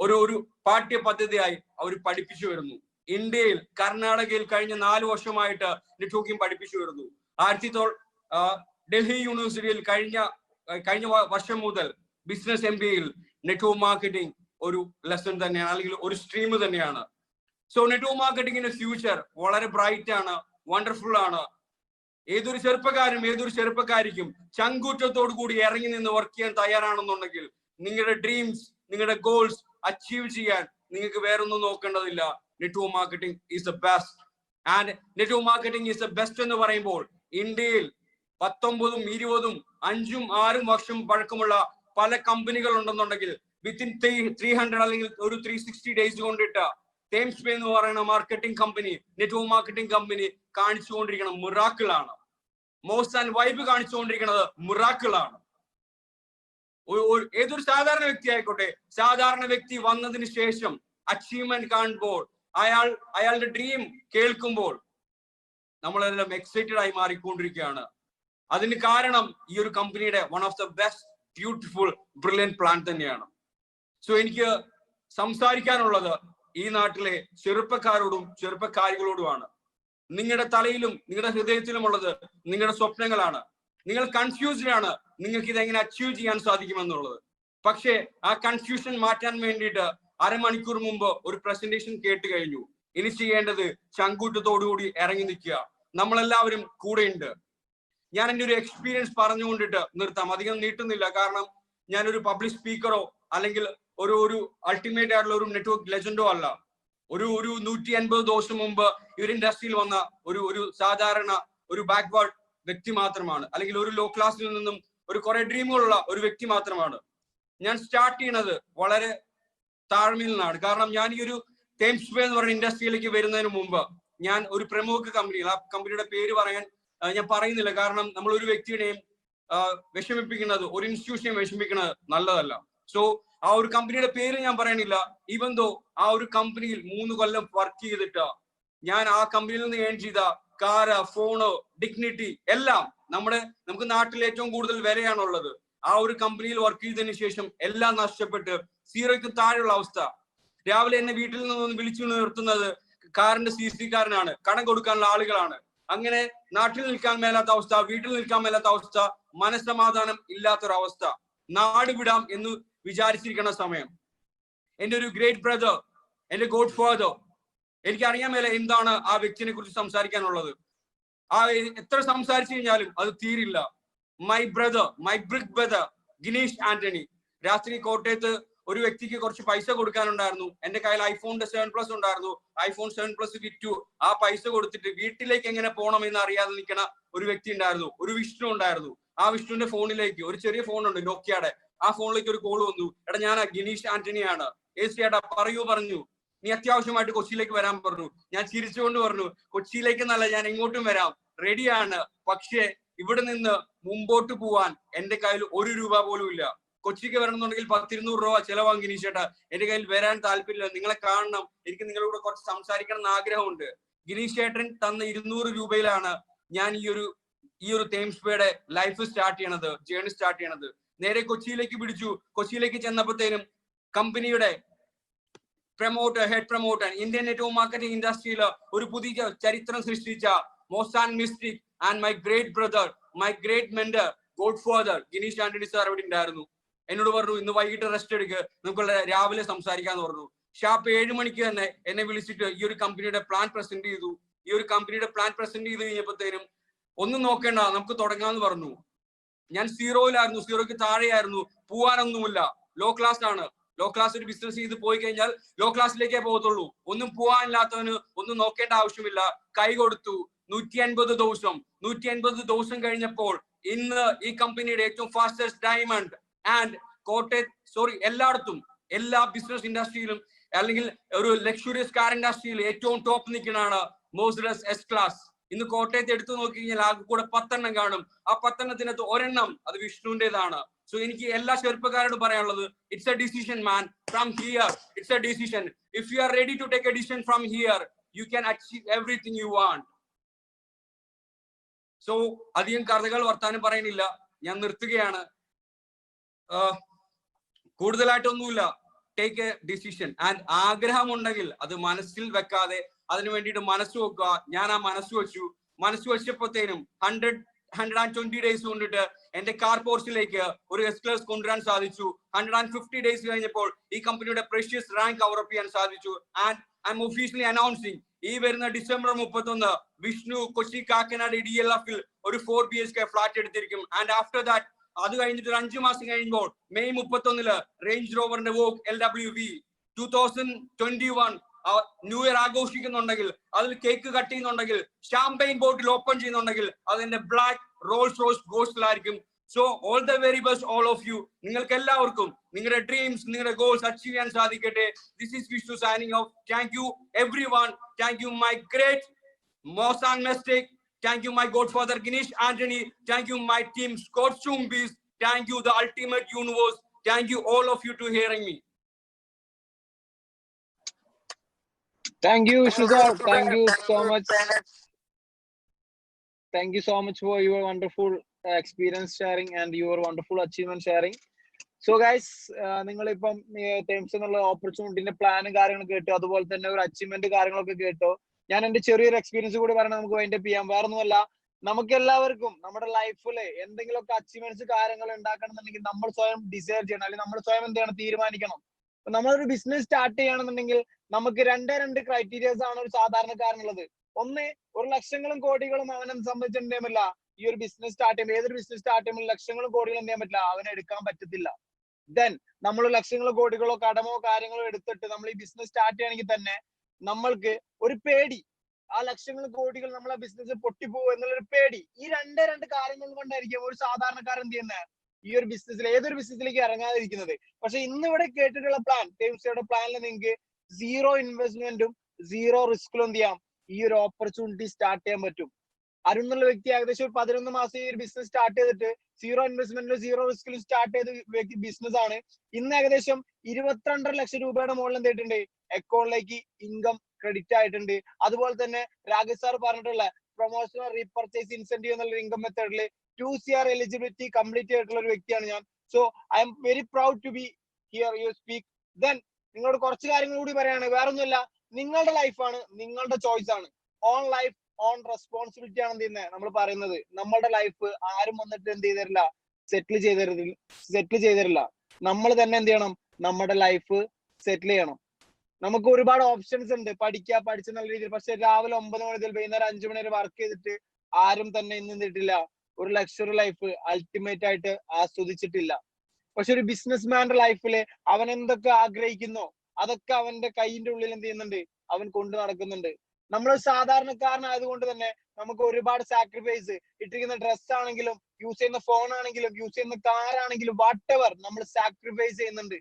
ഒരു പാഠ്യ പദ്ധതിയായി അവർ പഠിപ്പിച്ചു വരുന്നു. ഇന്ത്യയിൽ കർണാടകയിൽ കഴിഞ്ഞ 4 വർഷമായിട്ട് നെറ്റ്വർക്കിംഗ് പഠിപ്പിച്ചു വരുന്നു. ഡൽഹി യൂണിവേഴ്സിറ്റിയിൽ കഴിഞ്ഞ വർഷം മുതൽ ബിസിനസ് MBAയിൽ നെറ്റ്വർക്ക് മാർക്കറ്റിംഗ് ഒരു ലെസൺ തന്നെയാണ്, അല്ലെങ്കിൽ ഒരു സ്ട്രീം തന്നെയാണ്. സോ നെറ്റ്വർക്ക് മാർക്കറ്റിംഗിന്റെ ഫ്യൂച്ചർ വളരെ ബ്രൈറ്റ് ആണ്, വണ്ടർഫുൾ ആണ്. ഏതൊരു ചെറുപ്പക്കാരിക്കും ചങ്കൂറ്റത്തോടു കൂടി ഇറങ്ങി നിന്ന് വർക്ക് ചെയ്യാൻ തയ്യാറാണെന്നുണ്ടെങ്കിൽ നിങ്ങളുടെ ഡ്രീംസ്, നിങ്ങളുടെ ഗോൾസ് അച്ചീവ് ചെയ്യാൻ നിങ്ങൾക്ക് വേറൊന്നും നോക്കേണ്ടതില്ല. Network marketing is the best. And network marketing is the best എന്ന് പറയുമ്പോൾ ഇന്ത്യയിൽ 19, 20, 5, 6 വർഷം പഴക്കമുള്ള പല കമ്പനികൾ ഉണ്ടെന്നുണ്ടെങ്കിൽ വിത്തിൻ 300 അല്ലെങ്കിൽ ഒരു 360 ഡേയ്സ് കൊണ്ടിട്ട് തേംസ് ബേ എന്ന് പറയുന്ന marketing company, network marketing company കാണിച്ചുകൊണ്ടിരിക്കണം മിറാക്കിൾ ആണ്. മോസാൻ വൈബ് കാണിച്ചുകൊണ്ടിരിക്കുന്നത് മിറാക്കിളാണ്. ഏതൊരു സാധാരണ വ്യക്തി ആയിക്കോട്ടെ, സാധാരണ വ്യക്തി വന്നതിന് ശേഷം അച്ചീവ്മെന്റ് കാണുമ്പോൾ, അയാളുടെ ഡ്രീം കേൾക്കുമ്പോൾ നമ്മളെല്ലാം എക്സൈറ്റഡ് ആയി മാറിക്കൊണ്ടിരിക്കുകയാണ്. അതിന് കാരണം ഈ ഒരു കമ്പനിയുടെ one of the best beautiful brilliant plan തന്നെയാണ്. സോ എനിക്ക് സംസാരിക്കാനുള്ളത് ഈ നാട്ടിലെ ചെറുപ്പക്കാരോടും ചെറുപ്പക്കാരികളോടുമാണ്. നിങ്ങളുടെ തലയിലും നിങ്ങളുടെ ഹൃദയത്തിലുമുള്ളത് നിങ്ങളുടെ സ്വപ്നങ്ങളാണ്. നിങ്ങൾ കൺഫ്യൂസ്ഡ് ആണ് നിങ്ങൾക്ക് ഇതെങ്ങനെ അച്ചീവ് ചെയ്യാൻ സാധിക്കുമെന്നുള്ളത്. പക്ഷേ ആ കൺഫ്യൂഷൻ മാറ്റാൻ വേണ്ടിയിട്ട് അരമണിക്കൂർ മുമ്പ് ഒരു പ്രസന്റേഷൻ കേട്ട് കഴിഞ്ഞു. ഇനി ചെയ്യേണ്ടത് ചങ്കൂറ്റത്തോടുകൂടി ഇറങ്ങി നിൽക്കുക. നമ്മളെല്ലാവരും കൂടെയുണ്ട്. ഞാൻ എൻ്റെ ഒരു എക്സ്പീരിയൻസ് പറഞ്ഞുകൊണ്ടിട്ട് നിർത്താം, അധികം നീട്ടുന്നില്ല. കാരണം ഞാനൊരു പബ്ലിക് സ്പീക്കറോ അല്ലെങ്കിൽ ഒരു അൾട്ടിമേറ്റ് ആയിട്ടുള്ള ഒരു നെറ്റ്വർക്ക് ലെജൻഡോ അല്ല. ഒരു 150 ദിവസം മുമ്പ് ഈ ഒരു ഇൻഡസ്ട്രിയിൽ വന്ന ഒരു സാധാരണ ഒരു ബാക്ക്വേർഡ് വ്യക്തി മാത്രമാണ്, അല്ലെങ്കിൽ ഒരു ലോ ക്ലാസ്സിൽ നിന്നും ഒരു കുറെ ഡ്രീമുകളുള്ള ഒരു വ്യക്തി മാത്രമാണ്. ഞാൻ സ്റ്റാർട്ട് ചെയ്യുന്നത് വളരെ താഴ്മയിൽ നിന്നാണ്. കാരണം ഞാൻ ഈ ഒരു തേംസ്പേ എന്ന് പറയുന്ന ഇൻഡസ്ട്രിയിലേക്ക് വരുന്നതിന് മുമ്പ് ഞാൻ ഒരു പ്രമുഖ കമ്പനിയിൽ, ആ കമ്പനിയുടെ പേര് പറയാൻ ഞാൻ പറയുന്നില്ല. കാരണം നമ്മൾ ഒരു വ്യക്തിയുടെയും വിഷമിപ്പിക്കുന്നത്, ഒരു ഇൻസ്റ്റിറ്റ്യൂഷനെയും വിഷമിക്കുന്നത് നല്ലതല്ല. സോ ആ ഒരു കമ്പനിയുടെ പേര് ഞാൻ പറയണില്ല. ഈവൻ ദോ ആ ഒരു കമ്പനിയിൽ 3 കൊല്ലം വർക്ക് ചെയ്തിട്ട് ഞാൻ ആ കമ്പനിയിൽ നിന്ന് ഏൺ ചെയ്ത കാറ്, ഫോണ്, ഡിഗ്നിറ്റി എല്ലാം നമുക്ക് നാട്ടിൽ ഏറ്റവും കൂടുതൽ വിലയാണുള്ളത്. ആ ഒരു കമ്പനിയിൽ വർക്ക് ചെയ്തതിനു ശേഷം എല്ലാം നഷ്ടപ്പെട്ട് 0ക്ക് താഴെയുള്ള അവസ്ഥ. രാവിലെ എന്നെ വീട്ടിൽ നിന്ന് വിളിച്ചു നിർത്തുന്നത് കാറിന്റെ CC കാരനാണ്, കടം കൊടുക്കാനുള്ള ആളുകളാണ്. അങ്ങനെ നാട്ടിൽ നിൽക്കാൻ മേലാത്ത അവസ്ഥ, വീട്ടിൽ നിൽക്കാൻ മേലാത്ത അവസ്ഥ, മനസ്സമാധാനം ഇല്ലാത്തൊരവസ്ഥ. നാട് വിടാം എന്ന് വിചാരിച്ചിരിക്കുന്ന സമയം എന്റെ ഒരു ഗ്രേറ്റ് ബ്രദർ, എന്റെ ഗോഡ് ഫാദർ, എനിക്ക് അറിയാൻ മേലെ എന്താണ് ആ വ്യക്തിനെ കുറിച്ച് സംസാരിക്കാനുള്ളത്. എത്ര സംസാരിച്ചു കഴിഞ്ഞാലും അത് തീരില്ല. My brother, my brick brother Gineesh Antony. രാത്രി കോട്ടയത്ത് ഒരു വ്യക്തിക്ക് കുറച്ച് പൈസ കൊടുക്കാനുണ്ടായിരുന്നു. എന്റെ കയ്യിൽ iPhone 7+ ഉണ്ടായിരുന്നു. iPhone 7+ വിറ്റു. ആ പൈസ കൊടുത്തിട്ട് വീട്ടിലേക്ക് എങ്ങനെ പോകണം എന്ന് അറിയാതെ നിൽക്കണ ഒരു വ്യക്തി ഉണ്ടായിരുന്നു. ഒരു വിഷ്ണു ഉണ്ടായിരുന്നു. ആ വിഷ്ണുവിന്റെ ഫോണിലേക്ക്, ഒരു ചെറിയ ഫോണുണ്ട് നോക്കിയാടെ, ആ ഫോണിലേക്ക് ഒരു കോൾ വന്നു. എടാ ഞാൻ ഗിനീഷ് ആന്റണിയാണ്. ചേട്ടാ പറഞ്ഞു, നീ അത്യാവശ്യമായിട്ട് കൊച്ചിയിലേക്ക് വരാൻ പറഞ്ഞു. ഞാൻ ചിരിച്ചുകൊണ്ട് പറഞ്ഞു, കൊച്ചിയിലേക്ക് എന്നല്ല, ഞാൻ എങ്ങോട്ടും വരാം, റെഡിയാണ്. പക്ഷേ ഇവിടെ നിന്ന് മുമ്പോട്ട് പോവാൻ എന്റെ കയ്യിൽ 1 രൂപ പോലും ഇല്ല. കൊച്ചിക്ക് വരണമെന്നുണ്ടെങ്കിൽ 100-200 രൂപ ചെലവാകും ഗിനീഷ് ചേട്ടാ. എന്റെ കയ്യിൽ വരാൻ താല്പര്യമില്ല, നിങ്ങളെ കാണണം, എനിക്ക് നിങ്ങളോട് കുറച്ച് സംസാരിക്കണം എന്ന് ആഗ്രഹമുണ്ട്. ഗിനീഷ് ചേട്ടൻ തന്ന 200 രൂപയിലാണ് ഞാൻ ഈ ഒരു തേംസ്പേയുടെ ലൈഫ് സ്റ്റാർട്ട് ചെയ്യണത്, ജേർണി സ്റ്റാർട്ട് ചെയ്യണത്. നേരെ കൊച്ചിയിലേക്ക് പിടിച്ചു. കൊച്ചിയിലേക്ക് ചെന്നപ്പോഴത്തേനും കമ്പനിയുടെ head promoter, Indian network marketing ഇൻഡസ്ട്രിയിൽ ഒരു പുതിയ ചരിത്രം സൃഷ്ടിച്ച മോസാൻ mystic and my great brother, my great mentor, godfather Gineesh Antony sir അവിടെ ഉണ്ടായിരുന്നു. എന്നോട് പറഞ്ഞു, ഇന്ന് വൈകിട്ട് റെസ്റ്റ് എടുക്കുക, നമുക്ക് രാവിലെ സംസാരിക്കാന്ന് പറഞ്ഞു. ഷാർപ്പ് 7 മണിക്ക് തന്നെ എന്നെ വിളിച്ചിട്ട് ഈ ഒരു കമ്പനിയുടെ പ്ലാൻ പ്രസന്റ് ചെയ്തു. ഈ ഒരു കമ്പനിയുടെ പ്ലാൻ പ്രസന്റ് ചെയ്ത് കഴിഞ്ഞപ്പോഴത്തേനും ഒന്നും നോക്കേണ്ട, നമുക്ക് തുടങ്ങാന്ന് പറഞ്ഞു. ഞാൻ 0-ലായിരുന്നു, 0ക്ക് താഴെയായിരുന്നു, പോവാനൊന്നുമില്ല. ലോ ക്ലാസ് ആണ്. ലോ ക്ലാസ് ഒരു ബിസിനസ് ചെയ്ത് പോയി കഴിഞ്ഞാൽ ലോ ക്ലാസ്സിലേക്കേ പോകത്തുള്ളൂ. ഒന്നും പോവാനില്ലാത്തവന് ഒന്നും നോക്കേണ്ട ആവശ്യമില്ല. കൈ കൊടുത്തു. 150 ദിവസം കഴിഞ്ഞപ്പോൾ ഇന്ന് ഈ കമ്പനിയുടെ ഏറ്റവും ഫാസ്റ്റസ്റ്റ് ഡയമണ്ട് ആൻഡ് എല്ലായിടത്തും, എല്ലാ ബിസിനസ് ഇൻഡസ്ട്രിയിലും അല്ലെങ്കിൽ ഒരു ലക്ഷറിയസ് കാർ ഇൻഡസ്ട്രിയിൽ ഏറ്റവും ടോപ്പ് നിൽക്കുന്നതാണ് മോസിഡസ് S-ക്ലാസ്. ഇന്ന് കോട്ടയത്ത് എടുത്തു നോക്കി കഴിഞ്ഞാൽ ആകെ കൂടെ 10 കാണും. ആ 10 ഒരെണ്ണം അത് വിഷ്ണുവിൻ്റെതാണ്. സോ എനിക്ക് എല്ലാ ചെറുപ്പക്കാരോടും പറയാനുള്ളത്, it's a decision man, from here it's a decision. If you are ready to take a decision from here, you can achieve everything you want. So അധികം കഥകൾ വർത്താനം പറയുന്നില്ല, ഞാൻ നിർത്തുകയാണ്. കൂടുതലായിട്ടൊന്നുമില്ല. ടേക്ക് എ ഡിസിഷൻ ആൻഡ് ആഗ്രഹമുണ്ടെങ്കിൽ അത് മനസ്സിൽ വെക്കാതെ അതിനു വേണ്ടിയിട്ട് മനസ്സ് വെക്കുക. ഞാൻ ആ മനസ്സ് വെച്ചപ്പോഴത്തേനും 120 ഡേയ്സ് കൊണ്ടിട്ട് എന്റെ കാർ പോർച്ചിലേക്ക് ഒരു S-ക്ലാസ് കൊണ്ടുവരാൻ സാധിച്ചു. 150 ഡേയ്സ് കഴിഞ്ഞപ്പോൾ ഈ കമ്പനിയുടെ പ്രഷ്യസ് റാങ്ക് കവർ അപ്പ് ചെയ്യാൻ സാധിച്ചു. And I M officially announcing, ഈ വരുന്ന December 31 വിഷ്ണു കൊച്ചി കാക്കനാട് DLF-ൽ ഒരു 4 BHK ഫ്ലാറ്റ് എടുത്തിരിക്കും. ആൻഡ് ആഫ്റ്റർ ദാറ്റ്, അത് കഴിഞ്ഞിട്ട് ഒരു 5 മാസം കഴിയുമ്പോൾ May 31 റേഞ്ച് റോവറിന്റെ വോക്ക് LWV 2021 ന്യൂ ഇയർ ആഘോഷിക്കുന്നുണ്ടെങ്കിൽ, അതിൽ കേക്ക് കട്ട് ചെയ്യുന്നുണ്ടെങ്കിൽ, ഷാമ്പെയിൻ ബോട്ടിൽ ഓപ്പൺ ചെയ്യുന്നുണ്ടെങ്കിൽ അതിന്റെ ബ്ലാക്ക് റോൾസ് റോയ്സ് ഗോസ്റ്റിലായിരിക്കും. So all the very best all of you. നിങ്ങൾക്ക് എല്ലാവർക്കും നിങ്ങളുടെ ഡ്രീംസ്, നിങ്ങളുടെ ഗോൾസ് അച്ചീവ് ചെയ്യാൻ സാധിക്കട്ടെ. This is Vishnu signing off. Thank you everyone. Thank you my great മോസാൻ mystic. Thank you, my godfather Ganesh Anthony. Thank you, my team Scott Chumbis. Thank you, the ultimate universe. Thank you, all of you, to hearing me. Thank you, Vishnu sir. Thank you so much. Thank you so much for your wonderful experience sharing and your wonderful achievement sharing. So guys, നിങ്ങളിപ്പം terms എന്നുള്ള ഓപ്പർച്യൂണിറ്റിന്റെ പ്ലാനും കാര്യങ്ങളും കേട്ടോ, അതുപോലെ തന്നെ ഒരു achievement കാര്യങ്ങളൊക്കെ കേട്ടോ. ഞാൻ എന്റെ ചെറിയൊരു എക്സ്പീരിയൻസ് കൂടി പറയണം, നമുക്ക് വൈൻഡപ്പ് ചെയ്യാം. വേറെ ഒന്നുമല്ല, നമുക്ക് എല്ലാവർക്കും നമ്മുടെ ലൈഫിൽ എന്തെങ്കിലുമൊക്കെ അച്ചീവ്മെന്റ്സ് കാര്യങ്ങൾ ഉണ്ടാക്കണം എന്നുണ്ടെങ്കിൽ നമ്മൾ സ്വയം ഡിസൈർ ചെയ്യണം, അല്ലെങ്കിൽ നമ്മൾ സ്വയം എന്ത് ചെയ്യണം, തീരുമാനിക്കണം. അപ്പൊ നമ്മളൊരു ബിസിനസ് സ്റ്റാർട്ട് ചെയ്യണമെന്നുണ്ടെങ്കിൽ നമുക്ക് രണ്ട് ക്രൈറ്റീരിയസ് ആണ് ഒരു സാധാരണക്കാരനുള്ളത്. ഒന്ന്, ഒരു ലക്ഷങ്ങളും കോടികളും അവനെ സംബന്ധിച്ച് എന്ത് ചെയ്യാൻ പറ്റില്ല. ഈ ഒരു ബിസിനസ് സ്റ്റാർട്ട് ചെയ്യുമ്പോൾ, ഏതൊരു ബിസിനസ് സ്റ്റാർട്ട് ചെയ്യുമ്പോൾ ലക്ഷങ്ങളും കോടികളും എന്ത് ചെയ്യാൻ പറ്റില്ല, അവനെ എടുക്കാൻ പറ്റത്തില്ല. ദെൻ നമ്മൾ ലക്ഷങ്ങളോ കോടികളോ കടമോ കാര്യങ്ങളോ എടുത്തിട്ട് നമ്മൾ ഈ ബിസിനസ് സ്റ്റാർട്ട് ചെയ്യണമെങ്കിൽ തന്നെ നമ്മൾക്ക് ഒരു പേടി, ആ ലക്ഷങ്ങൾ കോടികൾ നമ്മളെ ബിസിനസ് പൊട്ടിപ്പോകും എന്നുള്ളൊരു പേടി. ഈ രണ്ട് കാര്യങ്ങൾ കൊണ്ടായിരിക്കും ഒരു സാധാരണക്കാരൻ എന്ത് ചെയ്യുന്നത്, ഈ ഒരു ബിസിനസ്സിൽ ഏതൊരു ബിസിനസ്സിലേക്ക് ഇറങ്ങാതിരിക്കുന്നത്. പക്ഷെ ഇന്ന് ഇവിടെ കേട്ടിട്ടുള്ള പ്ലാൻ, ടീംസിയുടെ പ്ലാനിൽ നിങ്ങൾക്ക് സീറോ ഇൻവെസ്റ്റ്മെന്റും സീറോ റിസ്കിലും എന്ത് ചെയ്യാം, ഈ ഒരു ഓപ്പർച്യൂണിറ്റി സ്റ്റാർട്ട് ചെയ്യാൻ പറ്റും. അരുൺ എന്നുള്ള വ്യക്തി ഏകദേശം 11 മാസം ഈ ഒരു ബിസിനസ് സ്റ്റാർട്ട് ചെയ്തിട്ട് സീറോ ഇൻവെസ്റ്റ്മെന്റിലും സീറോ റിസ്കിലും സ്റ്റാർട്ട് ചെയ്ത ബിസിനസ് ആണ്. ഇന്ന് ഏകദേശം 22.5 ലക്ഷം രൂപയുടെ മുകളിൽ എന്തായിട്ടുണ്ട്, അക്കൗണ്ടിലേക്ക് ഇൻകം ക്രെഡിറ്റ് ആയിട്ടുണ്ട്. അതുപോലെ തന്നെ രാകേഷ് സാർ പറഞ്ഞിട്ടുള്ള പ്രൊമോഷണൽ റീപർച്ചേസ് ഇൻസെന്റീവ് എന്നുള്ള ഇൻകം മെത്തേഡിൽ 2 CR എലിജിബിലിറ്റി കംപ്ലീറ്റ് ചെയ്തിട്ടുള്ള ഒരു വ്യക്തിയാണ് ഞാൻ. So I'm very proud to be here you speak. Then നിങ്ങളോട് കുറച്ച് കാര്യങ്ങൾ കൂടി പറയാണ്. വേറെ ഒന്നുമില്ല, നിങ്ങളുടെ ലൈഫാണ്, നിങ്ങളുടെ ചോയ്സ് ആണ്. ഓൺ ലൈഫ് ഓൺ റെസ്പോൺസിബിലിറ്റി ആണ് എന്ത് ചെയ്യുന്നത് നമ്മൾ പറയുന്നത്. നമ്മളുടെ ലൈഫ് ആരും വന്നിട്ട് എന്ത് ചെയ്തിട്ടില്ല, സെറ്റിൽ ചെയ്തിട്ടില്ല. നമ്മൾ തന്നെ എന്ത് ചെയ്യണം, നമ്മുടെ ലൈഫ് സെറ്റിൽ ചെയ്യണം. നമുക്ക് ഒരുപാട് ഓപ്ഷൻസ് ഉണ്ട്, പഠിച്ച നല്ല രീതിയിൽ. പക്ഷെ രാവിലെ 9 മണി മുതൽ വൈകുന്നേരം 5 മണി വരെ വർക്ക് ചെയ്തിട്ട് ആരും തന്നെ ഇന്ന് എന്തിട്ടില്ല, ഒരു ലക്ഷറി ലൈഫ് അൾട്ടിമേറ്റ് ആയിട്ട് ആസ്വദിച്ചിട്ടില്ല. പക്ഷെ ഒരു ബിസിനസ് മാന്റെ ലൈഫില് അവൻ എന്തൊക്കെ ആഗ്രഹിക്കുന്നോ അതൊക്കെ അവന്റെ കൈയിന്റെ ഉള്ളിൽ എന്ത് ചെയ്യുന്നുണ്ട്, അവൻ കൊണ്ടു നടക്കുന്നുണ്ട്. നമ്മൾ സാധാരണക്കാരനായതുകൊണ്ട് തന്നെ നമുക്ക് ഒരുപാട് സാക്രിഫൈസ്, ഇട്ടിരിക്കുന്ന ഡ്രസ് ആണെങ്കിലും യൂസ് ചെയ്യുന്ന ഫോൺ ആണെങ്കിലും യൂസ് ചെയ്യുന്ന കാർ ആണെങ്കിലും വാട്ടെവർ നമ്മൾ സാക്രിഫൈസ് ചെയ്യുന്നുണ്ട്.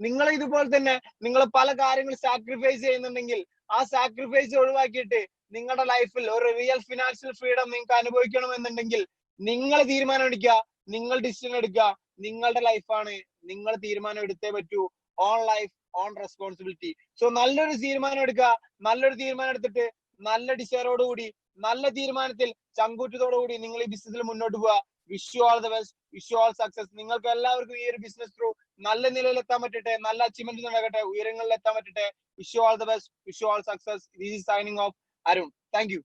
നിങ്ങൾ ഇതുപോലെ തന്നെ നിങ്ങൾ പല കാര്യങ്ങൾ സാക്രിഫൈസ് ചെയ്യുന്നുണ്ടെങ്കിൽ ആ സാക്രിഫൈസ് ഒഴിവാക്കിയിട്ട് നിങ്ങളുടെ ലൈഫിൽ ഒരു റിയൽ ഫിനാൻഷ്യൽ ഫ്രീഡം നിങ്ങൾക്ക് അനുഭവിക്കണമെന്നുണ്ടെങ്കിൽ നിങ്ങൾ തീരുമാനം എടുക്കുക, നിങ്ങൾ ഡിസിഷൻ എടുക്കുക. നിങ്ങളുടെ ലൈഫാണ്, നിങ്ങൾ തീരുമാനം എടുത്തേ പറ്റൂ. On life on responsibility. So നല്ലൊരു തീരുമാനം എടുക്കുക, നല്ലൊരു തീരുമാനം എടുത്തിട്ട് നല്ല ഡിസൈറോടുകൂടി നല്ല തീരുമാനത്തിൽ ചങ്കൂറ്റത്തോടുകൂടി നിങ്ങൾ ഈ ബിസിനസ്സിൽ മുന്നോട്ട് പോവുക. Wish you all the best, wish you all success. നിങ്ങൾക്ക് എല്ലാവർക്കും ഈ ഒരു ബിസിനസ് ത്രൂ നല്ല നിലയിൽ എത്താൻ പറ്റട്ടെ, നല്ല അച്ചീവ്മെന്റ് നടക്കട്ടെ, ഉയരങ്ങളിൽ എത്താൻ പറ്റട്ടെ. Wish you all the best, wish you all success. This is signing off Arun. Thank U.